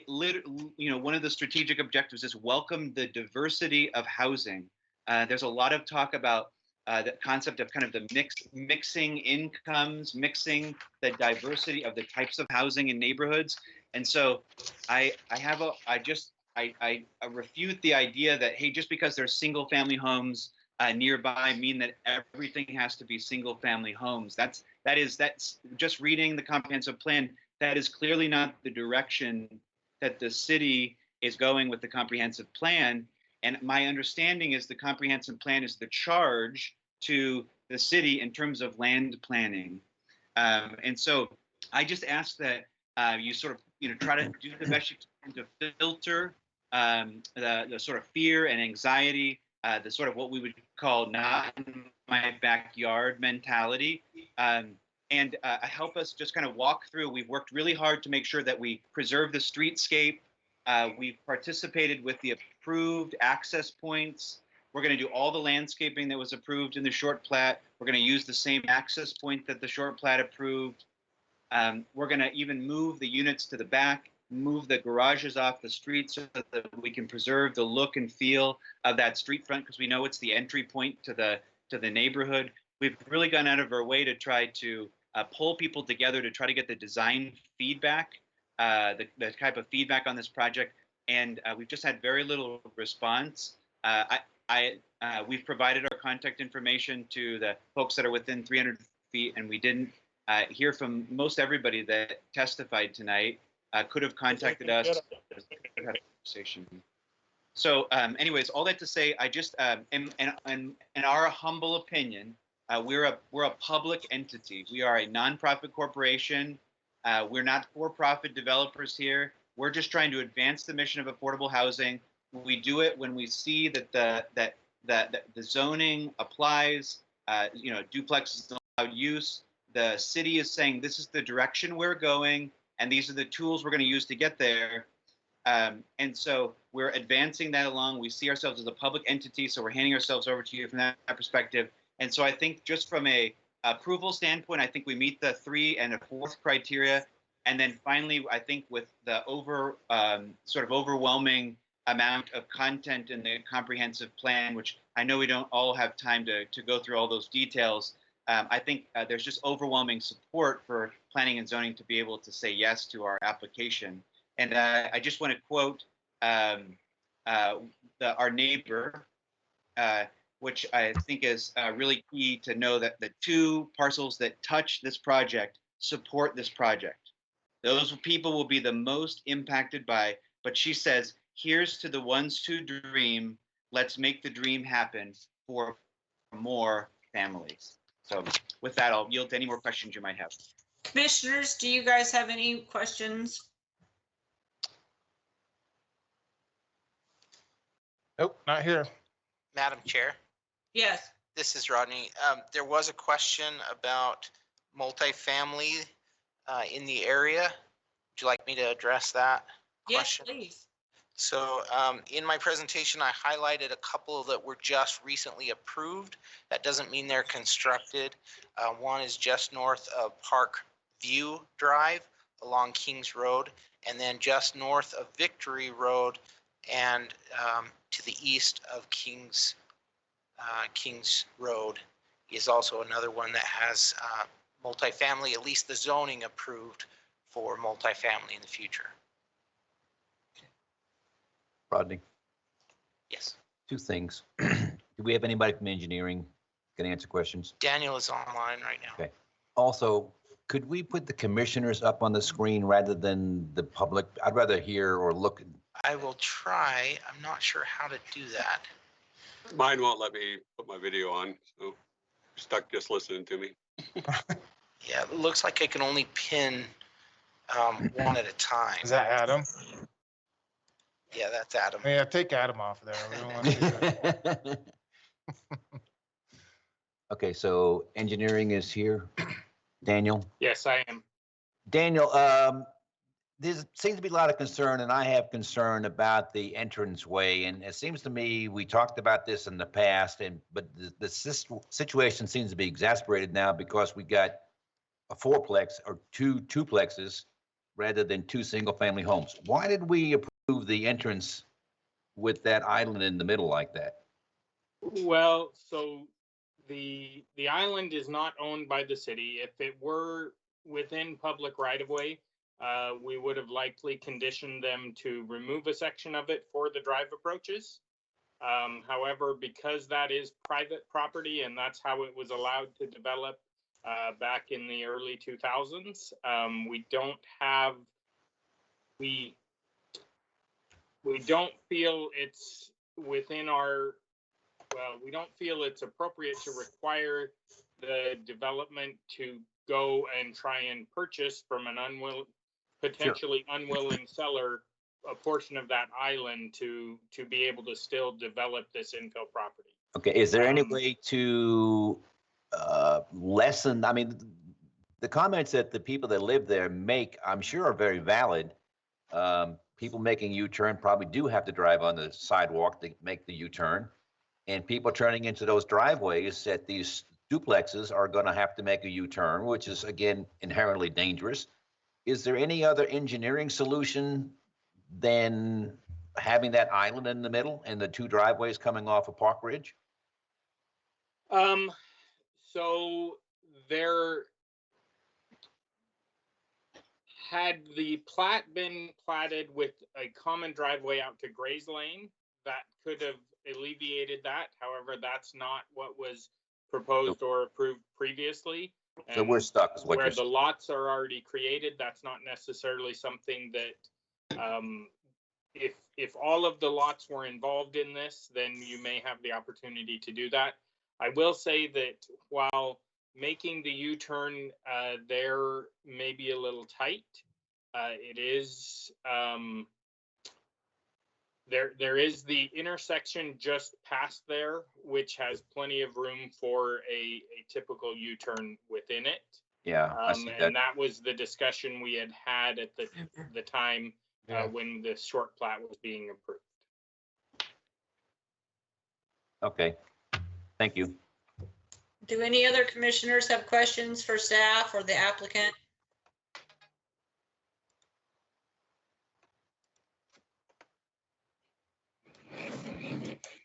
One of the strategic objectives is welcome the diversity of housing. There's a lot of talk about the concept of kind of the mixing incomes, mixing the diversity of the types of housing in neighborhoods. And so I refute the idea that, hey, just because there's single family homes nearby mean that everything has to be single family homes. That's just reading the comprehensive plan. That is clearly not the direction that the city is going with the comprehensive plan. And my understanding is the comprehensive plan is the charge to the city in terms of land planning. And so I just ask that you sort of, try to do the best you can to filter the sort of fear and anxiety, the sort of what we would call not in my backyard mentality, and help us just kind of walk through. We've worked really hard to make sure that we preserve the streetscape. We've participated with the approved access points. We're going to do all the landscaping that was approved in the short plat. We're going to use the same access point that the short plat approved. We're going to even move the units to the back, move the garages off the street so that we can preserve the look and feel of that street front, because we know it's the entry point to the neighborhood. We've really gone out of our way to try to pull people together to try to get the design feedback, the type of feedback on this project, and we've just had very little response. We've provided our contact information to the folks that are within 300 feet, and we didn't hear from most everybody that testified tonight. Could have contacted us. So anyways, all that to say, I just, in our humble opinion, we're a public entity. We are a nonprofit corporation. We're not for-profit developers here. We're just trying to advance the mission of affordable housing. We do it when we see that the zoning applies. Duplex is allowed use. The city is saying this is the direction we're going, and these are the tools we're going to use to get there. And so we're advancing that along. We see ourselves as a public entity, so we're handing ourselves over to you from that perspective. And so I think just from a approval standpoint, I think we meet the 3 and a 4th criteria. And then finally, I think with the sort of overwhelming amount of content in the comprehensive plan, which I know we don't all have time to go through all those details, I think there's just overwhelming support for planning and zoning to be able to say yes to our application. And I just want to quote our neighbor, which I think is really key to know that the 2 parcels that touch this project support this project. Those people will be the most impacted by, but she says, here's to the ones who dream Let's make the dream happen for more families. So with that, I'll yield to any more questions you might have. Commissioners, do you guys have any questions? Nope, not here. Madam Chair, Yes. this is Rodney. There was a question about multifamily in the area. Would you like me to address that Yes, question? please. So in my presentation, I highlighted a couple that were just recently approved. That doesn't mean they're constructed. One is just north of Park View Drive along Kings Road, and then just north of Victory Road and to the east of Kings Road is also another one that has multifamily, at least the zoning approved for multifamily in the future. Rodney, Yes. two things. Do we have anybody from engineering can answer questions? Daniel is online right now. Okay. Also, could we put the commissioners up on the screen rather than the public? I'd rather hear or look. I will try. I'm not sure how to do that. Mine won't let me put my video on, so you're stuck just listening to me. Yeah, it looks like I can only pin one at a time. Is that Adam? Yeah, that's Adam. Yeah, take Adam off there. We don't want to see that. Okay, so engineering is here. Daniel? Yes, I am. Daniel, there seems to be a lot of concern, and I have concern about the entranceway. And it seems to me we talked about this in the past, but the situation seems to be exasperated now because we got a fourplex or two duplexes rather than two single-family homes. Why did we approve the entrance with that island in the middle like that? Well, so the island is not owned by the city. If it were within public right-of-way, we would have likely conditioned them to remove a section of it for the drive approaches. However, because that is private property and that's how it was allowed to develop back in the early 2000s, we don't feel it's within our, we don't feel it's appropriate to require the development to go and try and purchase from an potentially unwilling seller a portion of that island to be able to still develop this infill property. Okay, is there any way to lessen, I mean, the comments that the people that live there make, I'm sure are very valid. People making U-turn probably do have to drive on the sidewalk to make the U-turn. And people turning into those driveways at these duplexes are going to have to make a U-turn, which is, again, inherently dangerous. Is there any other engineering solution than having that island in the middle and the two driveways coming off of Park Ridge? So there, had the plat been platted with a common driveway out to Gray's Lane, that could have alleviated that. However, that's not what was proposed or approved previously. So we're stuck is what where you're the saying. lots are already created, that's not necessarily something that, if all of the lots were involved in this, then you may have the opportunity to do that. I will say that while making the U-turn there may be a little tight, it is, there is the intersection just past there, which has plenty of room for a typical U-turn within it. Yeah, I see that. And that was the discussion we had at the time when the short plat was being approved. Okay, thank you. Do any other commissioners have questions for staff or the applicant?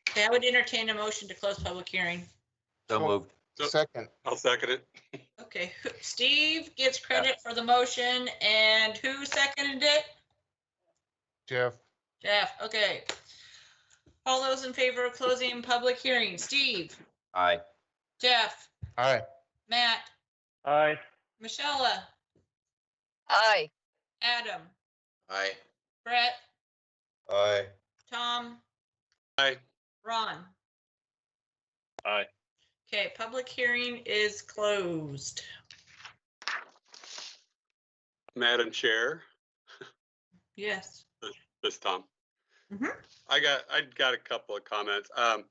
Okay, I would entertain a motion to close public hearing. So moved. Second. I'll second it. Okay, Steve gets credit for the motion, and who seconded it? Jeff. Jeff, okay. All those in favor of closing public hearing, Steve, Aye. Jeff, Aye. Matt, Aye. Michelle, Aye. Adam, Aye. Brett, Aye. Tom, Aye. Ron? Aye. Okay, public hearing is closed. Madam Chair, Yes. this Tom. Mhm. I got a couple of comments. I'm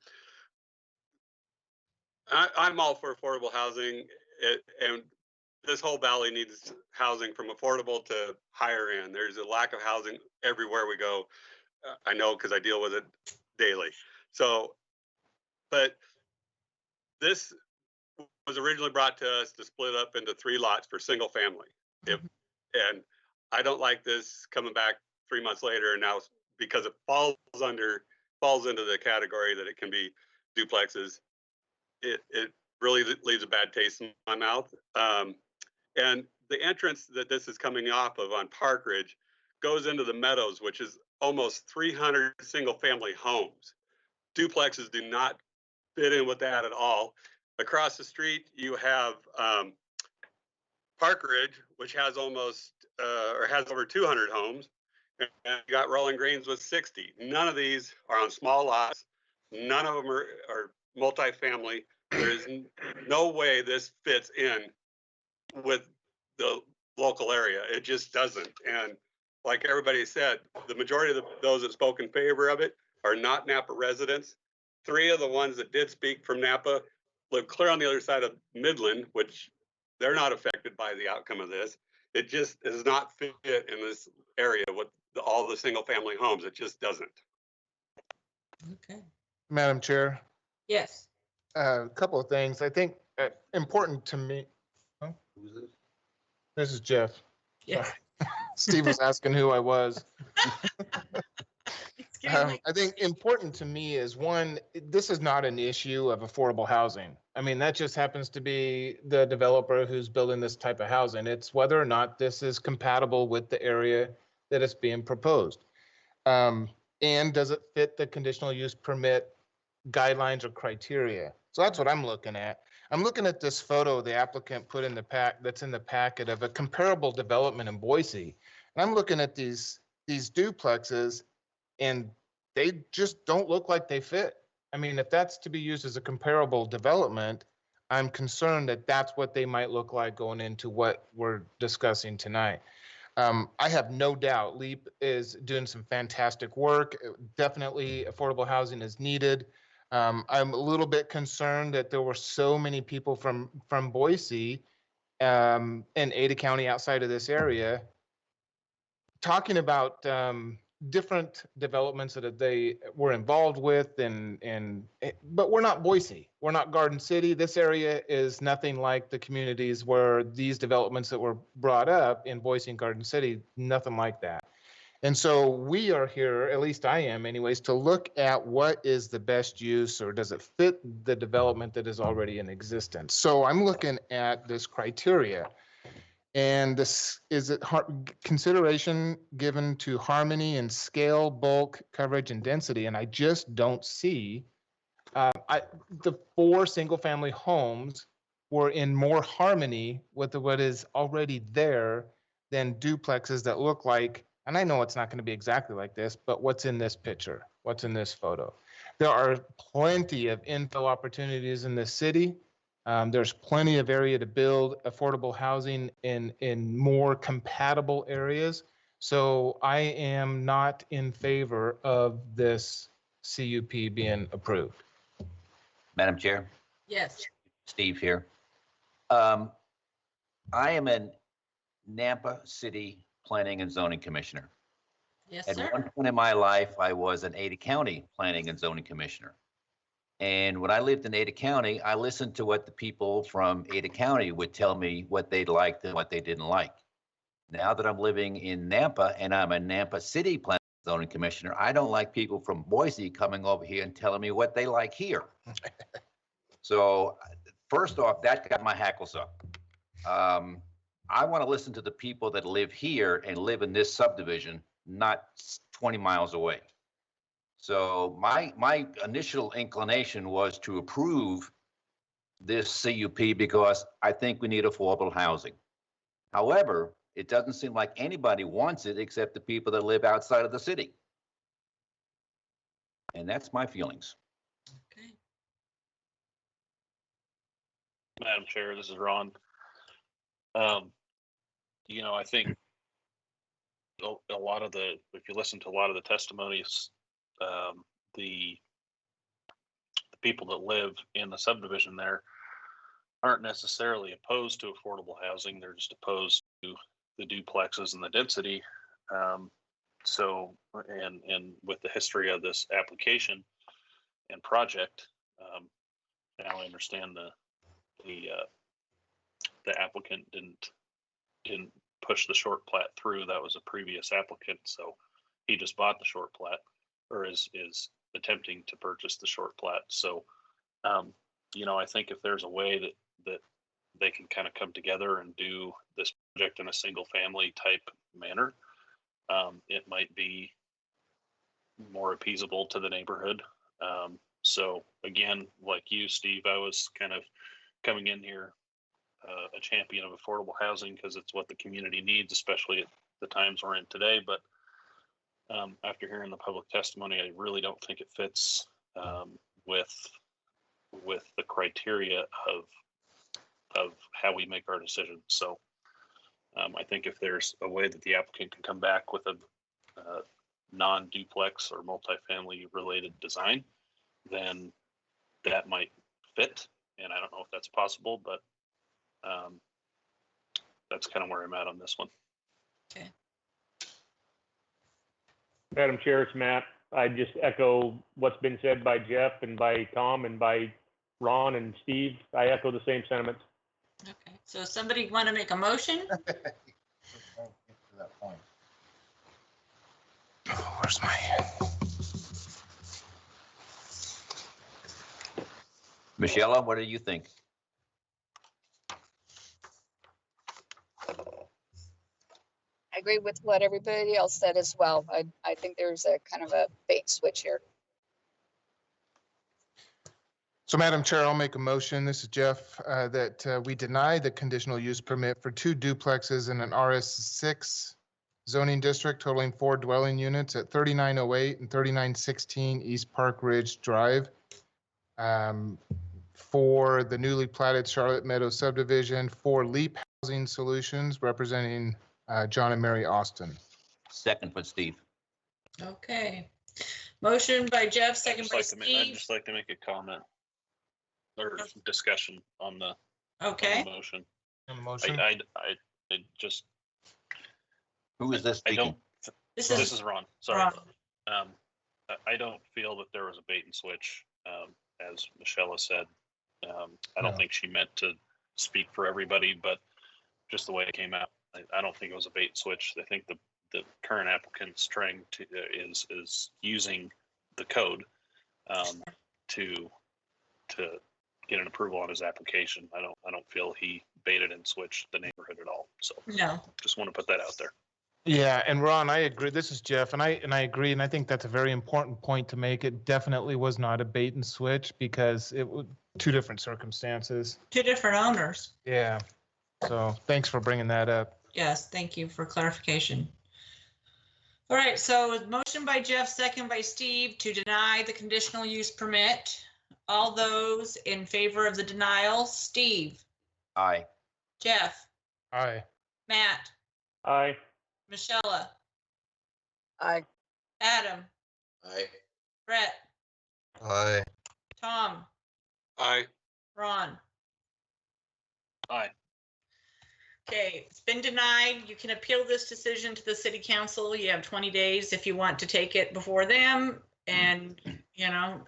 all for affordable housing, and this whole valley needs housing from affordable to higher end. There's a lack of housing everywhere we go. I know because I deal with it daily. So, but this was originally brought to us to split up into 3 lots for single family. And I don't like this coming back 3 months later, and now because it falls into the category that it can be duplexes. It really leaves a bad taste in my mouth. And the entrance that this is coming off of on Park Ridge goes into the Meadows, which is almost 300 single family homes. Duplexes do not fit in with that at all. Across the street, you have Park Ridge, which has has over 200 homes, and you got Rolling Greens with 60. None of these are on small lots. None of them are multifamily. There is no way this fits in with the local area. It just doesn't. And like everybody said, the majority of those that spoke in favor of it are not Napa residents. 3 of the ones that did speak from Napa live clear on the other side of Midland, which they're not affected by the outcome of this. It just does not fit in this area with all the single family homes. It just doesn't. Okay. Madam Chair, Yes. a couple of things. I think important to me. Oh, Who's this? this is Jeff. Yes. Steve was asking who I was. Excuse me. I think important to me is one, this is not an issue of affordable housing. I mean, that just happens to be the developer who's building this type of housing. It's whether or not this is compatible with the area that is being proposed. And does it fit the conditional use permit guidelines or criteria? So that's what I'm looking at. I'm looking at this photo the applicant put in the that's in the packet of a comparable development in Boise. And I'm looking at these duplexes, and they just don't look like they fit. I mean, if that's to be used as a comparable development, I'm concerned that that's what they might look like going into what we're discussing tonight. I have no doubt LEAP is doing some fantastic work. Definitely affordable housing is needed. I'm a little bit concerned that there were so many people from Boise in Ada County outside of this area talking about different developments that they were involved with, but we're not Boise. We're not Garden City. This area is nothing like the communities where these developments that were brought up in Boise and Garden City, nothing like that. And so we are here, at least I am anyways, to look at what is the best use, or does it fit the development that is already in existence. So I'm looking at this criteria. And this is it consideration given to harmony and scale, bulk, coverage, and density. And I just don't see the 4 single-family homes were in more harmony with what is already there than duplexes that look like, and I know it's not going to be exactly like this, but what's in this picture, what's in this photo. There are plenty of infill opportunities in this city. There's plenty of area to build affordable housing in more compatible areas. So I am not in favor of this CUP being approved. Madam Chair, Yes. Steve here. I am a Nampa City Planning and Zoning Commissioner. Yes, At sir. one point in my life, I was an Ada County Planning and Zoning Commissioner. And when I lived in Ada County, I listened to what the people from Ada County would tell me what they liked and what they didn't like. Now that I'm living in Nampa and I'm a Nampa City Planning and Zoning Commissioner, I don't like people from Boise coming over here and telling me what they like here. So first off, that got my hackles up. I want to listen to the people that live here and live in this subdivision, not 20 miles away. So my initial inclination was to approve this CUP because I think we need affordable housing. However, it doesn't seem like anybody wants it except the people that live outside of the city. And that's my feelings. Madam Chair, this is Ron. I think a lot of if you listen to a lot of the testimonies, the people that live in the subdivision there aren't necessarily opposed to affordable housing. They're just opposed to the duplexes and the density. And with the history of this application and project, now I understand the applicant didn't push the short plat through. That was a previous applicant, so he just bought the short plat, or is attempting to purchase the short plat. So, I think if there's a way that they can kind of come together and do this project in a single family type manner, it might be more appeasable to the neighborhood. So again, like you, Steve, I was kind of coming in here a champion of affordable housing because it's what the community needs, especially at the times we're in today. But after hearing the public testimony, I really don't think it fits with the criteria of how we make our decisions. So I think if there's a way that the applicant can come back with a non-duplex or multifamily related design, then that might fit. And I don't know if that's possible, but that's kind of where I'm at on this one. Okay. Madam Chair, it's Matt. I just echo what's been said by Jeff and by Tom and by Ron and Steve. I echo the same sentiments. Okay, so somebody want to make a motion? Oh, where's my? Michelle, what do you think? I agree with what everybody else said as well. I think there's a kind of a bait switch here. So Madam Chair, I'll make a motion. This is Jeff, that we deny the conditional use permit for 2 duplexes in an RS6 zoning district totaling 4 dwelling units at 3908 and 3916 East Park Ridge Drive for the newly platted Charlotte Meadows subdivision for Leap Housing Solutions representing John and Mary Austin. Second for Steve. Okay. Motion by Jeff, second by I'd Steve. just like to make a comment or discussion on the Okay. motion. Motion. I just. Who is this I speaking? don't. This is Ron. Sorry. Ron. I don't feel that there was a bait and switch, as Michelle said. I don't think she meant to speak for everybody, but just the way it came out, I don't think it was a bait and switch. I think the current applicant's trying to is using the code to get an approval on his application. I don't feel he baited and switched the neighborhood at all. So no, just want to put that out there. Yeah, and Ron, I agree. This is Jeff, and I agree, and I think that's a very important point to make. It definitely was not a bait and switch because it was 2 different circumstances. 2 different owners. Yeah. So thanks for bringing that up. Yes, thank you for clarification. All right, so motion by Jeff, second by Steve to deny the conditional use permit. All those in favor of the denial, Steve, Aye. Jeff, Aye. Matt, Aye. Michelle, Aye. Adam, Aye. Brett, Aye. Tom, Aye. Ron. Aye. Okay, it's been denied. You can appeal this decision to the city council. You have 20 days if you want to take it before them. And,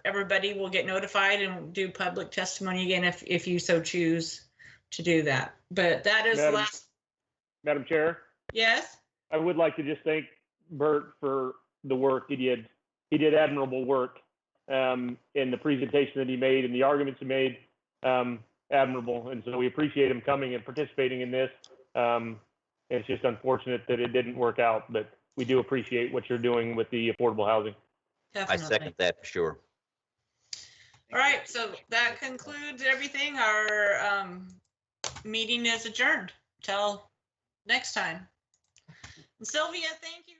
everybody will get notified and do public testimony again if you so choose to do that. But that is the last. Madam Chair, Yes? I would like to just thank Bert for the work he did. He did admirable work in the presentation that he made and the arguments he made. Admirable, and so we appreciate him coming and participating in this. It's just unfortunate that it didn't work out, but we do appreciate what you're doing with the affordable housing. Definitely. I second that for sure. All right, so that concludes everything. Our meeting is adjourned till next time. And Sylvia, thank you.